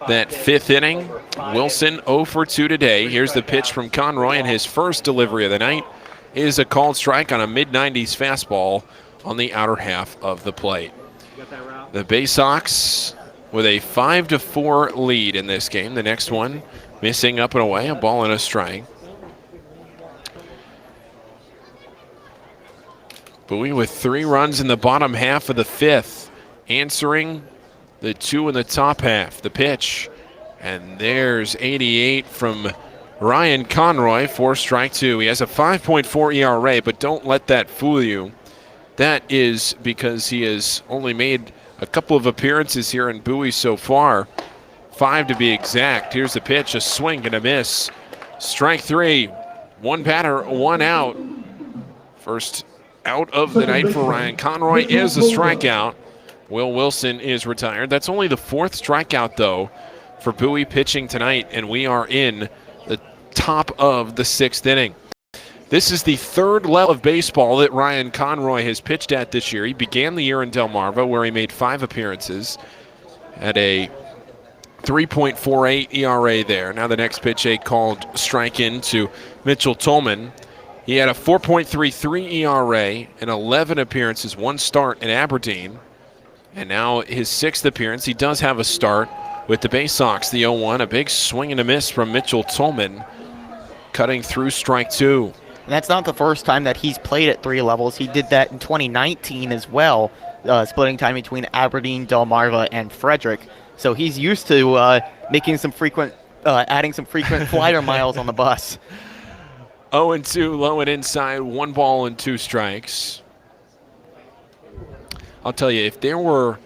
that 5th inning. Wilson 0 for 2 today. Here's the pitch from Conroy, and his first delivery of the night is a called strike on a mid-90s fastball on the outer half of the plate. The Baysox with a 5-4 lead in this game. The next one missing up and away, a ball and a strike. Bowie with 3 runs in the bottom half of the 5th, answering the 2 in the top half. The pitch, and there's 88 from Ryan Conroy for strike 2. He has a 5.4 ERA, but don't let that fool you. That is because he has only made a couple of appearances here in Bowie so far. 5 to be exact. Here's the pitch, a swing and a miss. Strike 3, 1 batter, 1 out. First out of the night for Ryan Conroy is a strikeout. Will Wilson is retired. That's only the 4th strikeout, though, for Bowie pitching tonight, and we are in the top of the 6th inning. This is the 3rd level of baseball that Ryan Conroy has pitched at this year. He began the year in Delmarva, where he made 5 appearances at a 3.48 ERA there. Now the next pitch, a called strike in to Mitchell Tolman. He had a 4.33 ERA in 11 appearances, 1 start in Aberdeen. And now his 6th appearance. He does have a start with the Baysox, the 0-1. A big swing and a miss from Mitchell Tolman, cutting through strike 2. And that's not the first time that he's played at 3 levels. He did that in 2019 as well, splitting time between Aberdeen, Delmarva, and Frederick. So he's used to making some frequent, adding some frequent flyer miles on the bus. 0-2, low and inside, 1 ball and 2 strikes. I'll tell you, if there was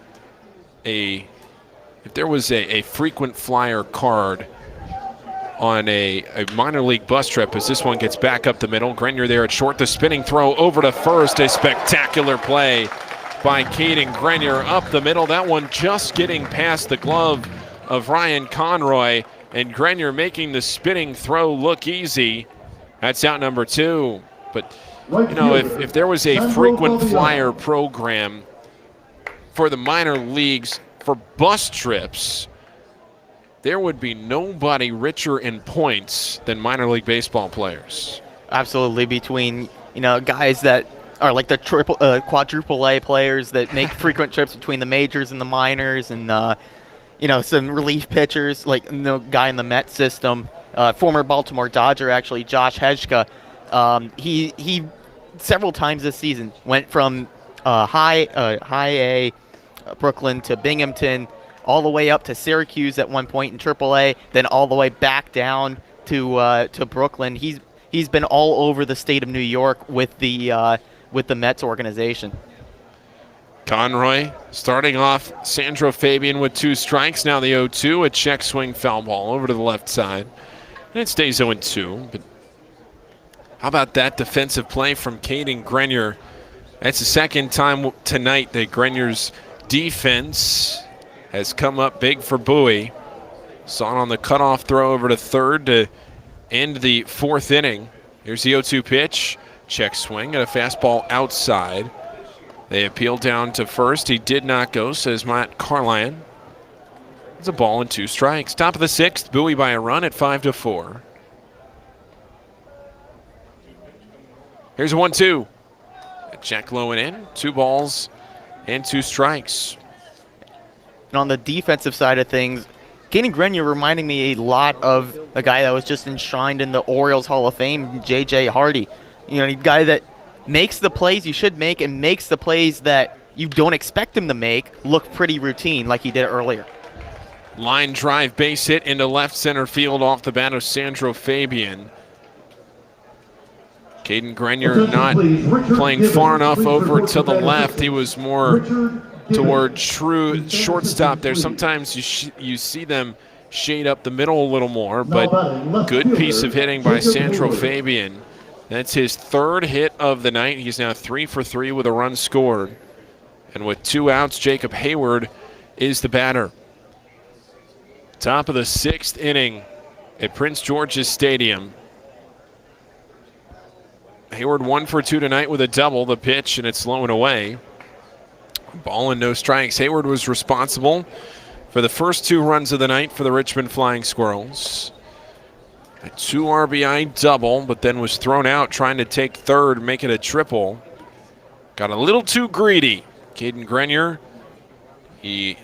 a frequent flyer card on a minor league bus trip, as this one gets back up the middle. Grenier there at short, the spinning throw over to first. A spectacular play by Caden Grenier up the middle. That one just getting past the glove of Ryan Conroy, and Grenier making the spinning throw look easy. That's out number 2. But, you know, if there was a frequent flyer program for the minor leagues for bus trips, there would be nobody richer in points than minor league baseball players. Absolutely, between, you know, guys that are like the quadruple A players that make frequent trips between the majors and the minors, and you know, some relief pitchers like the guy in the Met system, former Baltimore Dodger actually, Josh Hejka. He several times this season went from high A Brooklyn to Binghamton, all the way up to Syracuse at one point in AAA, then all the way back down to Brooklyn. He's been all over the state of New York with the Mets organization. Conroy starting off Sandro Fabian with 2 strikes. Now the 0-2, a check swing foul ball over to the left side. And it stays 0-2. But how about that defensive play from Caden Grenier? That's the 2nd time tonight that Grenier's defense has come up big for Bowie. Saw it on the cutoff throw over to third to end the 4th inning. Here's the 0-2 pitch. Check swing and a fastball outside. They appeal down to first. He did not go, says Matt Carlion. It's a ball and 2 strikes. Top of the 6th, Bowie by a run at 5-4. Here's a 1-2. A check low and in. 2 balls and 2 strikes. And on the defensive side of things, Caden Grenier reminding me a lot of a guy that was just enshrined in the Orioles Hall of Fame, J.J. Hardy. You know, a guy that makes the plays you should make and makes the plays that you don't expect him to make look pretty routine like he did earlier. Line drive base hit into left center field off the bat of Sandro Fabian. Caden Grenier not playing far enough over to the left. He was more toward true shortstop there. Sometimes you see them shade up the middle a little more, but good piece of hitting by Sandro Fabian. That's his third hit of the night. He's now 3 for 3 with a run scored. And with 2 outs, Jacob Hayward is the batter. Top of the 6th inning at Prince George's Stadium. Hayward 1 for 2 tonight with a double. The pitch, and it's low and away. Ball and no strikes. Hayward was responsible for the first 2 runs of the night for the Richmond Flying Squirrels. A 2 RBI double, but then was thrown out trying to take third, make it a triple. Got a little too greedy. Caden Grenier, he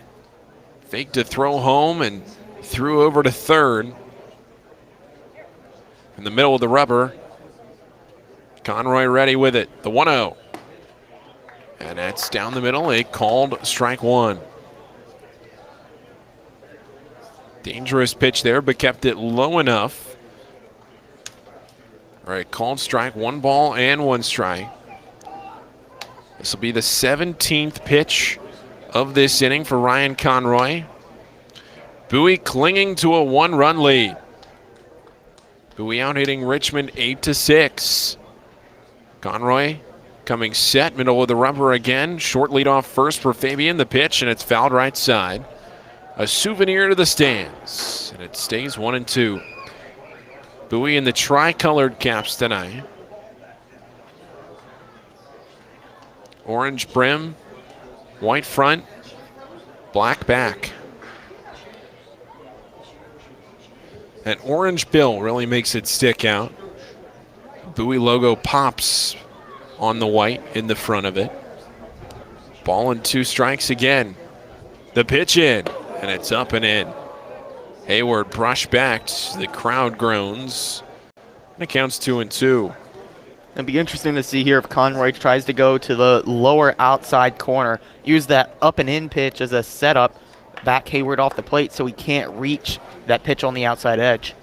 faked a throw home and threw over to third. In the middle of the rubber, Conroy ready with it. The 1-0. And that's down the middle, a called strike 1. Dangerous pitch there, but kept it low enough. All right, called strike, 1 ball and 1 strike. This will be the 17th pitch of this inning for Ryan Conroy. Bowie clinging to a 1-run lead. Bowie out hitting Richmond 8-6. Conroy coming set, middle of the rubber again. Short lead off first for Fabian. The pitch, and it's fouled right side. A souvenir to the stands, and it stays 1-2. Bowie in the tri-colored caps tonight. Orange brim, white front, black back. That orange bill really makes it stick out. Bowie logo pops on the white in the front of it. Ball and 2 strikes again. The pitch in, and it's up and in. Hayward brushed back. The crowd groans. And it counts 2-2. It'll be interesting to see here if Conroy tries to go to the lower outside corner, use that up and in pitch as a setup, back Hayward off the plate so he can't reach that pitch on the outside edge.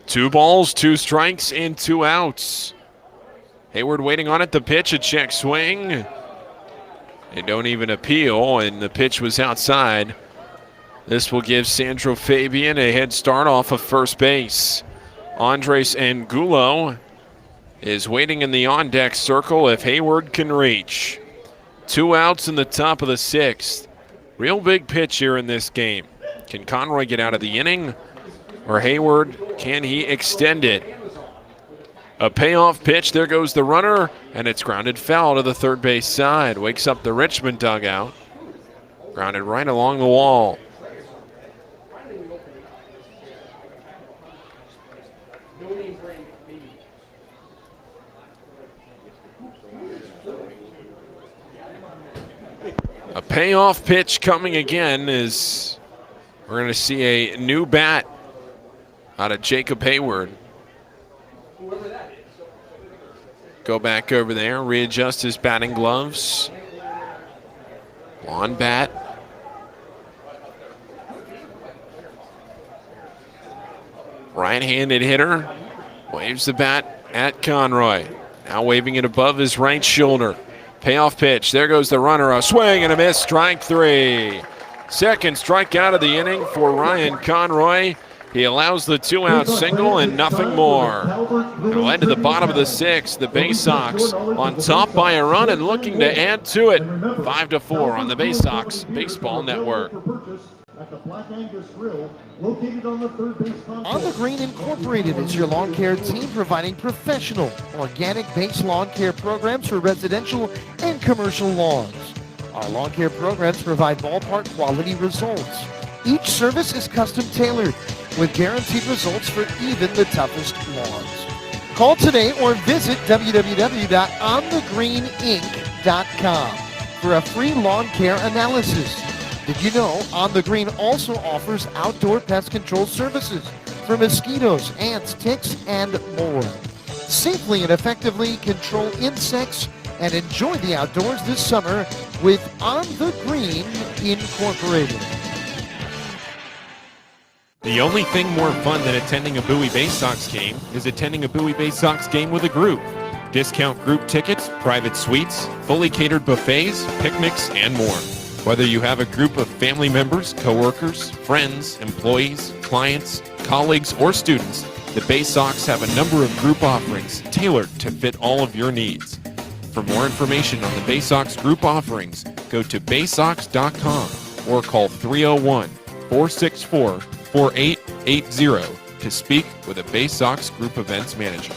2 balls, 2 strikes, and 2 outs. Hayward waiting on it. The pitch, a check swing. They don't even appeal, and the pitch was outside. This will give Sandro Fabian a head start off of first base. Andres Angulo is waiting in the on-deck circle if Hayward can reach. 2 outs in the top of the 6th. Real big pitch here in this game. Can Conroy get out of the inning? Or Hayward, can he extend it? A payoff pitch, there goes the runner, and it's grounded foul to the third base side. Wakes up the Richmond dugout. Grounded right along the wall. A payoff pitch coming again is we're going to see a new bat out of Jacob Hayward. Go back over there, readjust his batting gloves. On bat. Right-handed hitter. Waves the bat at Conroy. Now waving it above his right shoulder. Payoff pitch. There goes the runner. A swing and a miss. Strike 3. Second strikeout of the inning for Ryan Conroy. He allows the 2-out single and nothing more. It'll end to the bottom of the 6th. The Baysox on top by a run and looking to add to it. 5-4 on the Baysox Baseball Network. On the Green Incorporated is your lawn care team providing professional, organic base lawn care programs for residential and commercial lawns. Our lawn care programs provide ballpark quality results. Each service is custom tailored with guaranteed results for even the toughest lawns. Call today or visit www.onthegreeninc.com for a free lawn care analysis. Did you know On the Green also offers outdoor pest control services for mosquitoes, ants, ticks, and more? Safely and effectively control insects and enjoy the outdoors this summer with On the Green Incorporated. The only thing more fun than attending a Bowie Baysox game is attending a Bowie Baysox game with a group. Discount group tickets, private suites, fully catered buffets, picnics, and more. Whether you have a group of family members, coworkers, friends, employees, clients, colleagues, or students, the Baysox have a number of group offerings tailored to fit all of your needs. For more information on the Baysox group offerings, go to baysox.com or call 301-464-4880 to speak with a Baysox Group Events Manager.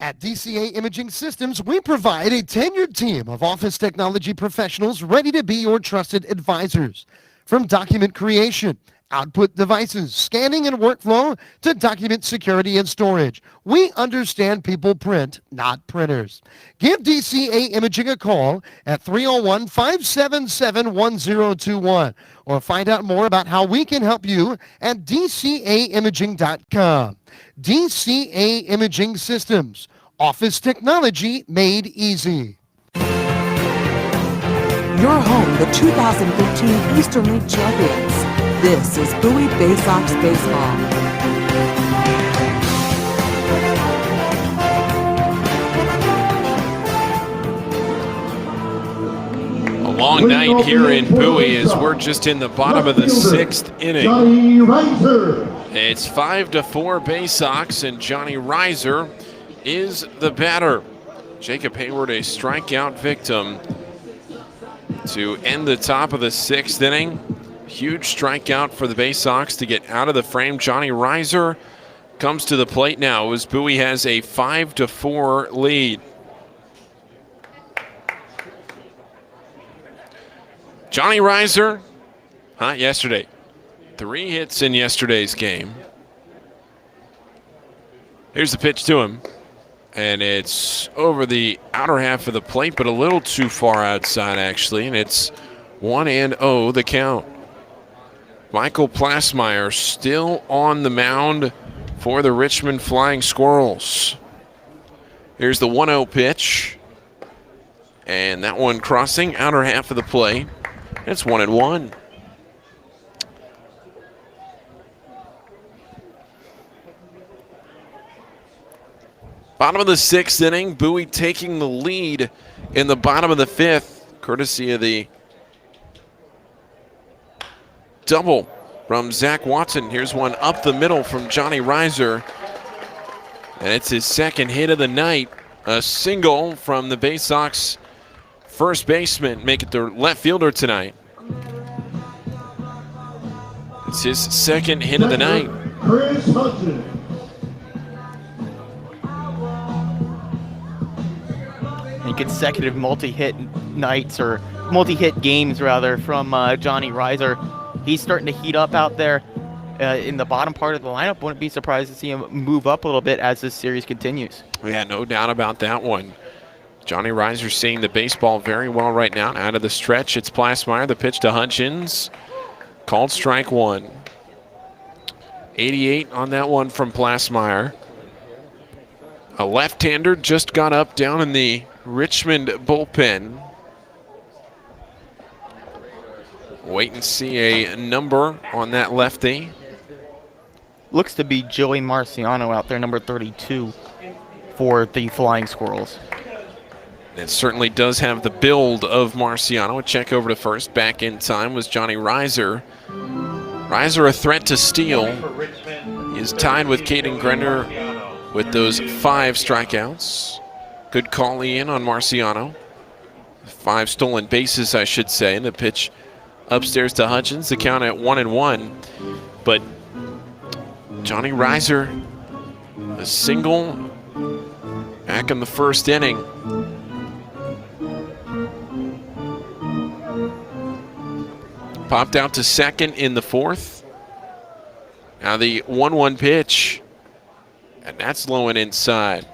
At DCA Imaging Systems, we provide a tenured team of office technology professionals ready to be your trusted advisors. From document creation, output devices, scanning and workflow, to document security and storage, we understand people print, not printers. Give DCA Imaging a call at 301-577-1021 or find out more about how we can help you at dcaimaging.com. DCA Imaging Systems, office technology made easy. Your home, the 2015 Eastern League champions. This is Bowie Baysox Baseball. A long night here in Bowie as we're just in the bottom of the 6th inning. Johnny Reiser. It's 5-4 Baysox, and Johnny Reiser is the batter. Jacob Hayward, a strikeout victim to end the top of the 6th inning. Huge strikeout for the Baysox to get out of the frame. Johnny Reiser comes to the plate now as Bowie has a 5-4 lead. Johnny Reiser, hot yesterday. 3 hits in yesterday's game. Here's the pitch to him. And it's over the outer half of the plate, but a little too far outside, actually. And it's 1-0 the count. Michael Plasmeyer still on the mound for the Richmond Flying Squirrels. Here's the 1-0 pitch. And that one crossing outer half of the plate. It's 1-1. Bottom of the 6th inning, Bowie taking the lead in the bottom of the 5th, courtesy of the double from Zach Watson. Here's one up the middle from Johnny Reiser. And it's his 2nd hit of the night. A single from the Baysox first baseman, make it the left fielder tonight. It's his 2nd hit of the night. Chris Hudson. And consecutive multi-hit nights, or multi-hit games rather, from Johnny Reiser. He's starting to heat up out there in the bottom part of the lineup. Wouldn't be surprised to see him move up a little bit as this series continues. Yeah, no doubt about that one. Johnny Reiser seeing the baseball very well right now. Out of the stretch, it's Plasmeyer. The pitch to Hutchins. Called strike 1. 88 on that one from Plasmeyer. A left-hander just got up down in the Richmond bullpen. Wait and see a number on that lefty. Looks to be Joey Marciano out there, number 32 for the Flying Squirrels. It certainly does have the build of Marciano. A check over to first. Back in time was Johnny Reiser. Reiser a threat to steal. He is tied with Caden Grenner with those 5 strikeouts. Good call in on Marciano. 5 stolen bases, I should say. And the pitch upstairs to Hutchins. The count at 1-1. But Johnny Reiser, a single back in the 1st inning. Popped out to 2nd in the 4th. Now the 1-1 pitch. And that's low and inside.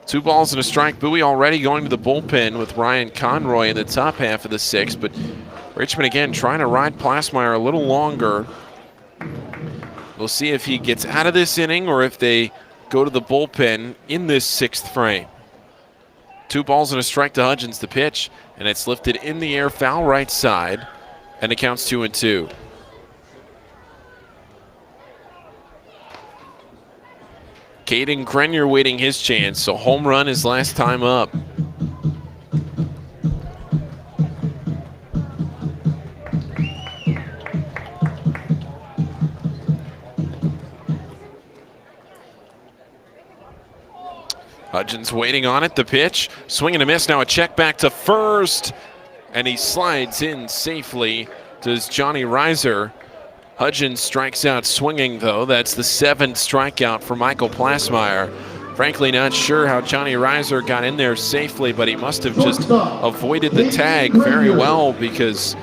2 balls and a strike. Bowie already going to the bullpen with Ryan Conroy in the top half of the 6th. But Richmond again trying to ride Plasmeyer a little longer. We'll see if he gets out of this inning or if they go to the bullpen in this 6th frame. 2 balls and a strike to Hudgens. The pitch, and it's lifted in the air, foul right side, and it counts 2-2. Caden Grenier waiting his chance, so home run his last time up. Hudgens waiting on it, the pitch, swing and a miss, now a check back to first, and he slides in safely. Does Johnny Reiser. Hudgens strikes out swinging, though. That's the 7th strikeout for Michael Plasmeyer. Frankly, not sure how Johnny Reiser got in there safely, but he must have just avoided the tag very well because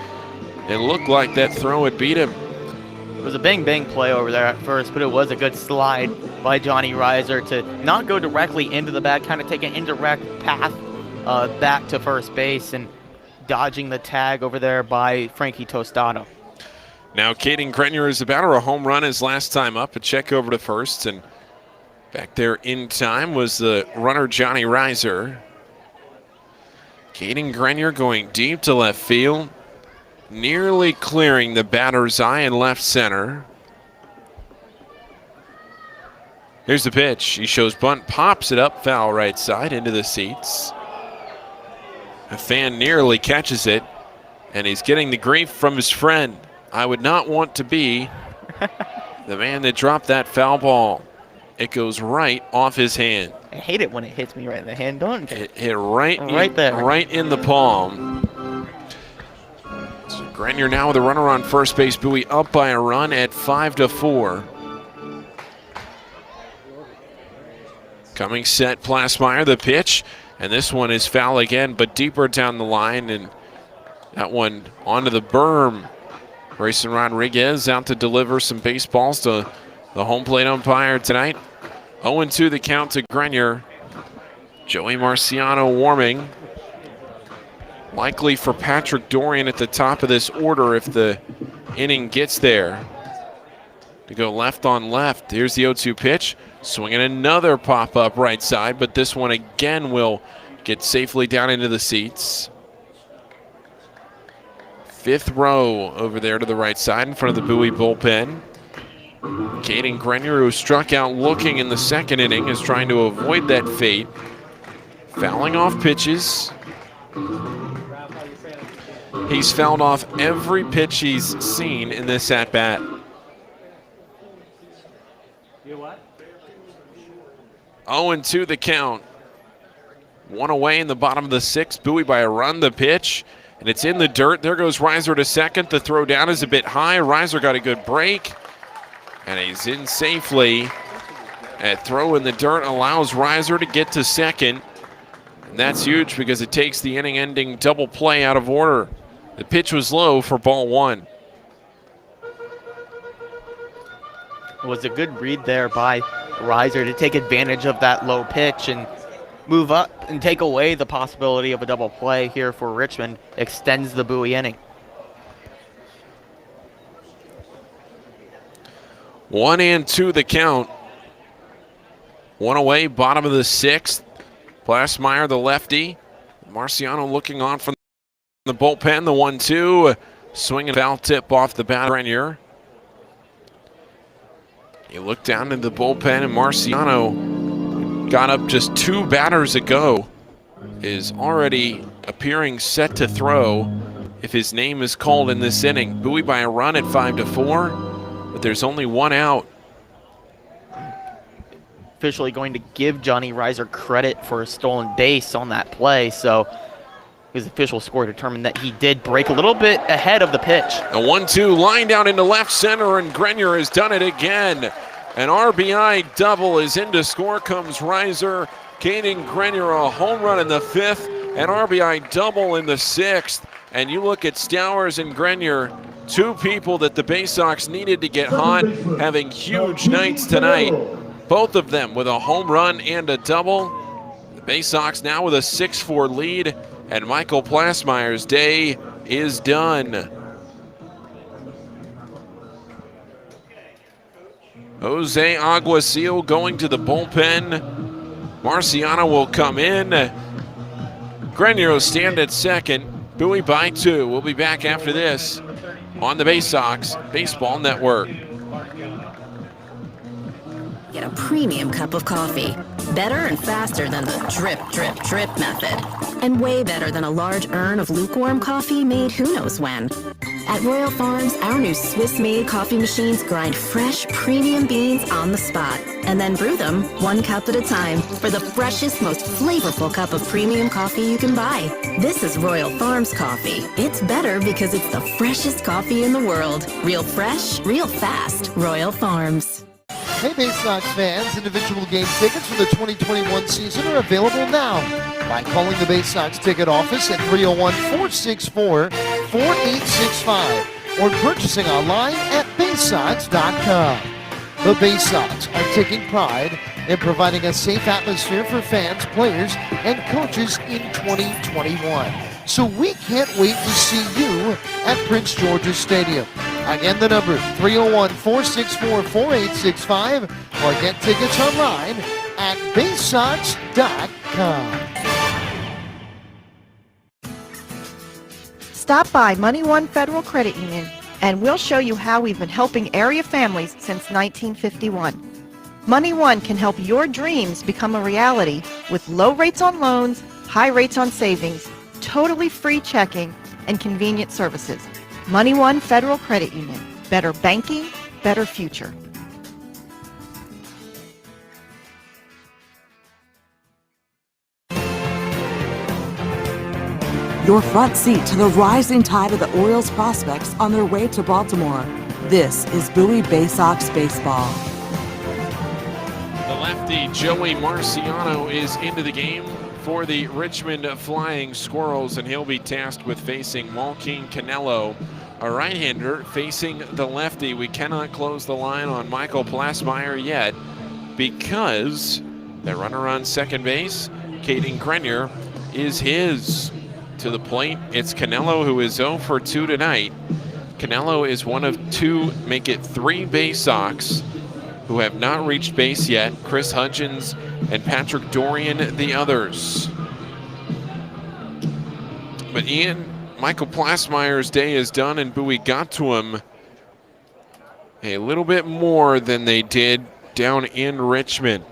it looked like that throw had beat him. It was a bang-bang play over there at first, but it was a good slide by Johnny Reiser to not go directly into the bag, kind of take an indirect path back to first base and dodging the tag over there by Frankie Tostado. Now Caden Grenier is about a home run his last time up. A check over to first, and back there in time was the runner Johnny Reiser. Caden Grenier going deep to left field, nearly clearing the batter's eye in left center. Here's the pitch. He shows bunt, pops it up foul right side into the seats. A fan nearly catches it, and he's getting the grief from his friend. I would not want to be the man that dropped that foul ball. It goes right off his hand. I hate it when it hits me right in the hand, don't you? It hit right there. Right in the palm. So Grenier now with a runner on first base. Bowie up by a run at 5-4. Coming set, Plasmeyer, the pitch. And this one is foul again, but deeper down the line. And that one onto the berm. Grayson Rodriguez out to deliver some baseballs to the home plate umpire tonight. 0-2 the count to Grenier. Joey Marciano warming. Likely for Patrick Dorian at the top of this order if the inning gets there. To go left on left. Here's the 0-2 pitch. Swinging another pop-up right side, but this one again will get safely down into the seats. 5th row over there to the right side in front of the Bowie bullpen. Caden Grenier, who struck out looking in the 2nd inning, is trying to avoid that fate. Fouling off pitches. He's fouled off every pitch he's seen in this at-bat. 0-2 the count. One away in the bottom of the 6th. Bowie by a run, the pitch. And it's in the dirt. There goes Reiser to second. The throw down is a bit high. Reiser got a good break. And he's in safely. That throw in the dirt allows Reiser to get to second. And that's huge because it takes the inning-ending double play out of order. The pitch was low for ball 1. It was a good read there by Reiser to take advantage of that low pitch and move up and take away the possibility of a double play here for Richmond. Extends the Bowie inning. 1-2 the count. One away, bottom of the 6th. Plasmeyer, the lefty. Marciano looking on from the bullpen. The 1-2. Swing and foul tip off the bat. Grenier. You look down in the bullpen, and Marciano got up just 2 batters ago. Is already appearing set to throw if his name is called in this inning. Bowie by a run at 5-4, but there's only 1 out. Officially going to give Johnny Reiser credit for a stolen base on that play, so his official score determined that he did break a little bit ahead of the pitch. A 1-2 line down into left center, and Grenier has done it again. An RBI double is in to score comes Reiser. Caden Grenier a home run in the 5th, an RBI double in the 6th. And you look at Stowers and Grenier, 2 people that the Baysox needed to get hot, having huge nights tonight. Both of them with a home run and a double. The Baysox now with a 6-4 lead, and Michael Plasmeyer's day is done. Jose Aguasil going to the bullpen. Marciano will come in. Grenier will stand at second. Bowie by 2. We'll be back after this on the Baysox Baseball Network. Get a premium cup of coffee. Better and faster than the drip, drip, drip method. And way better than a large urn of lukewarm coffee made who knows when. At Royal Farms, our new Swiss-made coffee machines grind fresh, premium beans on the spot and then brew them 1 cup at a time for the freshest, most flavorful cup of premium coffee you can buy. This is Royal Farms coffee. It's better because it's the freshest coffee in the world. Real fresh, real fast. Royal Farms. Hey Baysox fans, individual game tickets for the 2021 season are available now by calling the Baysox ticket office at 301-464-4865 or purchasing online at Baysox.com. The Baysox are taking pride in providing a safe atmosphere for fans, players, and coaches in 2021. So we can't wait to see you at Prince George's Stadium. Again, the number 301-464-4865 or get tickets online at Baysox.com. Stop by Money One Federal Credit Union and we'll show you how we've been helping area families since 1951. Money One can help your dreams become a reality with low rates on loans, high rates on savings, totally free checking, and convenient services. Money One Federal Credit Union. Better banking, better future. Your front seat to the rising tide of the Orioles prospects on their way to Baltimore. This is Bowie Baysox Baseball. The lefty Joey Marciano is into the game for the Richmond Flying Squirrels, and he'll be tasked with facing Joaquin Canelo, a right-hander facing the lefty. We cannot close the line on Michael Plasmeyer yet because the runner on second base, Caden Grenier, is his. To the plate, it's Canelo, who is 0 for 2 tonight. Canelo is one of 2, make it 3 Baysox who have not reached base yet. Chris Hudgens and Patrick Dorian, the others. But Ian, Michael Plasmeyer's day is done, and Bowie got to him a little bit more than they did down in Richmond.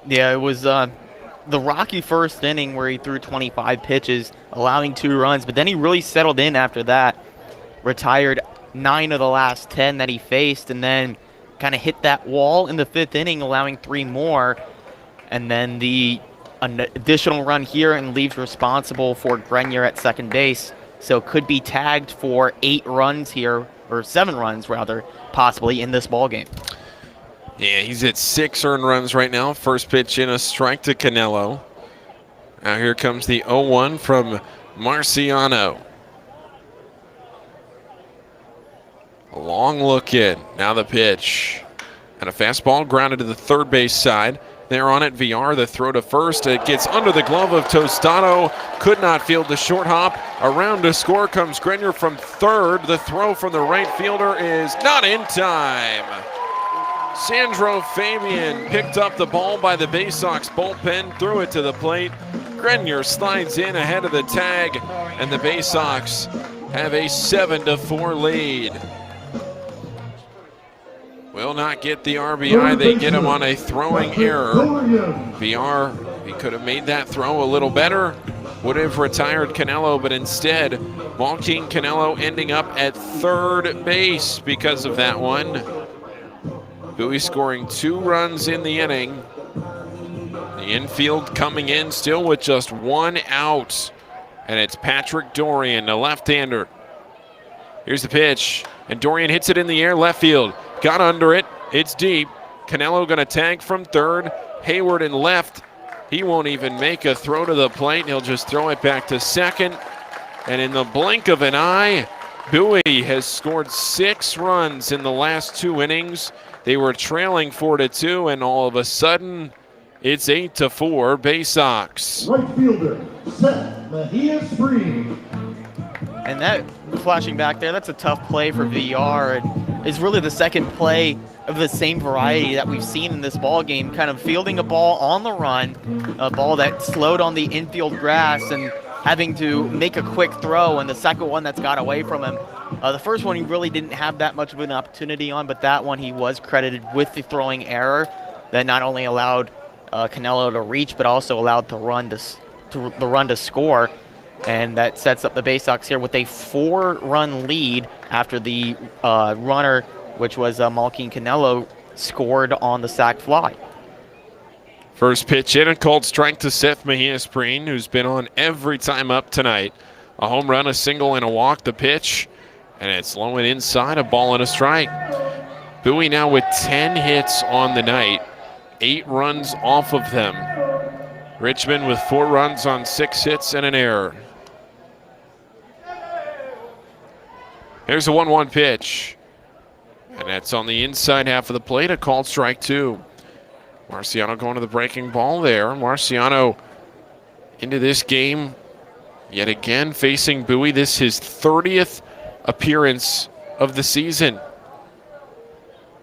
Yeah, it was the rocky first inning where he threw 25 pitches, allowing 2 runs, but then he really settled in after that, retired 9 of the last 10 that he faced, and then kind of hit that wall in the 5th inning, allowing 3 more, and then an additional run here and leaves responsible for Grenier at second base, so could be tagged for 8 runs here, or 7 runs rather, possibly in this ballgame. Yeah, he's at 6 earned runs right now. First pitch in, a strike to Canelo. Now here comes the 0-1 from Marciano. A long look in. Now the pitch. And a fastball grounded to the third base side. There on it, VR, the throw to first. It gets under the glove of Tostado. Could not field the short hop. Around to score comes Grenier from third. The throw from the right fielder is not in time. Sandro Fabian picked up the ball by the Baysox bullpen, threw it to the plate. Grenier slides in ahead of the tag, and the Baysox have a 7-4 lead. Will not get the RBI. They get him on a throwing error. VR, he could have made that throw a little better. Would have retired Canelo, but instead, Joaquin Canelo ending up at third base because of that one. Bowie scoring 2 runs in the inning. The infield coming in still with just 1 out. And it's Patrick Dorian, the left-hander. Here's the pitch. And Dorian hits it in the air, left field. Got under it. It's deep. Canelo going to tag from third. Hayward in left. He won't even make a throw to the plate. He'll just throw it back to second. And in the blink of an eye, Bowie has scored 6 runs in the last 2 innings. They were trailing 4-2, and all of a sudden, it's 8-4 Baysox. Right fielder, Seth Mejia Spring. And that, flashing back there, that's a tough play for VR. It's really the second play of the same variety that we've seen in this ball game, kind of fielding a ball on the run, a ball that slowed on the infield grass and having to make a quick throw, and the second one that's got away from him. The first one he really didn't have that much of an opportunity on, but that one he was credited with the throwing error that not only allowed Canelo to reach, but also allowed the run to score. And that sets up the Baysox here with a 4-run lead after the runner, which was Malkin Canelo, scored on the sac fly. First pitch in, a called strike to Seth Mejia-Spreen, who's been on every time up tonight. A home run, a single, and a walk. The pitch, and it's low and inside, a ball and a strike. Bowie now with 10 hits on the night, 8 runs off of them. Richmond with 4 runs on 6 hits and an error. Here's a 1-1 pitch, and that's on the inside half of the plate, a called strike 2. Marciano going to the breaking ball there. Marciano into this game yet again facing Bowie. This is his 30th appearance of the season.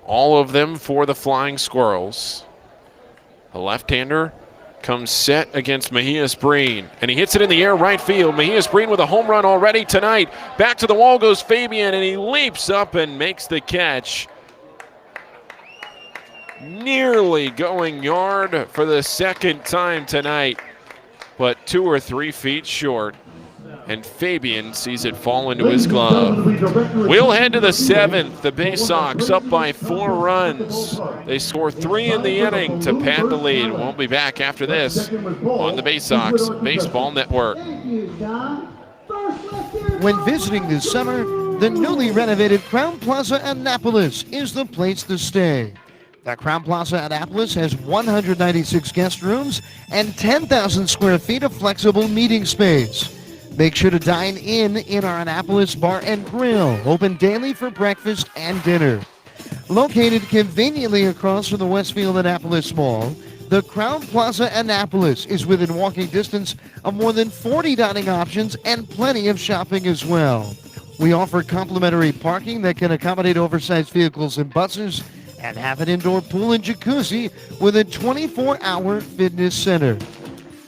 All of them for the Flying Squirrels. The left-hander comes set against Mejia-Spreen, and he hits it in the air right field. Mejia-Spreen with a home run already tonight. Back to the wall goes Fabian, and he leaps up and makes the catch. Nearly going yard for the second time tonight, but 2 or 3 feet short. And Fabian sees it fall into his glove. We'll head to the 7th. The Baysox up by 4 runs. They score 3 in the inning to pad the lead. We'll be back after this on the Baysox Baseball Network. When visiting this summer, the newly renovated Crown Plaza Annapolis is the place to stay. The Crown Plaza Annapolis has 196 guest rooms and 10,000 square feet of flexible meeting space. Make sure to dine in our Annapolis Bar and Grill, open daily for breakfast and dinner. Located conveniently across from the Westfield Annapolis Mall, the Crown Plaza Annapolis is within walking distance of more than 40 dining options and plenty of shopping as well. We offer complimentary parking that can accommodate oversized vehicles and buses, and have an indoor pool and jacuzzi with a 24-hour fitness center.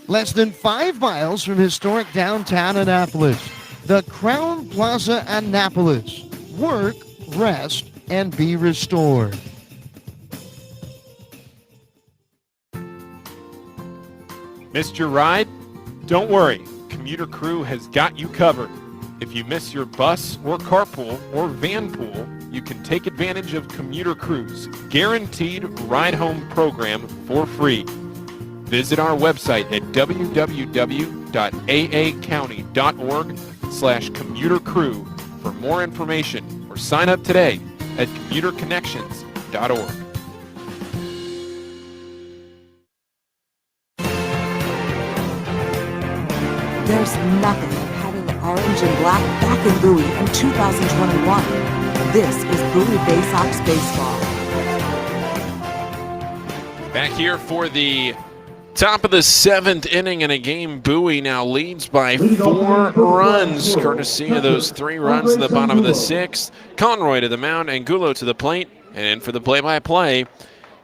Less than 5 miles from historic downtown Annapolis, the Crown Plaza Annapolis. Work, rest, and be restored. Missed your ride? Don't worry, Commuter Crew has got you covered. If you miss your bus or carpool or van pool, you can take advantage of Commuter Crew's guaranteed ride-home program for free. Visit our website at www.aacounty.org/commutercrew for more information or sign up today at commuterconnections.org. There's nothing like having the orange and black back in Bowie in 2021. This is Bowie Baysox Baseball. Back here for the top of the 7th inning in a game. Bowie now leads by 4 runs, courtesy of those 3 runs in the bottom of the 6th. Conroy to the mound, Angulo to the plate, and in for the play-by-play,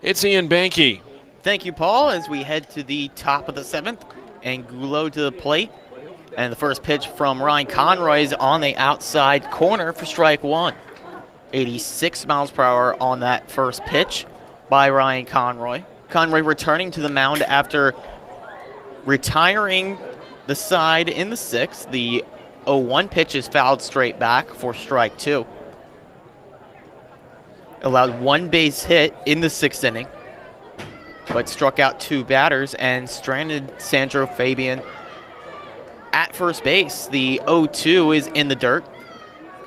it's Ian Behnke. Thank you, Paul, as we head to the top of the 7th. Angulo to the plate. And the first pitch from Ryan Conroy is on the outside corner for strike 1. 86 miles per hour on that first pitch by Ryan Conroy. Conroy returning to the mound after retiring the side in the 6th. The 0-1 pitch is fouled straight back for strike 2. Allowed 1 base hit in the 6th inning, but struck out 2 batters and stranded Sandro Fabian at first base. The 0-2 is in the dirt.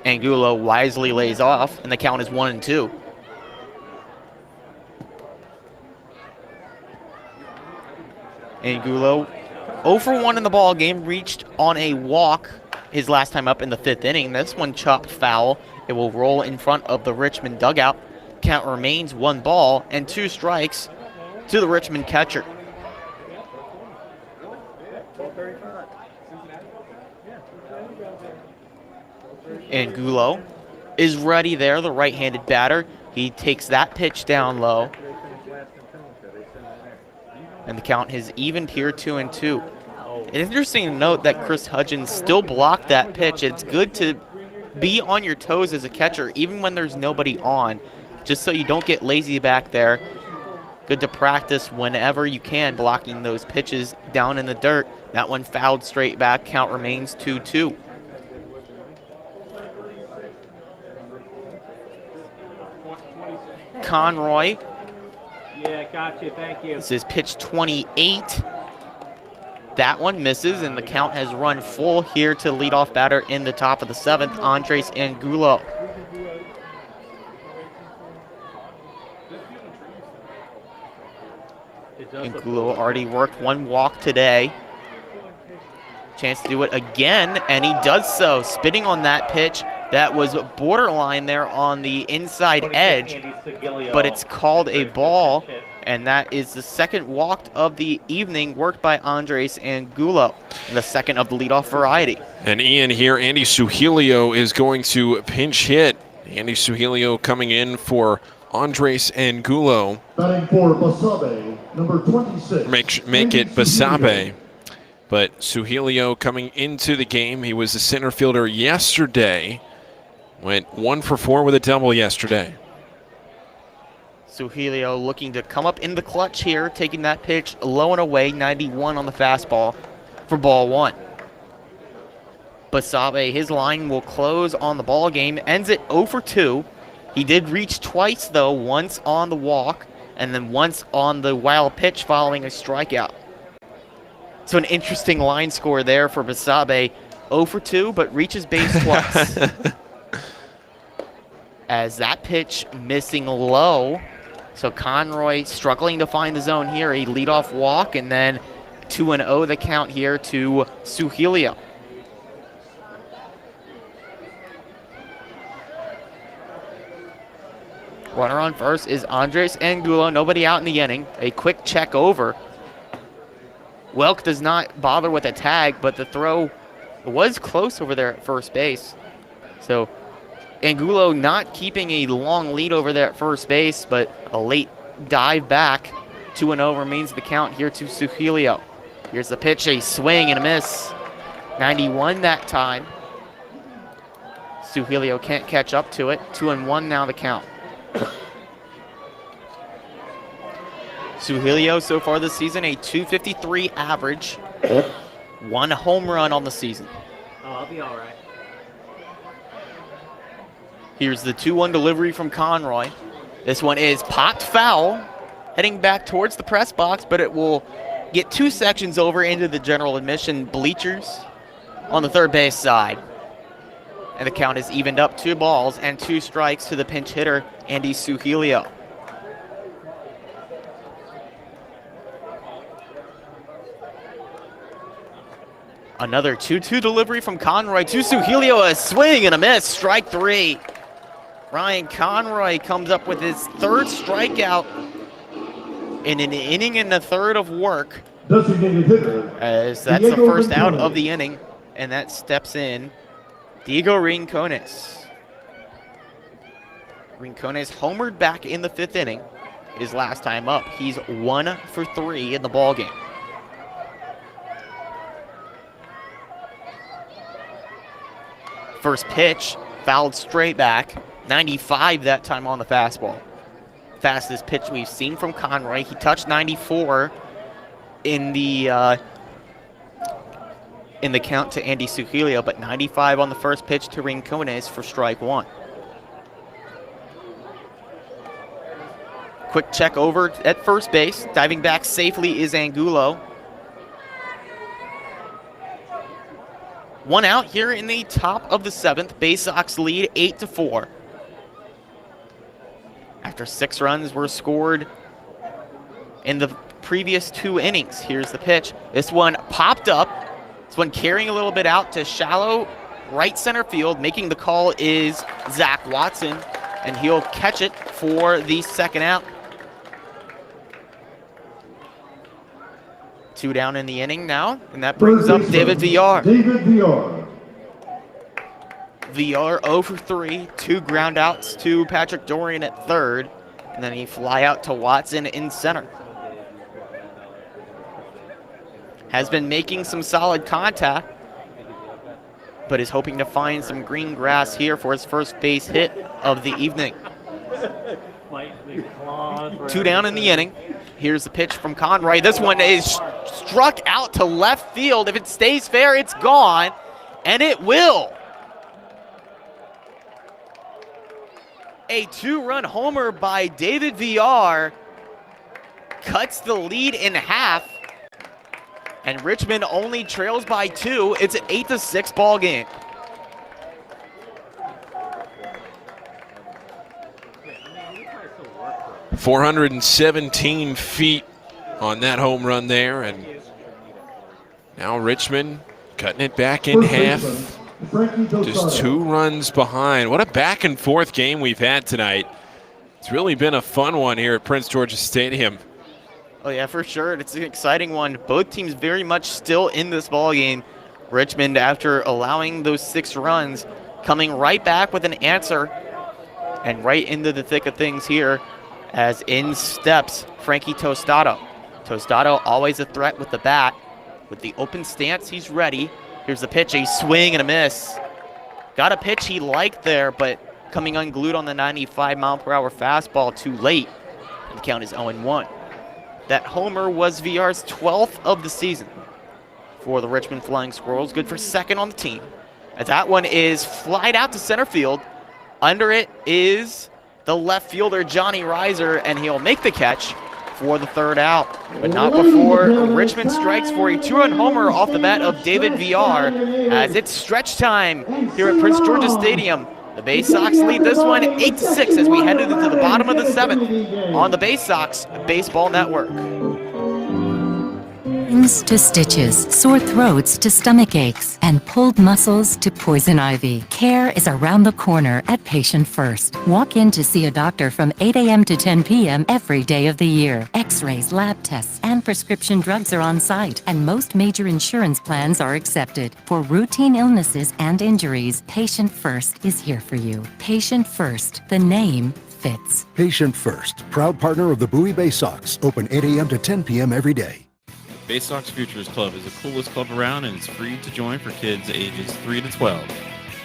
Angulo wisely lays off, and the count is 1-2. Angulo 0 for 1 in the ball game, reached on a walk his last time up in the 5th inning. This one chopped foul. It will roll in front of the Richmond dugout. Count remains 1 ball and 2 strikes to the Richmond catcher. Angulo is ready there, the right-handed batter. He takes that pitch down low. And the count has evened here 2-2. It's interesting to note that Chris Hudgens still blocked that pitch. It's good to be on your toes as a catcher, even when there's nobody on, just so you don't get lazy back there. Good to practice whenever you can, blocking those pitches down in the dirt. That one fouled straight back. Count remains 2-2. Conroy. Yeah, got you. Thank you. This is pitch 28. That one misses, and the count has run full here to leadoff batter in the top of the 7th, Andres Angulo. Angulo already worked one walk today. Chance to do it again, and he does so, spitting on that pitch that was borderline there on the inside edge, but it's called a ball, and that is the second walk of the evening worked by Andres Angulo, the second of the leadoff variety. And Ian here, Andy Suhilio is going to pinch hit. Andy Suhilio coming in for Andres Angulo. Batting for Basabe, number 26. Make it Basabe. But Suhilio coming into the game, he was the center fielder yesterday. Went 1 for 4 with a double yesterday. Suhilio looking to come up in the clutch here, taking that pitch low and away, 91 on the fastball for ball 1. Basabe, his line will close on the ball game, ends it 0 for 2. He did reach twice, though, once on the walk and then once on the wild pitch following a strikeout. So an interesting line score there for Basabe. 0 for 2, but reaches base twice. As that pitch missing low. So Conroy struggling to find the zone here. A leadoff walk, and then 2-0 the count here to Suhilio. Runner on first is Andres Angulo. Nobody out in the inning. A quick check over. Welk does not bother with a tag, but the throw was close over there at first base. So Angulo not keeping a long lead over there at first base, but a late dive back. 2-0 remains the count here to Suhilio. Here's the pitch, a swing and a miss. 91 that time. Suhilio can't catch up to it. 2-1 now the count. Suhilio so far this season, a .253 average. 1 home run on the season. Oh, I'll be all right. Here's the 2-1 delivery from Conroy. This one is popped foul, heading back towards the press box, but it will get 2 sections over into the general admission bleachers on the third base side. And the count is evened up 2 balls and 2 strikes to the pinch hitter, Andy Suhilio. Another 2-2 delivery from Conroy to Suhilio, a swing and a miss, strike 3. Ryan Conroy comes up with his 3rd strikeout in an inning and a third of work. Designated hitter. As that's the first out of the inning, and that steps in Diego Rincones. Rincones homered back in the 5th inning. His last time up, he's 1 for 3 in the ballgame. First pitch, fouled straight back. 95 that time on the fastball. Fastest pitch we've seen from Conroy. He touched 94 in the count to Andy Suhilio, but 95 on the first pitch to Rincones for strike 1. Quick check over at first base. Diving back safely is Angulo. 1 out here in the top of the 7th. Baysox lead 8-4. After 6 runs were scored in the previous 2 innings. Here's the pitch. This one popped up. This one carrying a little bit out to shallow right center field. Making the call is Zach Watson, and he'll catch it for the 2nd out. 2 down in the inning now, and that brings up David Villar. David Villar. VR 0 for 3, 2 ground outs to Patrick Dorian at third, and then he fly out to Watson in center. Has been making some solid contact, but is hoping to find some green grass here for his first base hit of the evening. 2 down in the inning. Here's the pitch from Conroy. This one is struck out to left field. If it stays fair, it's gone, and it will. A 2-run homer by David VR cuts the lead in half, and Richmond only trails by 2. It's an 8-6 ball game. .417 feet on that home run there, and now Richmond cutting it back in half. Just 2 runs behind. What a back and forth game we've had tonight. It's really been a fun one here at Prince George's Stadium. Oh yeah, for sure. It's an exciting one. Both teams very much still in this ball game. Richmond, after allowing those 6 runs, coming right back with an answer and right into the thick of things here as in steps Frankie Tostado. Tostado always a threat with the bat. With the open stance, he's ready. Here's the pitch, a swing and a miss. Got a pitch he liked there, but coming unglued on the 95-mile-per-hour fastball too late. The count is 0-1. That homer was VR's 12th of the season for the Richmond Flying Squirrels. Good for second on the team. As that one is flied out to center field. Under it is the left fielder, Johnny Reiser, and he'll make the catch for the third out. But not before Richmond strikes for a 2-run homer off the bat of David VR as it's stretch time here at Prince George's Stadium. The Baysox lead this one 8-6 as we head into the bottom of the 7th on the Baysox Baseball Network. Burns to stitches, sore throats to stomach aches, and pulled muscles to poison ivy. Care is around the corner at Patient First. Walk in to see a doctor from 8 a.m. to 10 p.m. every day of the year. X-rays, lab tests, and prescription drugs are on site, and most major insurance plans are accepted. For routine illnesses and injuries, Patient First is here for you. Patient First, the name fits. Patient First, proud partner of the Bowie Baysox, open 8 a.m. to 10 p.m. every day. Baysox Futures Club is the coolest club around and it's free to join for kids ages 3 to 12.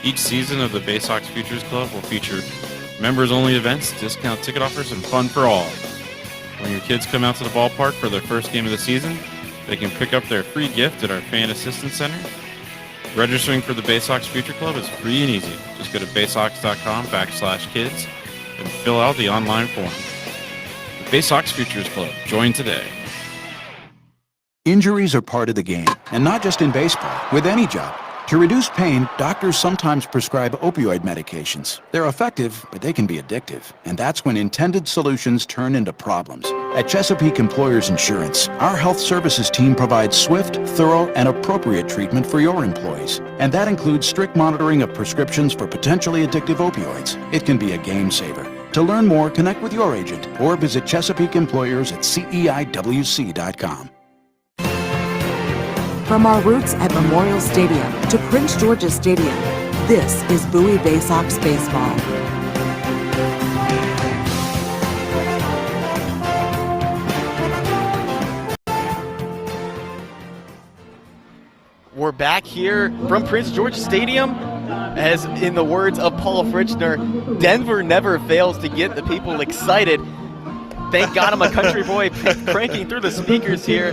Each season of the Baysox Futures Club will feature members-only events, discount ticket offers, and fun for all. When your kids come out to the ballpark for their first game of the season, they can pick up their free gift at our Fan Assistance Center. Registering for the Baysox Future Club is free and easy. Just go to baysox.com/kids and fill out the online form. The Baysox Futures Club. Join today. Injuries are part of the game, and not just in baseball, with any job. To reduce pain, doctors sometimes prescribe opioid medications. They're effective, but they can be addictive, and that's when intended solutions turn into problems. At Chesapeake Employers Insurance, our health services team provides swift, thorough, and appropriate treatment for your employees. And that includes strict monitoring of prescriptions for potentially addictive opioids. It can be a game saver. To learn more, connect with your agent or visit Chesapeake Employers at CEIWC.com. From our roots at Memorial Stadium to Prince George's Stadium, this is Bowie Baysox Baseball. We're back here from Prince George Stadium. As in the words of Paul Fritschner, Denver never fails to get the people excited. Thank God I'm a country boy cranking through the speakers here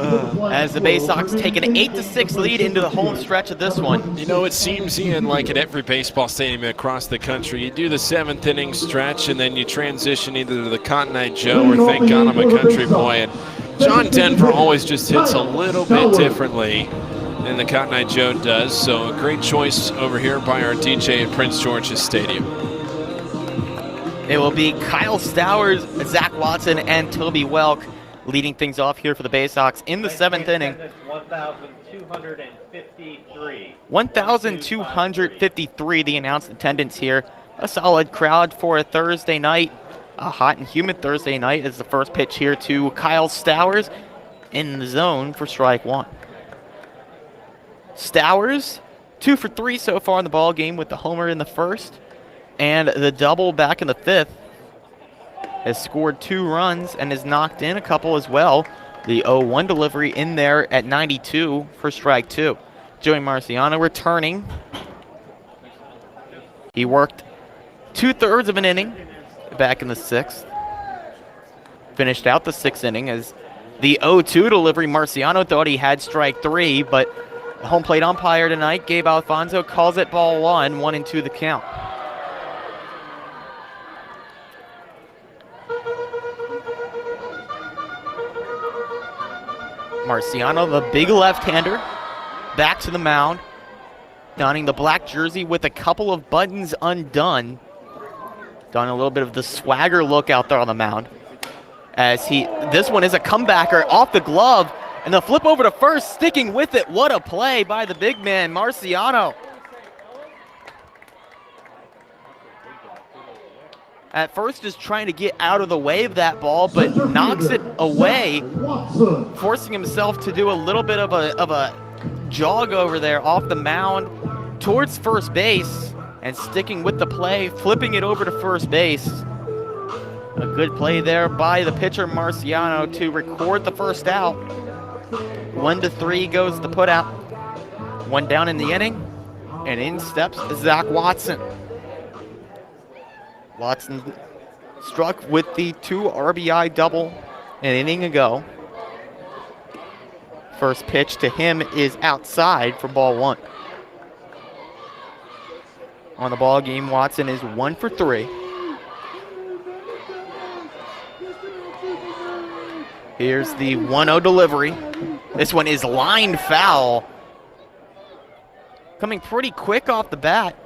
as the Baysox take an 8-6 lead into the home stretch of this one. You know, it seems, Ian, like at every baseball stadium across the country, you do the 7th inning stretch and then you transition either to the Cotton Eye Joe or Thank God I'm a Country Boy. And John Denver always just hits a little bit differently than the Cotton Eye Joe does. So a great choice over here by our DJ at Prince George's Stadium. It will be Kyle Stowers, Zach Watson, and Toby Welk leading things off here for the Baysox in the 7th inning. 1,253. 1,253 the announced attendance here. A solid crowd for a Thursday night. A hot and humid Thursday night is the first pitch here to Kyle Stowers in the zone for strike one. Stowers 2 for 3 so far in the ball game with the homer in the first and the double back in the fifth. Has scored 2 runs and has knocked in a couple as well. The 0-1 delivery in there at 92 for strike 2. Joey Marciano returning. He worked 2/3 of an inning back in the 6th. Finished out the 6th inning as the 0-2 delivery. Marciano thought he had strike 3, but the home plate umpire tonight, Gabe Alfonso, calls it ball 1, 1-2 the count. Marciano, the big left-hander, back to the mound, donning the black jersey with a couple of buttons undone. Done a little bit of the swagger look out there on the mound. As this one is a comebacker off the glove, and the flip over to first, sticking with it. What a play by the big man, Marciano. At first just trying to get out of the way of that ball, but knocks it away, forcing himself to do a little bit of a jog over there off the mound towards first base and sticking with the play, flipping it over to first base. A good play there by the pitcher Marciano to record the first out. 1-3 goes the putout. 1 down in the inning, and in steps Zach Watson. Watson struck with the 2 RBI double an inning ago. First pitch to him is outside for ball 1. On the ball game, Watson is 1 for 3. Here's the 1-0 delivery. This one is lined foul. Coming pretty quick off the bat.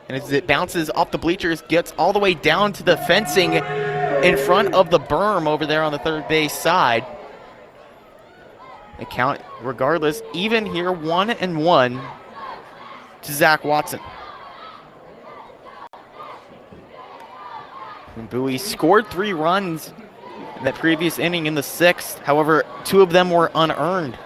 And as it bounces off the bleachers, gets all the way down to the fencing in front of the berm over there on the third base side. The count, regardless, even here, 1-1 to Zach Watson. And Bowie scored 3 runs in that previous inning in the 6th. However, 2 of them were unearned.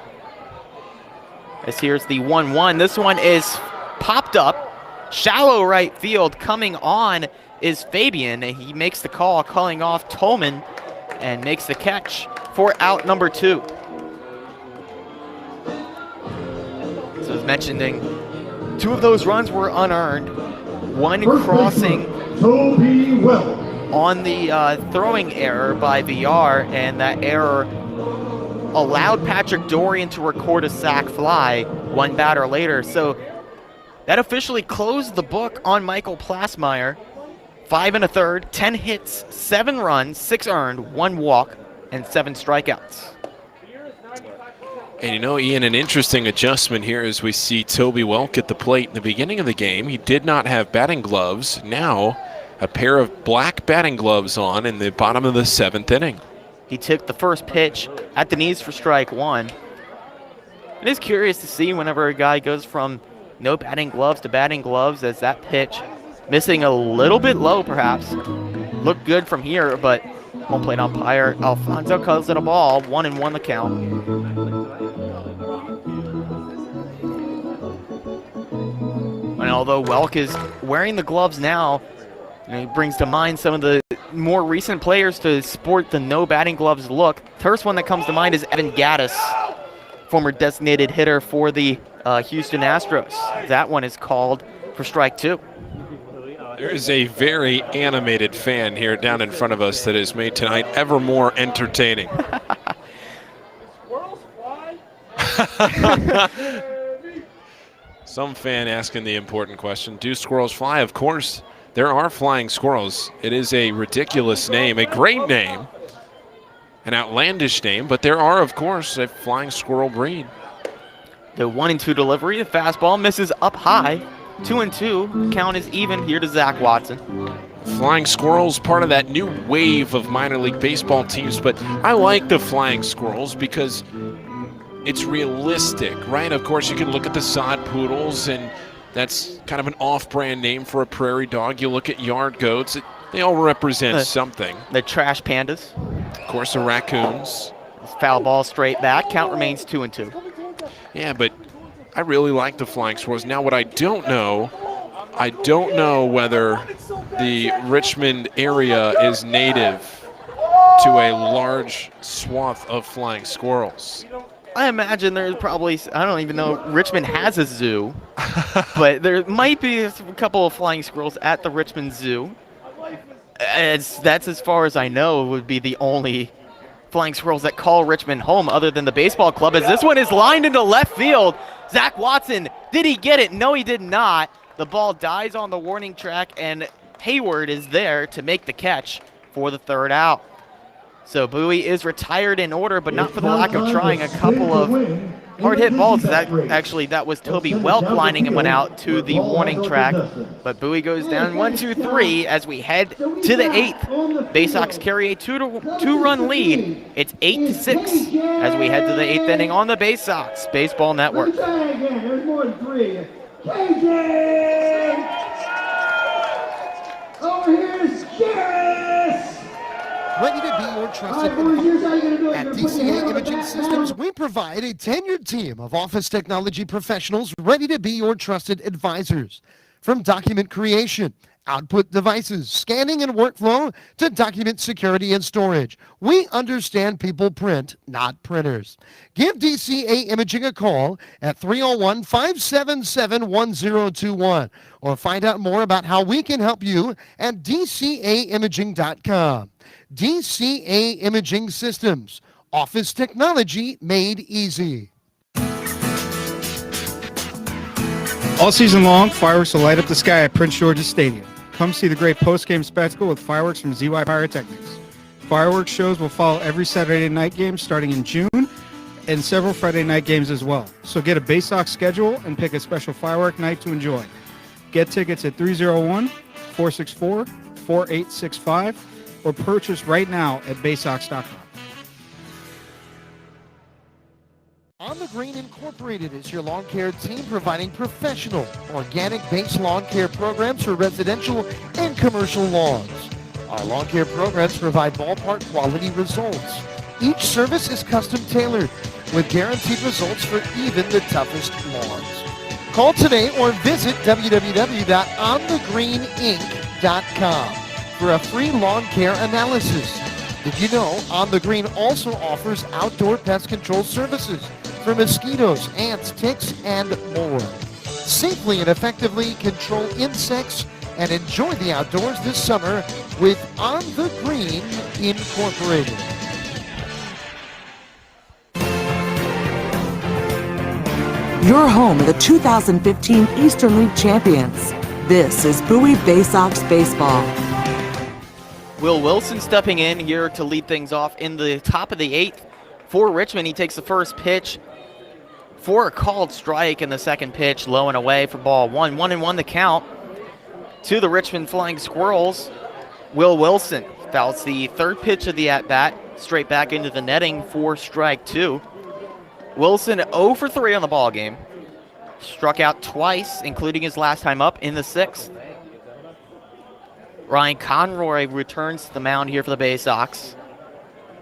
As here's the 1-1. This one is popped up. Shallow right field. Coming on is Fabian. He makes the call, calling off Tolman, and makes the catch for out number 2. So as mentioning, 2 of those runs were unearned. One crossing on the throwing error by VR, and that error allowed Patrick Dorian to record a sac fly 1 batter later. So that officially closed the book on Michael Plasmeyer. 5 1/3, 10 hits, 7 runs, 6 earned, 1 walk, and 7 strikeouts. And you know, Ian, an interesting adjustment here as we see Toby Welk at the plate in the beginning of the game. He did not have batting gloves. Now a pair of black batting gloves on in the bottom of the 7th inning. He took the first pitch at the knees for strike 1. It is curious to see whenever a guy goes from no batting gloves to batting gloves, as that pitch missing a little bit low perhaps. Looked good from here, but home plate umpire Alfonso calls it a ball. 1-1 the count. And although Welk is wearing the gloves now, he brings to mind some of the more recent players to sport the no batting gloves look. First one that comes to mind is Evan Gattis, former designated hitter for the Houston Astros. That one is called for strike 2. There is a very animated fan here down in front of us that has made tonight ever more entertaining. Some fan asking the important question, do squirrels fly? Of course, there are flying squirrels. It is a ridiculous name, a great name, an outlandish name, but there are, of course, a flying squirrel breed. The 1-2 delivery, the fastball misses up high. 2-2, count is even here to Zach Watson. Flying squirrels, part of that new wave of minor league baseball teams, but I like the flying squirrels because it's realistic, right? Of course, you can look at the sod poodles, and that's kind of an off-brand name for a prairie dog. You look at yard goats, they all represent something. The trash pandas. Of course, the raccoons. Foul ball straight back, count remains 2-2. Yeah, but I really like the Flying Squirrels. Now, what I don't know whether the Richmond area is native to a large swath of flying squirrels. I imagine there's probably, I don't even know, Richmond has a zoo, but there might be a couple of flying squirrels at the Richmond Zoo. That's as far as I know would be the only flying squirrels that call Richmond home other than the baseball club, as this one is lined into left field. Zach Watson, did he get it? No, he did not. The ball dies on the warning track, and Hayward is there to make the catch for the third out. So Bowie is retired in order, but not for the lack of trying a couple of hard-hit balls. That was Toby Welk lining him one out to the warning track. But Bowie goes down 1-2-3 as we head to the eighth. Baysox carry a two-run lead. It's 8-6 as we head to the eighth inning on the Baysox Baseball Network. There's more than three. KJ! Over here's Jarris! Ready to be your trusted advisor. At DCA Imaging Systems, we provide a tenured team of office technology professionals ready to be your trusted advisors. From document creation, output devices, scanning and workflow, to document security and storage, we understand people print, not printers. Give DCA Imaging a call at 301-577-1021 or find out more about how we can help you at dcaimaging.com. DCA Imaging Systems, office technology made easy. All season long, fireworks will light up the sky at Prince George's Stadium. Come see the great post-game spectacle with fireworks from ZY Pyrotechnics. Fireworks shows will follow every Saturday night game starting in June and several Friday night games as well. So get a Baysox schedule and pick a special firework night to enjoy. Get tickets at 301-464-4865 or purchase right now at Baysox.com. On the Green Incorporated is your lawn care team providing professional, organic-based lawn care programs for residential and commercial lawns. Our lawn care programs provide ballpark quality results. Each service is custom tailored with guaranteed results for even the toughest lawns. Call today or visit www.onthegreeninc.com for a free lawn care analysis. Did you know On the Green also offers outdoor pest control services for mosquitoes, ants, ticks, and more? Safely and effectively control insects and enjoy the outdoors this summer with On the Green Incorporated. Your home of the 2015 Eastern League champions. This is Bowie Baysox Baseball. Will Wilson stepping in here to lead things off in the top of the eighth for Richmond. He takes the first pitch for a called strike, in the second pitch low and away for ball one. 1-1 the count to the Richmond Flying Squirrels. Will Wilson fouls the third pitch of the at-bat, straight back into the netting for strike two. Wilson 0 for 3 on the ball game. Struck out twice, including his last time up in the sixth. Ryan Conroy returns to the mound here for the Baysox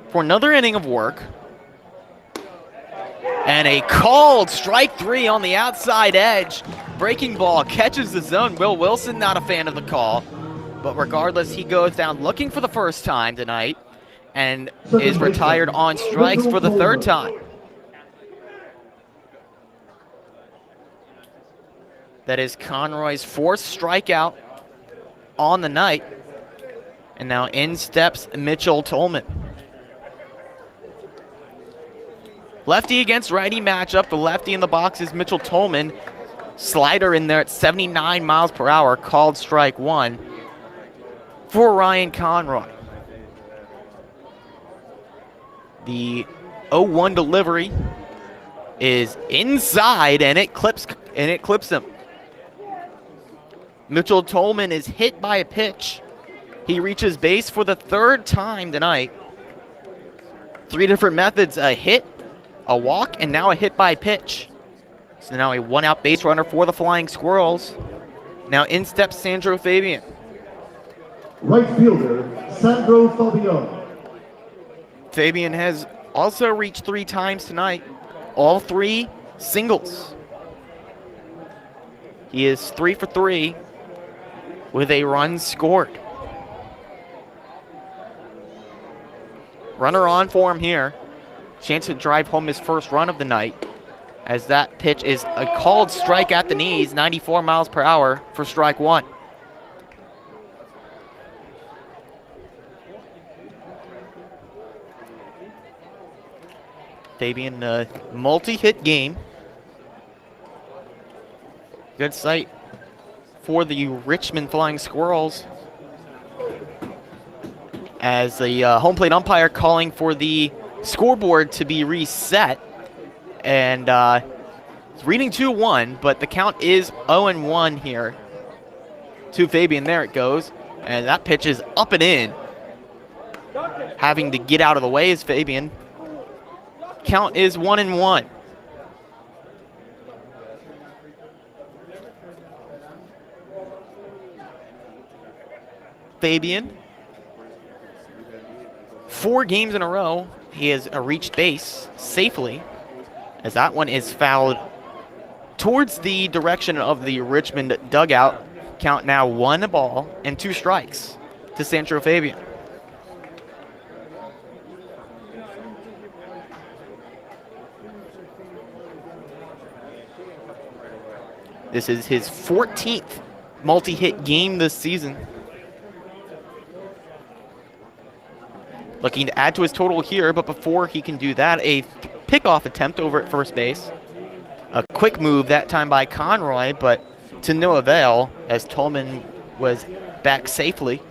for another inning of work. And a called strike three on the outside edge. Breaking ball catches the zone. Will Wilson not a fan of the call, but regardless, he goes down looking for the first time tonight and is retired on strikes for the third time. That is Conroy's fourth strikeout on the night. And now in steps Mitchell Tolman. Lefty against righty matchup. The lefty in the box is Mitchell Tolman. Slider in there at 79 miles per hour. Called strike one for Ryan Conroy. The 0-1 delivery is inside, and it clips him. Mitchell Tolman is hit by a pitch. He reaches base for the third time tonight. Three different methods: a hit, a walk, and now a hit by pitch. So now a one-out base runner for the Flying Squirrels. Now in steps Sandro Fabian. Right fielder, Sandro Fabian. Fabian has also reached 3 times tonight. All 3 singles. He is 3 for 3 with a run scored. Runner on for him here. Chance to drive home his first run of the night, as that pitch is a called strike at the knees, 94 miles per hour for strike one. Fabian, multi-hit game. Good sight for the Richmond Flying Squirrels, as the home plate umpire calling for the scoreboard to be reset. And it's reading 2-1, but the count is 0-1 here to Fabian. There it goes. And that pitch is up and in. Having to get out of the way is Fabian. Count is 1-1. Fabian, 4 games in a row, he has reached base safely, as that one is fouled towards the direction of the Richmond dugout. Count now 1 ball and 2 strikes to Sandro Fabian. This is his 14th multi-hit game this season. Looking to add to his total here, but before he can do that, a pickoff attempt over at first base. A quick move that time by Conroy, but to no avail, as Tolman was back safely.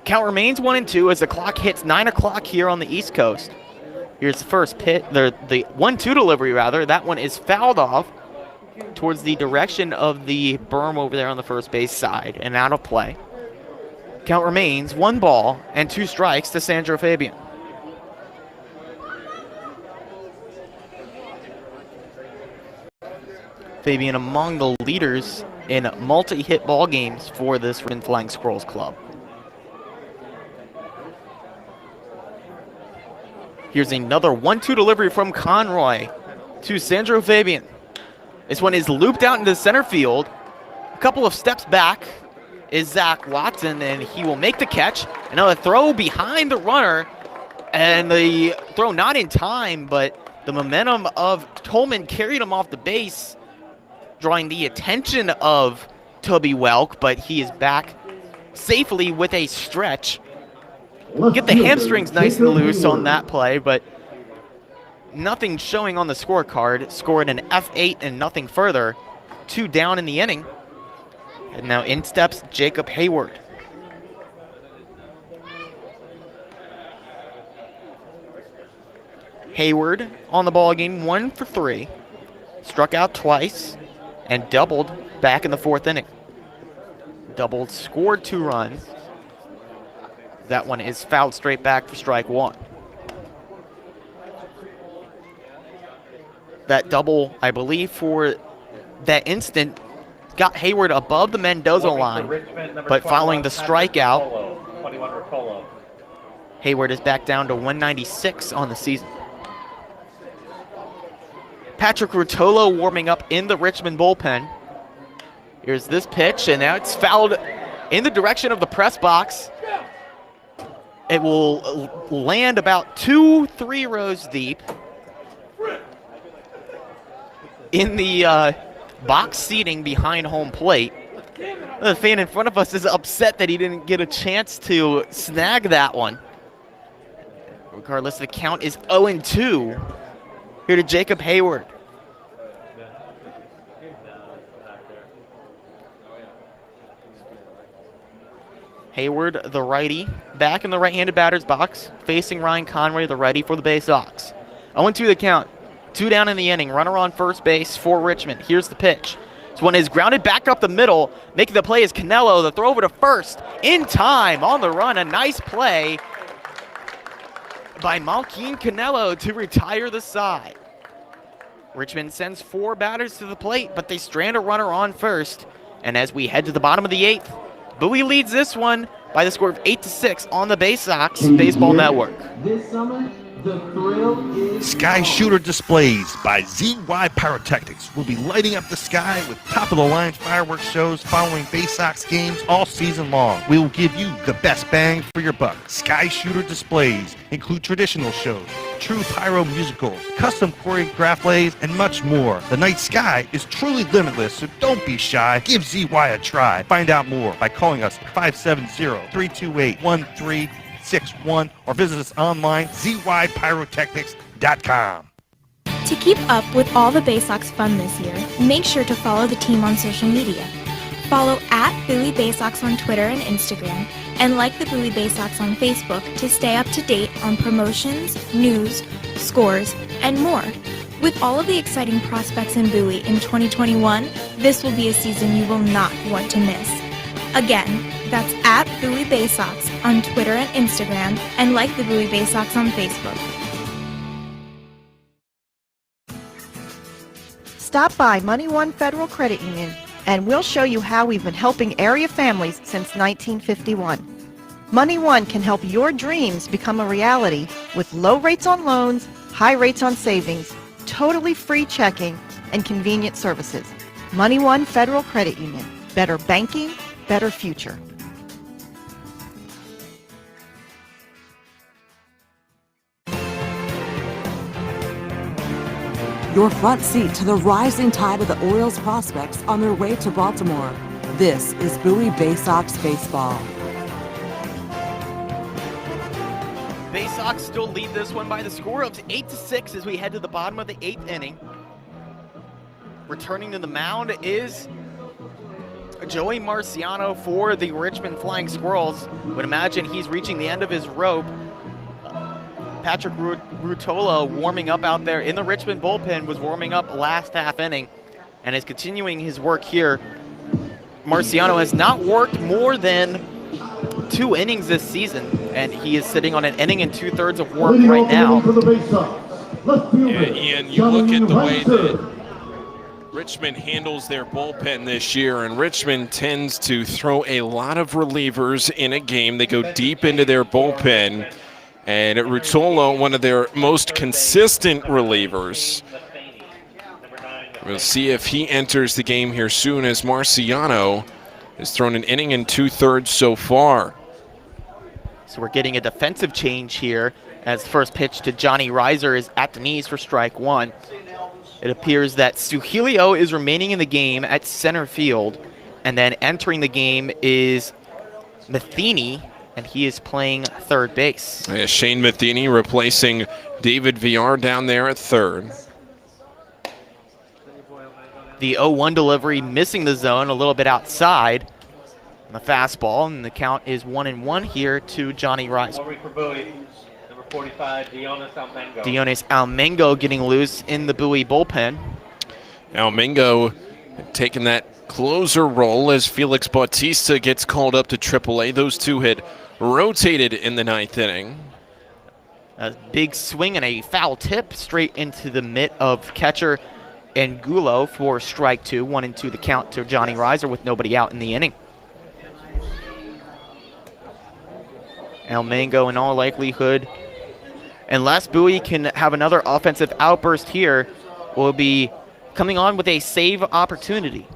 Count remains 1-2 as the clock hits 9 o'clock here on the East Coast. Here's the first pitch, the 1-2 delivery rather. That one is fouled off towards the direction of the berm over there on the first base side and out of play. Count remains 1 ball and 2 strikes to Sandro Fabian. Fabian among the leaders in multi-hit ball games for this Richmond Flying Squirrels club. Here's another 1-2 delivery from Conroy to Sandro Fabian. This one is looped out into center field. A couple of steps back is Zach Watson, and he will make the catch. Another throw behind the runner, and the throw not in time, but the momentum of Tolman carried him off the base, drawing the attention of Toby Welk, but he is back safely with a stretch. Get the hamstrings nice and loose on that play, but nothing showing on the scorecard. Scored an F8 and nothing further. 2 down in the inning. And now in steps Jacob Hayward. Hayward on the ball game, 1 for 3. Struck out twice and doubled back in the 4th inning. Doubled, scored 2 runs. That one is fouled straight back for strike 1. That double, I believe, for that instant got Hayward above the Mendoza line, but following the strikeout, Hayward is back down to 196 on the season. Patrick Rotolo warming up in the Richmond bullpen. Here's this pitch, and now it's fouled in the direction of the press box. It will land about 2-3 rows deep in the box seating behind home plate. The fan in front of us is upset that he didn't get a chance to snag that one. Regardless, the count is 0-2 here to Jacob Hayward. Hayward, the righty, back in the right-handed batter's box, facing Ryan Conroy, the righty for the Baysox. 0-2 the count. 2 down in the inning. Runner on first base for Richmond. Here's the pitch. This one is grounded back up the middle. Making the play is Canelo. The throw over to first. In time on the run. A nice play by Malkin Canelo to retire the side. Richmond sends 4 batters to the plate, but they strand a runner on first. And as we head to the bottom of the 8th, Bowie leads this one by the score of 8-6 on the Baysox Baseball Network. This summer, Sky Shooter Displays by ZY Pyrotechnics will be lighting up the sky with top-of-the-line fireworks shows following Baysox games all season long. We will give you the best bang for your buck. Sky Shooter Displays include traditional shows, true pyro musicals, custom choreographed plays, and much more. The night sky is truly limitless, so don't be shy. Give ZY a try. Find out more by calling us 570-328-1361 or visit us online, zypyrotechnics.com. To keep up with all the Baysox fun this year, make sure to follow the team on social media. Follow at Bowie Baysox on Twitter and Instagram, and like the Bowie Baysox on Facebook to stay up to date on promotions, news, scores, and more. With all of the exciting prospects in Bowie in 2021, this will be a season you will not want to miss. Again, that's at Bowie Baysox on Twitter and Instagram, and like the Bowie Baysox on Facebook. Stop by Money One Federal Credit Union, and we'll show you how we've been helping area families since 1951. Money One can help your dreams become a reality with low rates on loans, high rates on savings, totally free checking, and convenient services. Money One Federal Credit Union. Better banking, better future. Your front seat to the rising tide of the Orioles prospects on their way to Baltimore. This is Bowie Baysox Baseball. Baysox still lead this one by the score of 8-6 as we head to the bottom of the 8th inning. Returning to the mound is Joey Marciano for the Richmond Flying Squirrels. Would imagine he's reaching the end of his rope. Patrick Rutola warming up out there in the Richmond bullpen, was warming up last half inning and is continuing his work here. Marciano has not worked more than 2 innings this season, and he is sitting on an inning and 2/3 of work right now. Yeah, Ian, you look at the way that Richmond handles their bullpen this year, and Richmond tends to throw a lot of relievers in a game. They go deep into their bullpen. And Rutola, one of their most consistent relievers. We'll see if he enters the game here soon, as Marciano has thrown an inning and 2/3 so far. So we're getting a defensive change here as the first pitch to Johnny Reiser is at the knees for strike 1. It appears that Suhilio is remaining in the game at center field, and then entering the game is Matheny, and he is playing third base. Yeah, Shane Matheny replacing David Villar down there at third. The 0-1 delivery missing the zone, a little bit outside. The fastball, and the count is 1-1 here to Johnny Rice. Number 45, Dionis Almengo. Dionis Almengo getting loose in the Bowie bullpen. Almengo taking that closer role as Felix Bautista gets called up to AAA. Those two had rotated in the 9th inning. A big swing and a foul tip straight into the mitt of catcher Angulo for strike 2. 1-2 the count to Johnny Reiser with nobody out in the inning. Almengo in all likelihood, unless Bowie can have another offensive outburst here, will be coming on with a save opportunity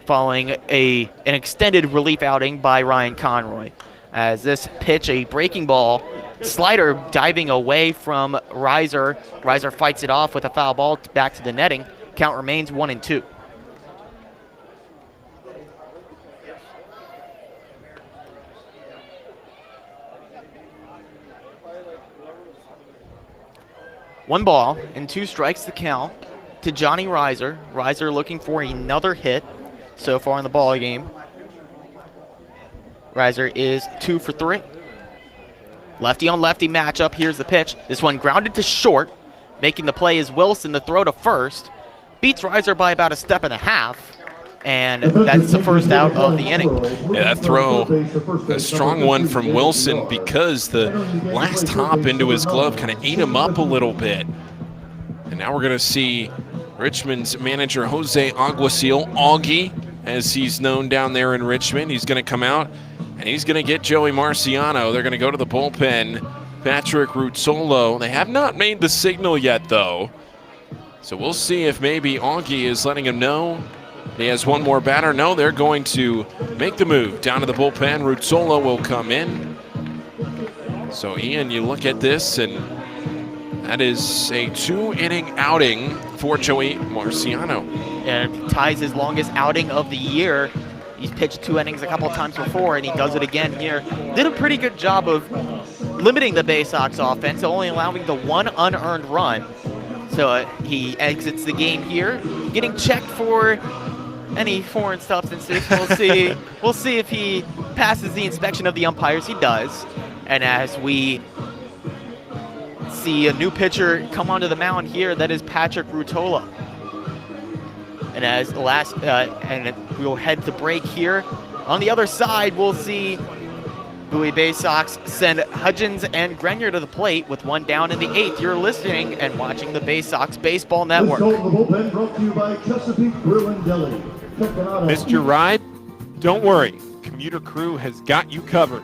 following an extended relief outing by Ryan Conroy. As this pitch, a breaking ball, slider diving away from Reiser. Reiser fights it off with a foul ball back to the netting. Count remains 1-2. One ball and 2 strikes the count to Johnny Reiser. Reiser looking for another hit so far in the ball game. Reiser is 2 for 3. Lefty on lefty matchup. Here's the pitch. This one grounded to short. Making the play is Wilson. The throw to first. Beats Reiser by about a step and a half. And that's the first out of the inning. Yeah, that throw, a strong one from Wilson, because the last hop into his glove kind of ate him up a little bit. And now we're going to see Richmond's manager, Jose Aguasil, Augie, as he's known down there in Richmond. He's going to come out, and he's going to get Joey Marciano. They're going to go to the bullpen Patrick Ruzzolo. They have not made the signal yet, though. So we'll see if maybe Augie is letting him know he has one more batter. No, they're going to make the move down to the bullpen. Ruzzolo will come in. So, Ian, you look at this, and that is a 2-inning outing for Joey Marciano. And ties his longest outing of the year. He's pitched 2 innings a couple of times before, and he does it again here. Did a pretty good job of limiting the Baysox offense, only allowing the 1 unearned run. So he exits the game here, getting checked for any foreign substances. We'll see. We'll see if he passes the inspection of the umpires. He does. And as we see a new pitcher come onto the mound here, that is Patrick Ruzzolo. And as the last, and we'll head to break here. On the other side, we'll see Bowie Baysox send Hudgens and Grenier to the plate with 1 down in the 8th. You're listening and watching the Baysox Baseball Network. This goal of the bullpen brought to you by Chesapeake Grill and Deli. Check them out. Missed your ride? Don't worry. Commuter Crew has got you covered.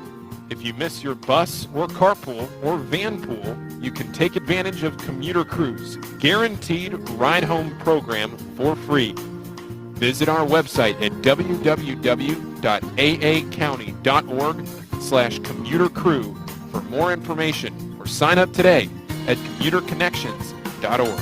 If you miss your bus or carpool or van pool, you can take advantage of Commuter Crew's guaranteed ride-home program for free. Visit our website at www.aacounty.org/commutercrew for more information, or sign up today at commuterconnections.org.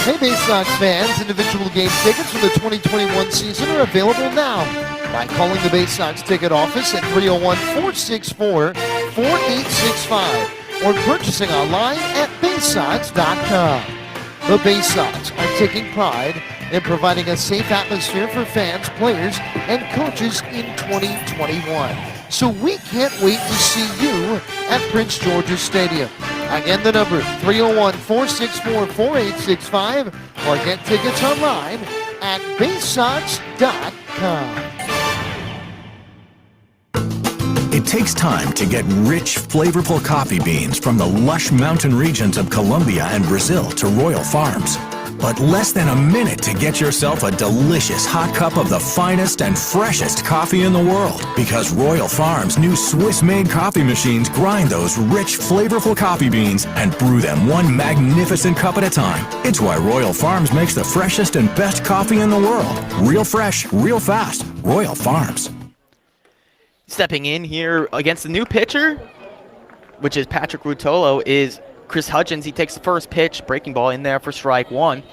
Hey Baysox fans, individual game tickets for the 2021 season are available now by calling the Baysox ticket office at 301-464-4865 or purchasing online at baysox.com. The Baysox are taking pride in providing a safe atmosphere for fans, players, and coaches in 2021. So we can't wait to see you at Prince George's Stadium. Again, the number 301-464-4865 or get tickets online at baysox.com. It takes time to get rich, flavorful coffee beans from the lush mountain regions of Colombia and Brazil to Royal Farms. But less than a minute to get yourself a delicious hot cup of the finest and freshest coffee in the world. Because Royal Farms' new Swiss-made coffee machines grind those rich, flavorful coffee beans and brew them one magnificent cup at a time. It's why Royal Farms makes the freshest and best coffee in the world. Real fresh, real fast. Royal Farms. Stepping in here against the new pitcher, which is Patrick Ruzzolo, is Chris Hudgens. He takes the first pitch, breaking ball in there for strike 1.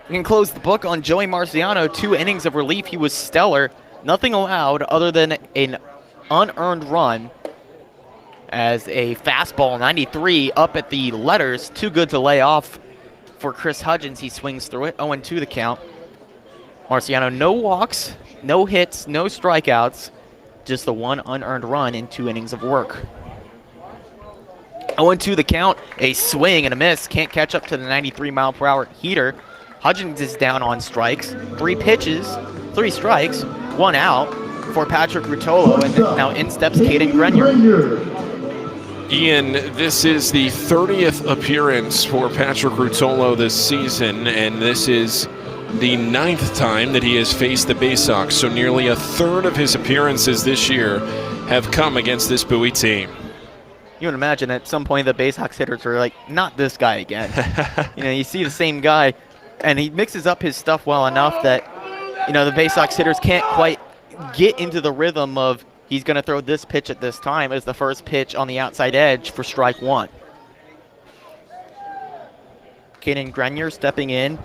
We can close the book on Joey Marciano. 2 innings of relief. He was stellar. Nothing allowed other than an unearned run as a fastball 93 up at the letters. Too good to lay off for Chris Hudgens. He swings through it. 0-2 the count. Marciano, no walks, no hits, no strikeouts. Just the 1 unearned run in 2 innings of work. 0-2 the count, a swing and a miss. Can't catch up to the 93-mile-per-hour heater. Hudgens is down on strikes. 3 pitches, 3 strikes, 1 out for Patrick Ruzzolo, and now in steps Caden Grenier. Ian, this is the 30th appearance for Patrick Ruzzolo this season, and this is the 9th time that he has faced the Baysox. So nearly a third of his appearances this year have come against this Bowie team. You would imagine at some point the Baysox hitters are like, not this guy again. You see the same guy, and he mixes up his stuff well enough that, the Baysox hitters can't quite get into the rhythm of he's going to throw this pitch at this time as the first pitch on the outside edge for strike 1. Caden Grenier stepping in.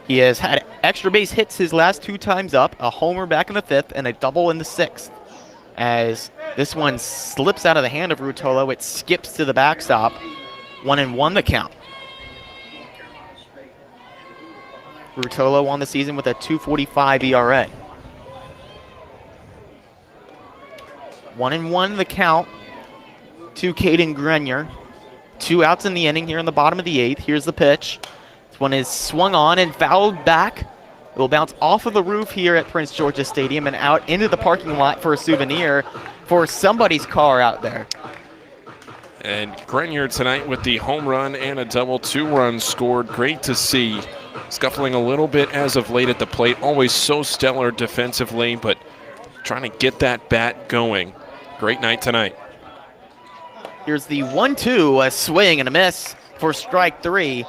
He has had extra base hits his last 2 times up, a homer back in the 5th and a double in the 6th. As this one slips out of the hand of Ruzzolo, it skips to the backstop. 1-1 the count. Ruzzolo on the season with a 2.45 ERA. 1-1 the count to Caden Grenier. 2 outs in the inning here in the bottom of the 8th. Here's the pitch. This one is swung on and fouled back. It will bounce off of the roof here at Prince George's Stadium and out into the parking lot for a souvenir for somebody's car out there. And Grenier tonight with the home run and a double, 2 runs scored. Great to see. Scuffling a little bit as of late at the plate. Always so stellar defensively, but trying to get that bat going. Great night tonight. Here's the 1-2, a swing and a miss for strike 3.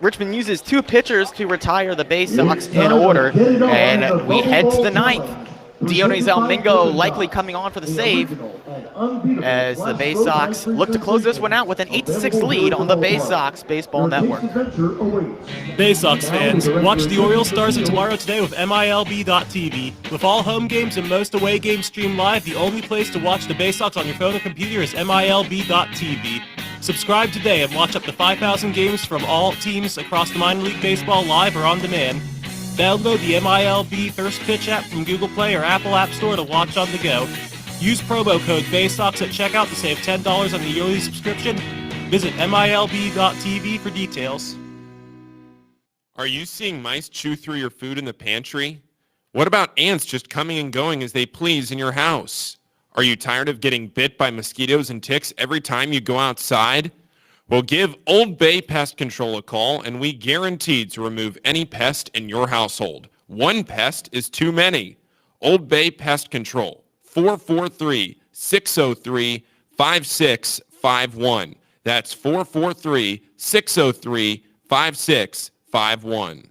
Richmond uses 2 pitchers to retire the Baysox in order, and we head to the 9th. Dionis Almingo likely coming on for the save as the Baysox look to close this one out with an 8-6 lead on the Baysox Baseball Network. Baysox fans, watch the Orioles Stars of Tomorrow today with MILB.TV. With all home games and most away games streamed live, the only place to watch the Baysox on your phone or computer is MILB.TV. Subscribe today and watch up to 5,000 games from all teams across the minor league baseball live or on demand. Download the MILB First Pitch app from Google Play or Apple App Store to watch on the go. Use promo code BAYSOX at checkout to save $10 on the yearly subscription. Visit MILB.TV for details. Are you seeing mice chew through your food in the pantry? What about ants just coming and going as they please in your house? Are you tired of getting bit by mosquitoes and ticks every time you go outside? Well, give Old Bay Pest Control a call, and we guarantee to remove any pest in your household. One pest is too many. Old Bay Pest Control, 443-603-5651. That's 443-603-5651.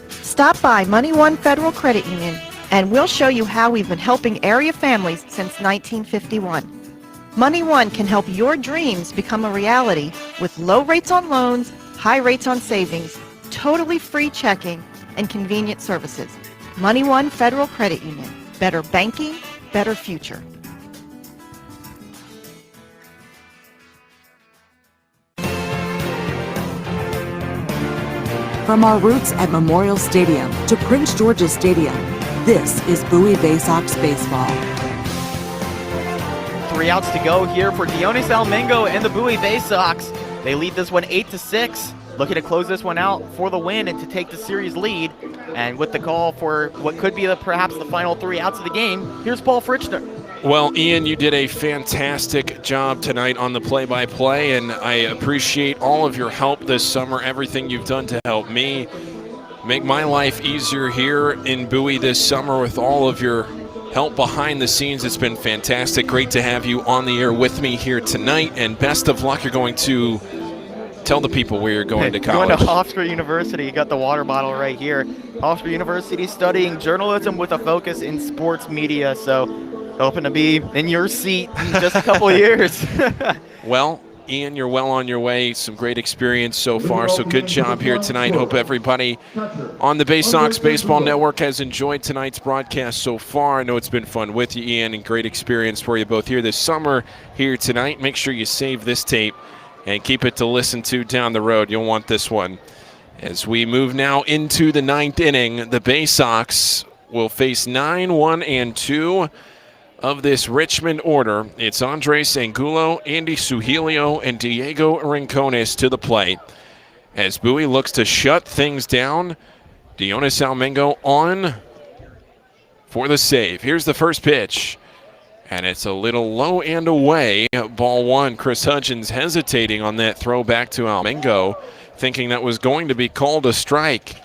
Stop by Money One Federal Credit Union, and we'll show you how we've been helping area families since 1951. Money One can help your dreams become a reality with low rates on loans, high rates on savings, totally free checking, and convenient services. Money One Federal Credit Union. Better banking, better future. From our roots at Memorial Stadium to Prince George's Stadium, this is Bowie Baysox Baseball. 3 outs to go here for Dionis Almingo and the Bowie Baysox. They lead this one 8-6, looking to close this one out for the win and to take the series lead. And with the call for what could be perhaps the final 3 outs of the game, here's Paul Fritschner. Well, Ian, you did a fantastic job tonight on the play-by-play, and I appreciate all of your help this summer, everything you've done to help me make my life easier here in Bowie this summer with all of your help behind the scenes. It's been fantastic. Great to have you on the air with me here tonight, and best of luck. You're going to tell the people where you're going to college. Going to Hofstra University. You got the water bottle right here. Hofstra University, studying journalism with a focus in sports media. So hoping to be in your seat in just a couple of years. Well, Ian, you're well on your way. Some great experience so far, so good job here tonight. Hope everybody on the Baysox Baseball Network has enjoyed tonight's broadcast so far. I know it's been fun with you, Ian, and great experience for you both here this summer, here tonight. Make sure you save this tape and keep it to listen to down the road. You'll want this one. As we move now into the 9th inning, the Baysox will face 9, 1, and 2 of this Richmond order. It's Andres Angulo, Andy Suhilio, and Diego Rincones to the plate. As Bowie looks to shut things down, Dionis Almingo on for the save. Here's the first pitch, and it's a little low and away. Ball 1. Chris Hudgens hesitating on that throw back to Almingo, thinking that was going to be called a strike.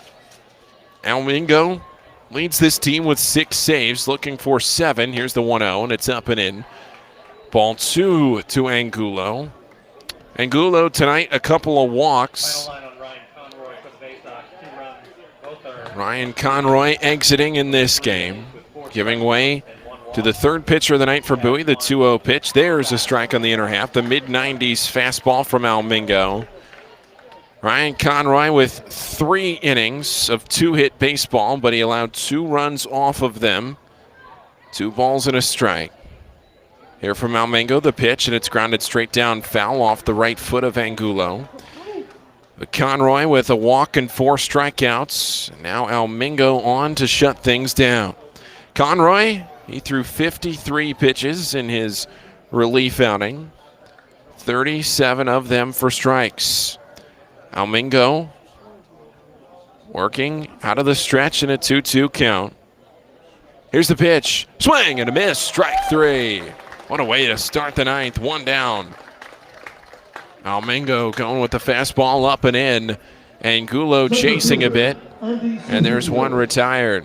Almingo leads this team with 6 saves, looking for 7. Here's the 1-0, and it's up and in. Ball 2 to Angulo. Angulo tonight, a couple of walks. Ryan Conroy exiting in this game, giving way to the 3rd pitcher of the night for Bowie, the 2-0 pitch. There's a strike on the inner half, the mid-90s fastball from Almingo. Ryan Conroy with 3 innings of 2-hit baseball, but he allowed 2 runs off of them. 2 balls and a strike. Here from Almingo, the pitch, and it's grounded straight down, foul off the right foot of Angulo. But Conroy with a walk and 4 strikeouts. Now Almingo on to shut things down. Conroy, he threw 53 pitches in his relief outing. 37 of them for strikes. Almingo working out of the stretch in a 2-2 count. Here's the pitch. Swing and a miss. Strike 3. What a way to start the 9th. 1 down. Almingo going with the fastball up and in. Angulo chasing a bit. And there's 1 retired.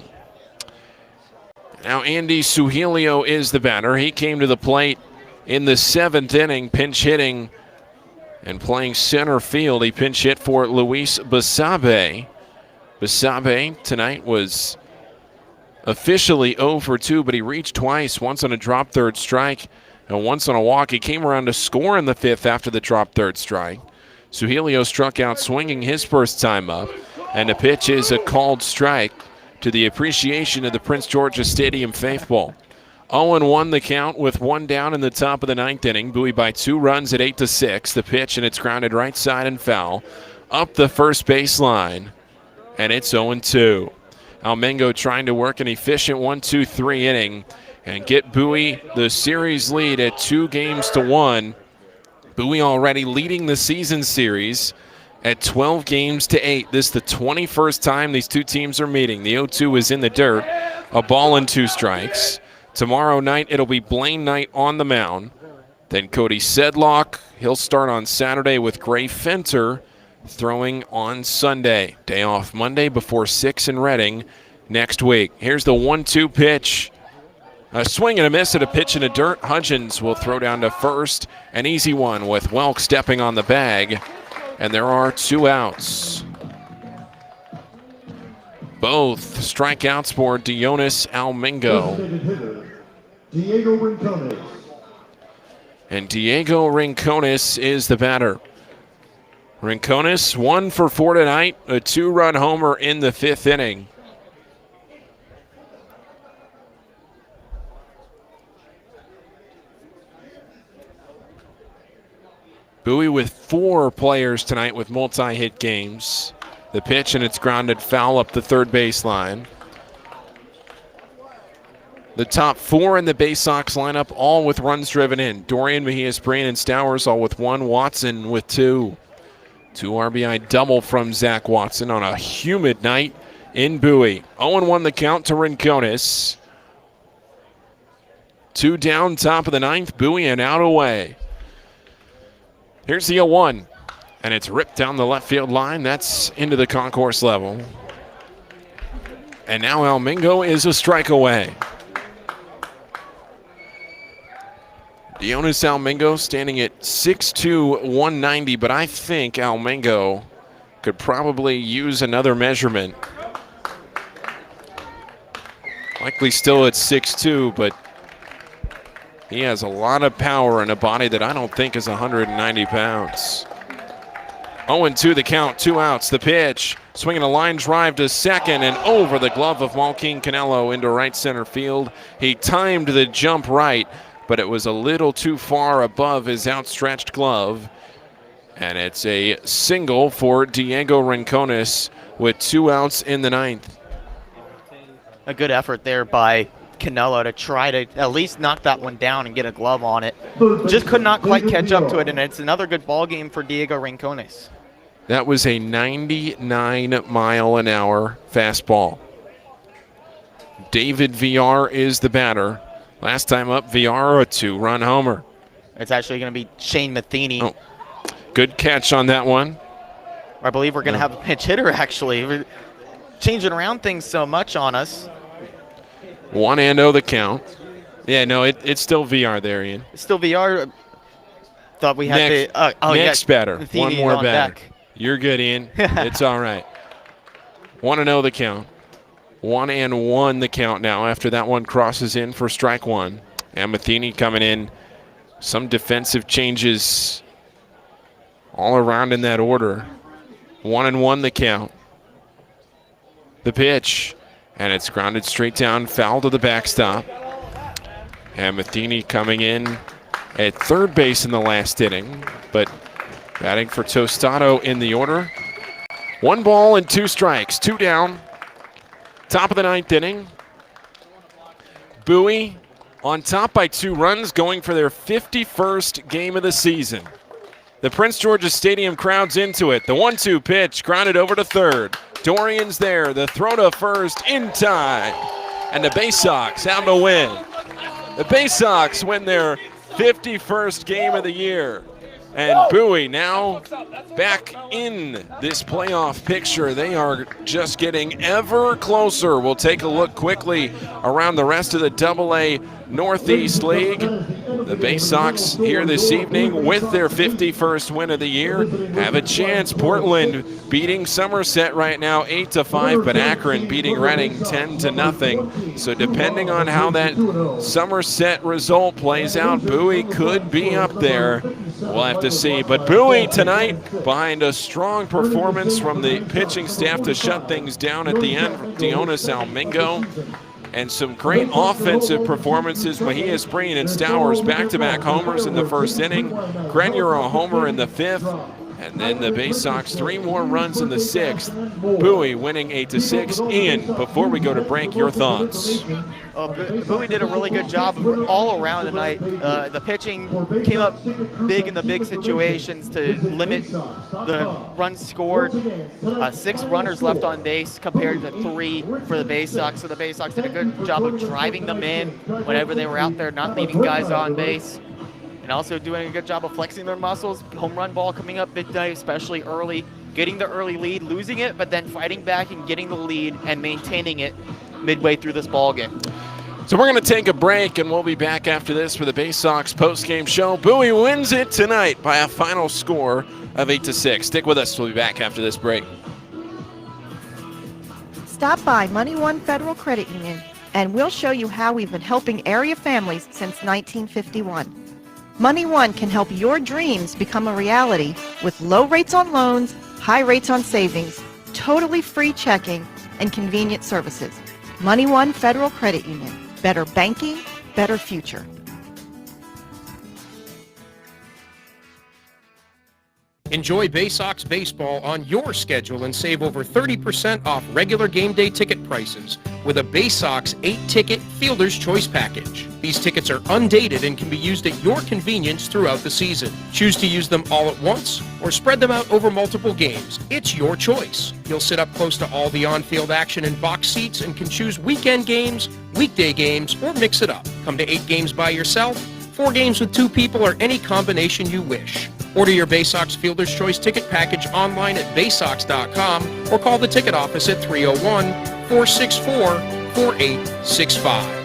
Now Andy Suhilio is the batter. He came to the plate in the 7th inning, pinch hitting and playing center field. He pinch hit for Luis Basabe. Basabe tonight was officially 0 for 2, but he reached twice, once on a drop third strike and once on a walk. He came around to score in the 5th after the drop third strike. Suhilio struck out swinging his first time up, and the pitch is a called strike to the appreciation of the Prince George's Stadium faithful. 0-1 the count with one down in the top of the 9th inning. Bowie by 2 runs at 8-6. The pitch, and it's grounded right side and foul up the first baseline, and it's 0-2. Almengo trying to work an efficient 1-2-3 inning and get Bowie the series lead at 2-1. Bowie already leading the season series at 12-8. This is the 21st time these two teams are meeting. The 0-2 is in the dirt, a ball and 2 strikes. Tomorrow night, it'll be Blaine Knight on the mound. Then Cody Sedlock, he'll start on Saturday with Gray Fenter throwing on Sunday. Day off Monday before 6 in Reading next week. Here's the 1-2 pitch. A swing and a miss at a pitch in the dirt. Hudgens will throw down to first. An easy one with Welk stepping on the bag. And there are 2 outs. Both strikeouts for Dionis Almengo. Diego Rincones. And Diego Rincones is the batter. Rincones 1 for 4 tonight, a 2-run homer in the 5th inning. Bowie with 4 players tonight with multi-hit games. The pitch, and it's grounded foul up the third baseline. The top 4 in the Baysox lineup, all with runs driven in. Dorian, Mejias, Breen, and Stowers all with 1. Watson with 2. 2 RBI double from Zach Watson on a humid night in Bowie. 0-1 the count to Rincones. 2 down, top of the 9th. Bowie and out away. Here's the 0-1, and it's ripped down the left field line. That's into the concourse level. And now Almengo is a strike away. Dionis Almengo standing at 6'2", 190, but I think Almengo could probably use another measurement. Likely still at 6'2", but he has a lot of power and a body that I don't think is 190 pounds. 0-2 the count, 2 outs. The pitch, swinging a line drive to second and over the glove of Malkin Canelo into right center field. He timed the jump right, but it was a little too far above his outstretched glove. And it's a single for Diego Rincones with 2 outs in the 9th. A good effort there by Canelo to try to at least knock that one down and get a glove on it. Just could not quite catch up to it, and it's another good ball game for Diego Rincones. That was a 99-mile-an-hour fastball. David Villar is the batter. Last time up, Villar, a 2-run homer. It's actually going to be Shane Matheny. Oh, good catch on that one. I believe we're going to have a pinch hitter, actually. We're changing around things so much on us. 1-0 the count. Yeah, no, it's still VR there, Ian. It's still VR. Thought we had next batter. Matheny One more batter. Deck. You're good, Ian. It's all right. 1-0 the count. 1-1 the count now after that one crosses in for strike 1. And Matheny coming in. Some defensive changes all around in that order. 1-1 the count. The pitch. And it's grounded straight down, foul to the backstop. And Matheny coming in at third base in the last inning, but batting for Tostado in the order. 1 ball and 2 strikes, 2 down. Top of the 9th inning. Bowie on top by 2 runs, going for their 51st game of the season. The Prince George's Stadium crowd's into it. The 1-2 pitch, grounded over to third. Dorian's there, the throw to first in time. And the Baysox have the win. The Baysox win their 51st game of the year. And Bowie now back in this playoff picture. They are just getting ever closer. We'll take a look quickly around the rest of the AA Northeast League. The Baysox here this evening with their 51st win of the year have a chance. Portland beating Somerset right now 8-5, but Akron beating Reading 10-0. So depending on how that Somerset result plays out, Bowie could be up there. We'll have to see. But Bowie tonight behind a strong performance from the pitching staff to shut things down at the end from Dionis Almingo. And some great offensive performances. Mejia, Spreen, and Stowers back-to-back homers in the first inning. Grenier a homer in the fifth. And then the Baysox 3 more runs in the sixth. Bowie winning 8-6. Ian, before we go to break, your thoughts? Bowie did a really good job all around tonight. The pitching came up big in the big situations to limit the runs scored. 6 runners left on base compared to 3 for the Baysox. So the Baysox did a good job of driving them in whenever they were out there, not leaving guys on base. And also doing a good job of flexing their muscles. Home run ball coming up midnight, especially early. Getting the early lead, losing it, but then fighting back and getting the lead and maintaining it midway through this ball game. So we're going to take a break, and we'll be back after this for the Baysox postgame show. Bowie wins it tonight by a final score of 8-6. Stick with us. We'll be back after this break. Stop by Money One Federal Credit Union, and we'll show you how we've been helping area families since 1951. Money One can help your dreams become a reality with low rates on loans, high rates on savings, totally free checking, and convenient services. Money One Federal Credit Union. Better banking, better future. Enjoy Baysox baseball on your schedule and save over 30% off regular game day ticket prices with a Baysox 8-ticket Fielder's Choice package. These tickets are undated and can be used at your convenience throughout the season. Choose to use them all at once or spread them out over multiple games. It's your choice. You'll sit up close to all the on-field action in box seats and can choose weekend games, weekday games, or mix it up. Come to 8 games by yourself, 4 games with 2 people, or any combination you wish. Order your Baysox Fielder's Choice ticket package online at baysox.com or call the ticket office at 301-464-4865.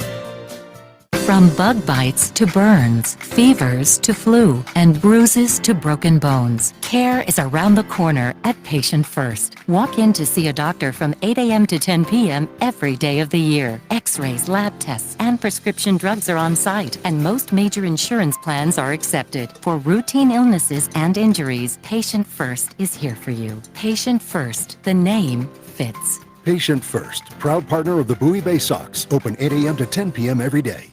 From bug bites to burns, fevers to flu, and bruises to broken bones, care is around the corner at Patient First. Walk in to see a doctor from 8 a.m. to 10 p.m. every day of the year. X-rays, lab tests, and prescription drugs are on site, and most major insurance plans are accepted. For routine illnesses and injuries, Patient First is here for you. Patient First, the name fits. Patient First, proud partner of the Bowie Baysox, open 8 a.m. to 10 p.m. every day.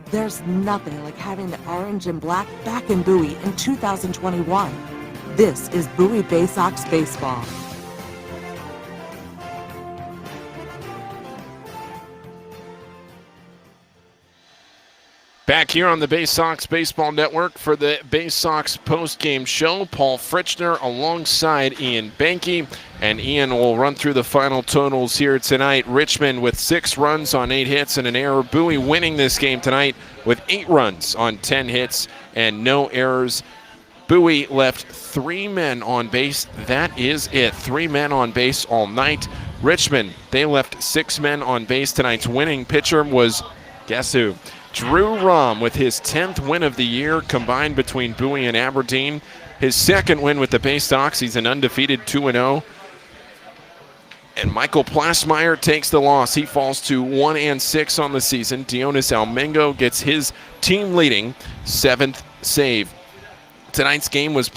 There's nothing like having the orange and black back in Bowie in 2021. This is Bowie Baysox Baseball. Back here on the Baysox Baseball Network for the Baysox postgame show. Paul Fritschner alongside Ian Behnke. And Ian will run through the final totals here tonight. Richmond with 6 runs on 8 hits and an error. Bowie winning this game tonight with 8 runs on 10 hits and no errors. Bowie left 3 men on base. That is it. 3 men on base all night. Richmond, they left 6 men on base. Tonight's winning pitcher was, guess who? Drew Rahm with his 10th win of the year combined between Bowie and Aberdeen. His second win with the Baysox. He's an undefeated 2-0. And Michael Plasmeyer takes the loss. He falls to 1-6 on the season. Dionis Almingo gets his team-leading 7th save. Tonight's game was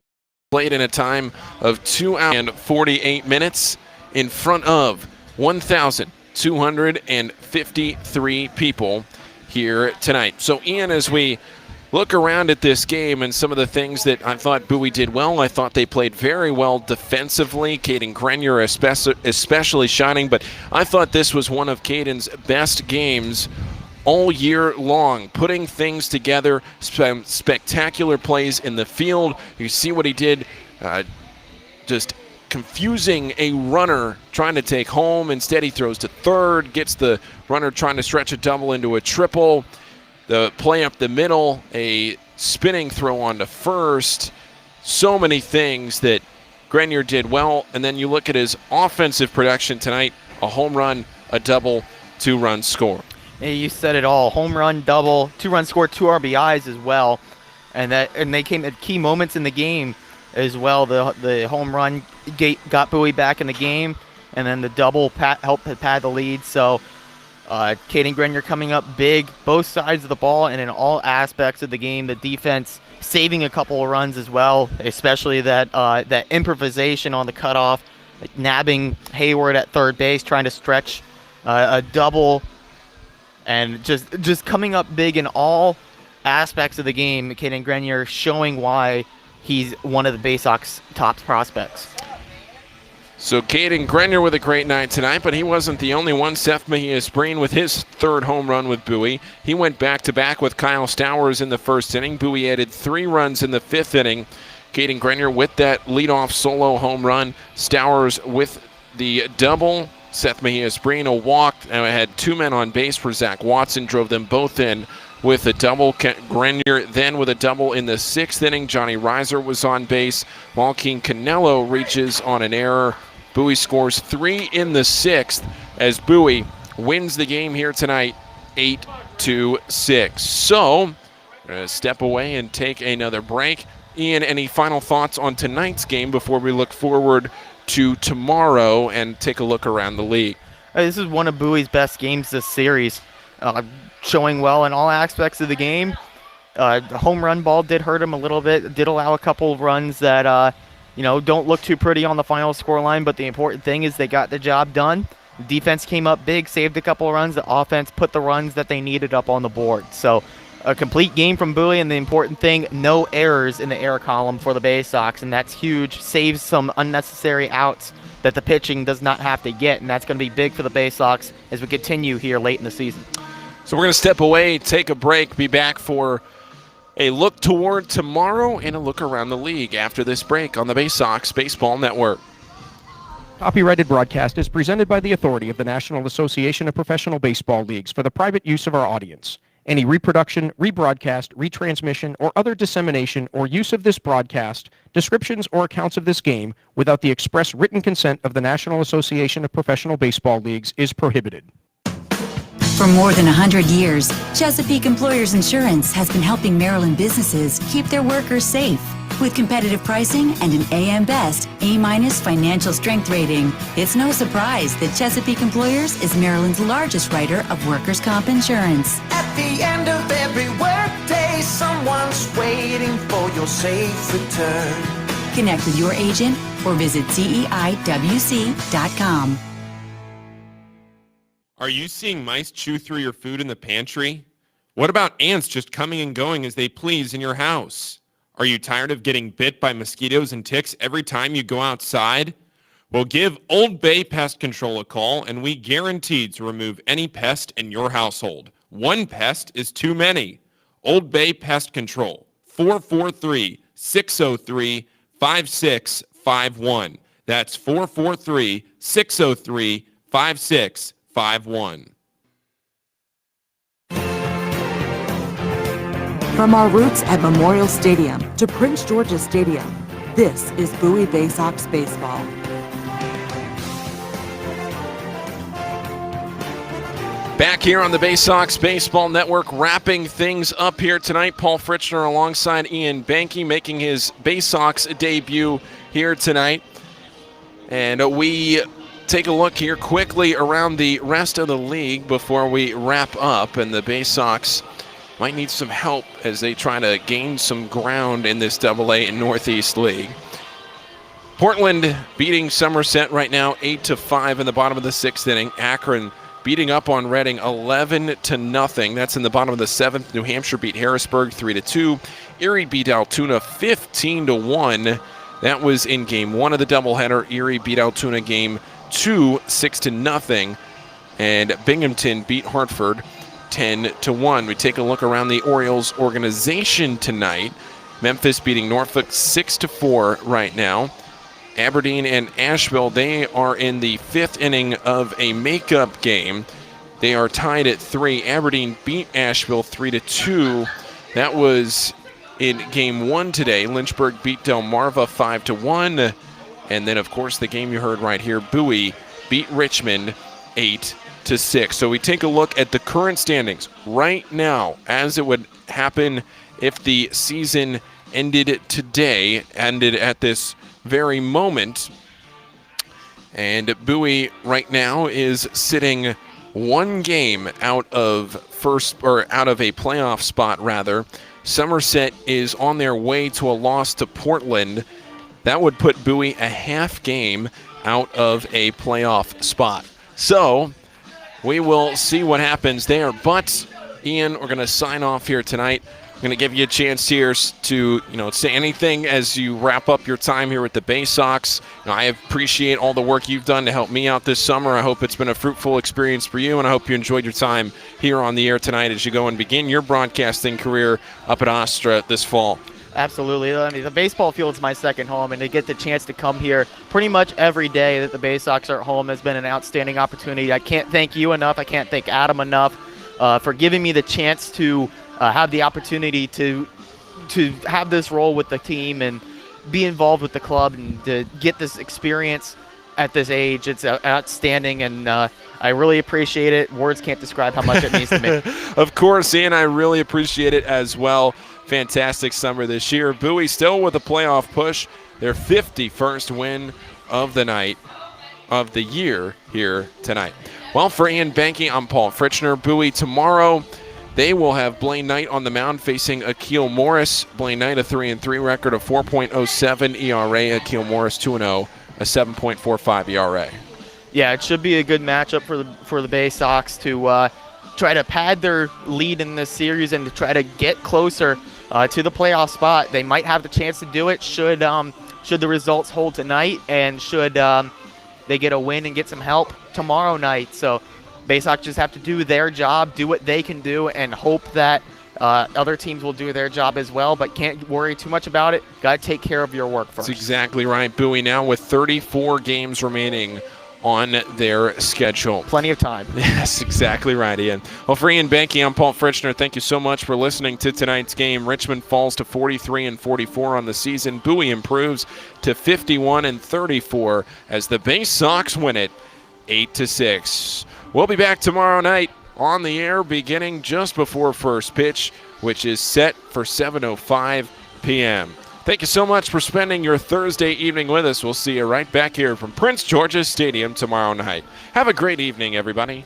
played in a time of 2 hours and 48 minutes in front of 1,253 people here tonight. So Ian, as we look around at this game and some of the things that I thought Bowie did well, I thought they played very well defensively. Caden Grenier especially shining, but I thought this was one of Caden's best games all year long, putting things together, some spectacular plays in the field. You see what he did, just confusing a runner trying to take home. Instead, he throws to third, gets the runner trying to stretch a double into a triple. The play up the middle, a spinning throw on to first. So many things that Grenier did well. And then you look at his offensive production tonight, a home run, a double, 2-run score. Yeah, you said it all. Home run, double, 2-run score, 2 RBIs as well. And they came at key moments in the game as well. The home run got Bowie back in the game, and then the double helped pad the lead. So Caden Grenier coming up big, both sides of the ball and in all aspects of the game. The defense saving a couple of runs as well, especially that improvisation on the cutoff, nabbing Hayward at third base, trying to stretch a double, and just coming up big in all aspects of the game. Caden Grenier showing why he's one of the Baysox top prospects. So Caden Grenier with a great night tonight, but he wasn't the only one. Seth Mejia-Spreen with his 3rd home run with Bowie. He went back-to-back with Kyle Stowers in the 1st inning. Bowie added 3 runs in the 5th inning. Caden Grenier with that leadoff solo home run. Stowers with the double. Seth Mejia-Spreen a walk. And I had 2 men on base for Zach Watson. Drove them both in with a double. Grenier then with a double in the 6th inning. Johnny Reiser was on base. Joaquin Canelo reaches on an error. Bowie scores 3 in the 6th as Bowie wins the game here tonight, 8-6. So, we're going to step away and take another break. Ian, any final thoughts on tonight's game before we look forward to tomorrow and take a look around the league? This is one of Bowie's best games this series. Showing well in all aspects of the game. The home run ball did hurt him a little bit. Did allow a couple of runs that don't look too pretty on the final scoreline, but the important thing is they got the job done. The defense came up big, saved a couple of runs. The offense put the runs that they needed up on the board. So a complete game from Bowie, and the important thing, no errors in the error column for the Baysox, and that's huge. Saves some unnecessary outs that the pitching does not have to get, and that's going to be big for the Baysox as we continue here late in the season. So we're going to step away, take a break, be back for a look toward tomorrow and a look around the league after this break on the Baysox Baseball Network. Copyrighted broadcast is presented by the authority of the National Association of Professional Baseball Leagues for the private use of our audience. Any reproduction, rebroadcast, retransmission, or other dissemination or use of this broadcast, descriptions, or accounts of this game without the express written consent of the National Association of Professional Baseball Leagues is prohibited. For more than 100 years, Chesapeake Employers Insurance has been helping Maryland businesses keep their workers safe. With competitive pricing and an AM Best A- financial strength rating, it's no surprise that Chesapeake Employers is Maryland's largest writer of workers' comp insurance. At the end of every workday, someone's waiting for your safe return. Connect with your agent or visit CEIWC.com. Are you seeing mice chew through your food in the pantry? What about ants just coming and going as they please in your house? Are you tired of getting bit by mosquitoes and ticks every time you go outside? Well, give Old Bay Pest Control a call, and we guarantee to remove any pest in your household. One pest is too many. Old Bay Pest Control, 443-603-5651. That's 443-603-5651. From our roots at Memorial Stadium to Prince George's Stadium, this is Bowie Baysox Baseball. Back here on the Baysox Baseball Network, wrapping things up here tonight. Paul Fritschner alongside Ian Behnke making his Baysox debut here tonight. And we take a look here quickly around the rest of the league before we wrap up. And the Baysox might need some help as they try to gain some ground in this AA and Northeast League. Portland beating Somerset right now 8-5 in the bottom of the 6th inning. Akron beating up on Reading 11-0. That's in the bottom of the 7th. New Hampshire beat Harrisburg 3-2. Erie beat Altoona 15-1. That was in game 1 of the doubleheader. Erie beat Altoona game 2 6-0. And Binghamton beat Hartford 10-1. We take a look around the Orioles organization tonight. Memphis beating Norfolk 6-4 right now. Aberdeen and Asheville, they are in the 5th inning of a makeup game. They are tied at 3. Aberdeen beat Asheville 3-2. That was in Game 1 today. Lynchburg beat Delmarva 5-1. And then, of course, the game you heard right here, Bowie beat Richmond 8-6. So we take a look at the current standings right now, as it would happen if the season ended today, ended at this very moment. And Bowie right now is sitting one game out of a playoff spot, rather. Somerset is on their way to a loss to Portland. That would put Bowie a half game out of a playoff spot. So we will see what happens there. But, Ian, we're going to sign off here tonight. I'm going to give you a chance here to, say anything as you wrap up your time here with the Baysox. I appreciate all the work you've done to help me out this summer. I hope it's been a fruitful experience for you, and I hope you enjoyed your time here on the air tonight as you go and begin your broadcasting career up at Astra this fall. Absolutely. I mean, the baseball field's my second home, and to get the chance to come here pretty much every day that the Baysox are at home has been an outstanding opportunity. I can't thank you enough. I can't thank Adam enough for giving me the chance to have the opportunity to have this role with the team and be involved with the club and to get this experience at this age. It's outstanding, and I really appreciate it. Words can't describe how much it means to me. Of course, Ian, I really appreciate it as well. Fantastic summer this year. Bowie still with a playoff push. Their 51st win of the night, of the year here tonight. Well, for Ian Behnke, I'm Paul Fritschner. Bowie tomorrow, they will have Blaine Knight on the mound facing Akil Morris. Blaine Knight, a 3-3 record, a 4.07 ERA. Akil Morris, 2-0, a 7.45 ERA. Yeah, it should be a good matchup for the Baysox to try to pad their lead in this series and to try to get closer to the playoff spot. They might have the chance to do it should the results hold tonight, and should they get a win and get some help tomorrow night. So Baysox just have to do their job, do what they can do, and hope that other teams will do their job as well, but can't worry too much about it. Got to take care of your work first. That's exactly right. Bowie now with 34 games remaining on their schedule. Plenty of time. Yes, exactly right, Ian. Well, for Ian Behnke, I'm Paul Fritschner. Thank you so much for listening to tonight's game. Richmond falls to 43-44 on the season. Bowie improves to 51-34 as the Baysox win it 8-6. We'll be back tomorrow night on the air beginning just before first pitch, which is set for 7:05 p.m. Thank you so much for spending your Thursday evening with us. We'll see you right back here from Prince George's Stadium tomorrow night. Have a great evening, everybody.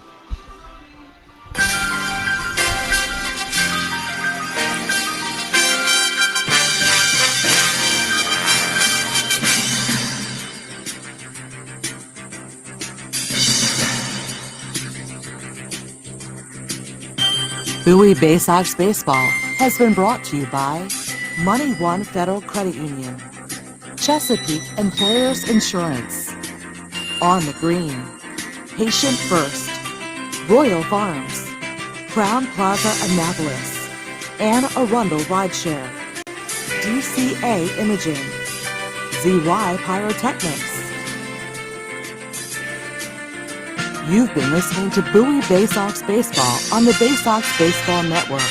Bowie Baysox Baseball has been brought to you by Money One Federal Credit Union, Chesapeake Employers Insurance, On the Green, Patient First, Royal Farms, Crown Plaza Annapolis, Anne Arundel Rideshare, DCA Imaging, ZY Pyrotechnics. You've been listening to Bowie Baysox Baseball on the Baysox Baseball Network.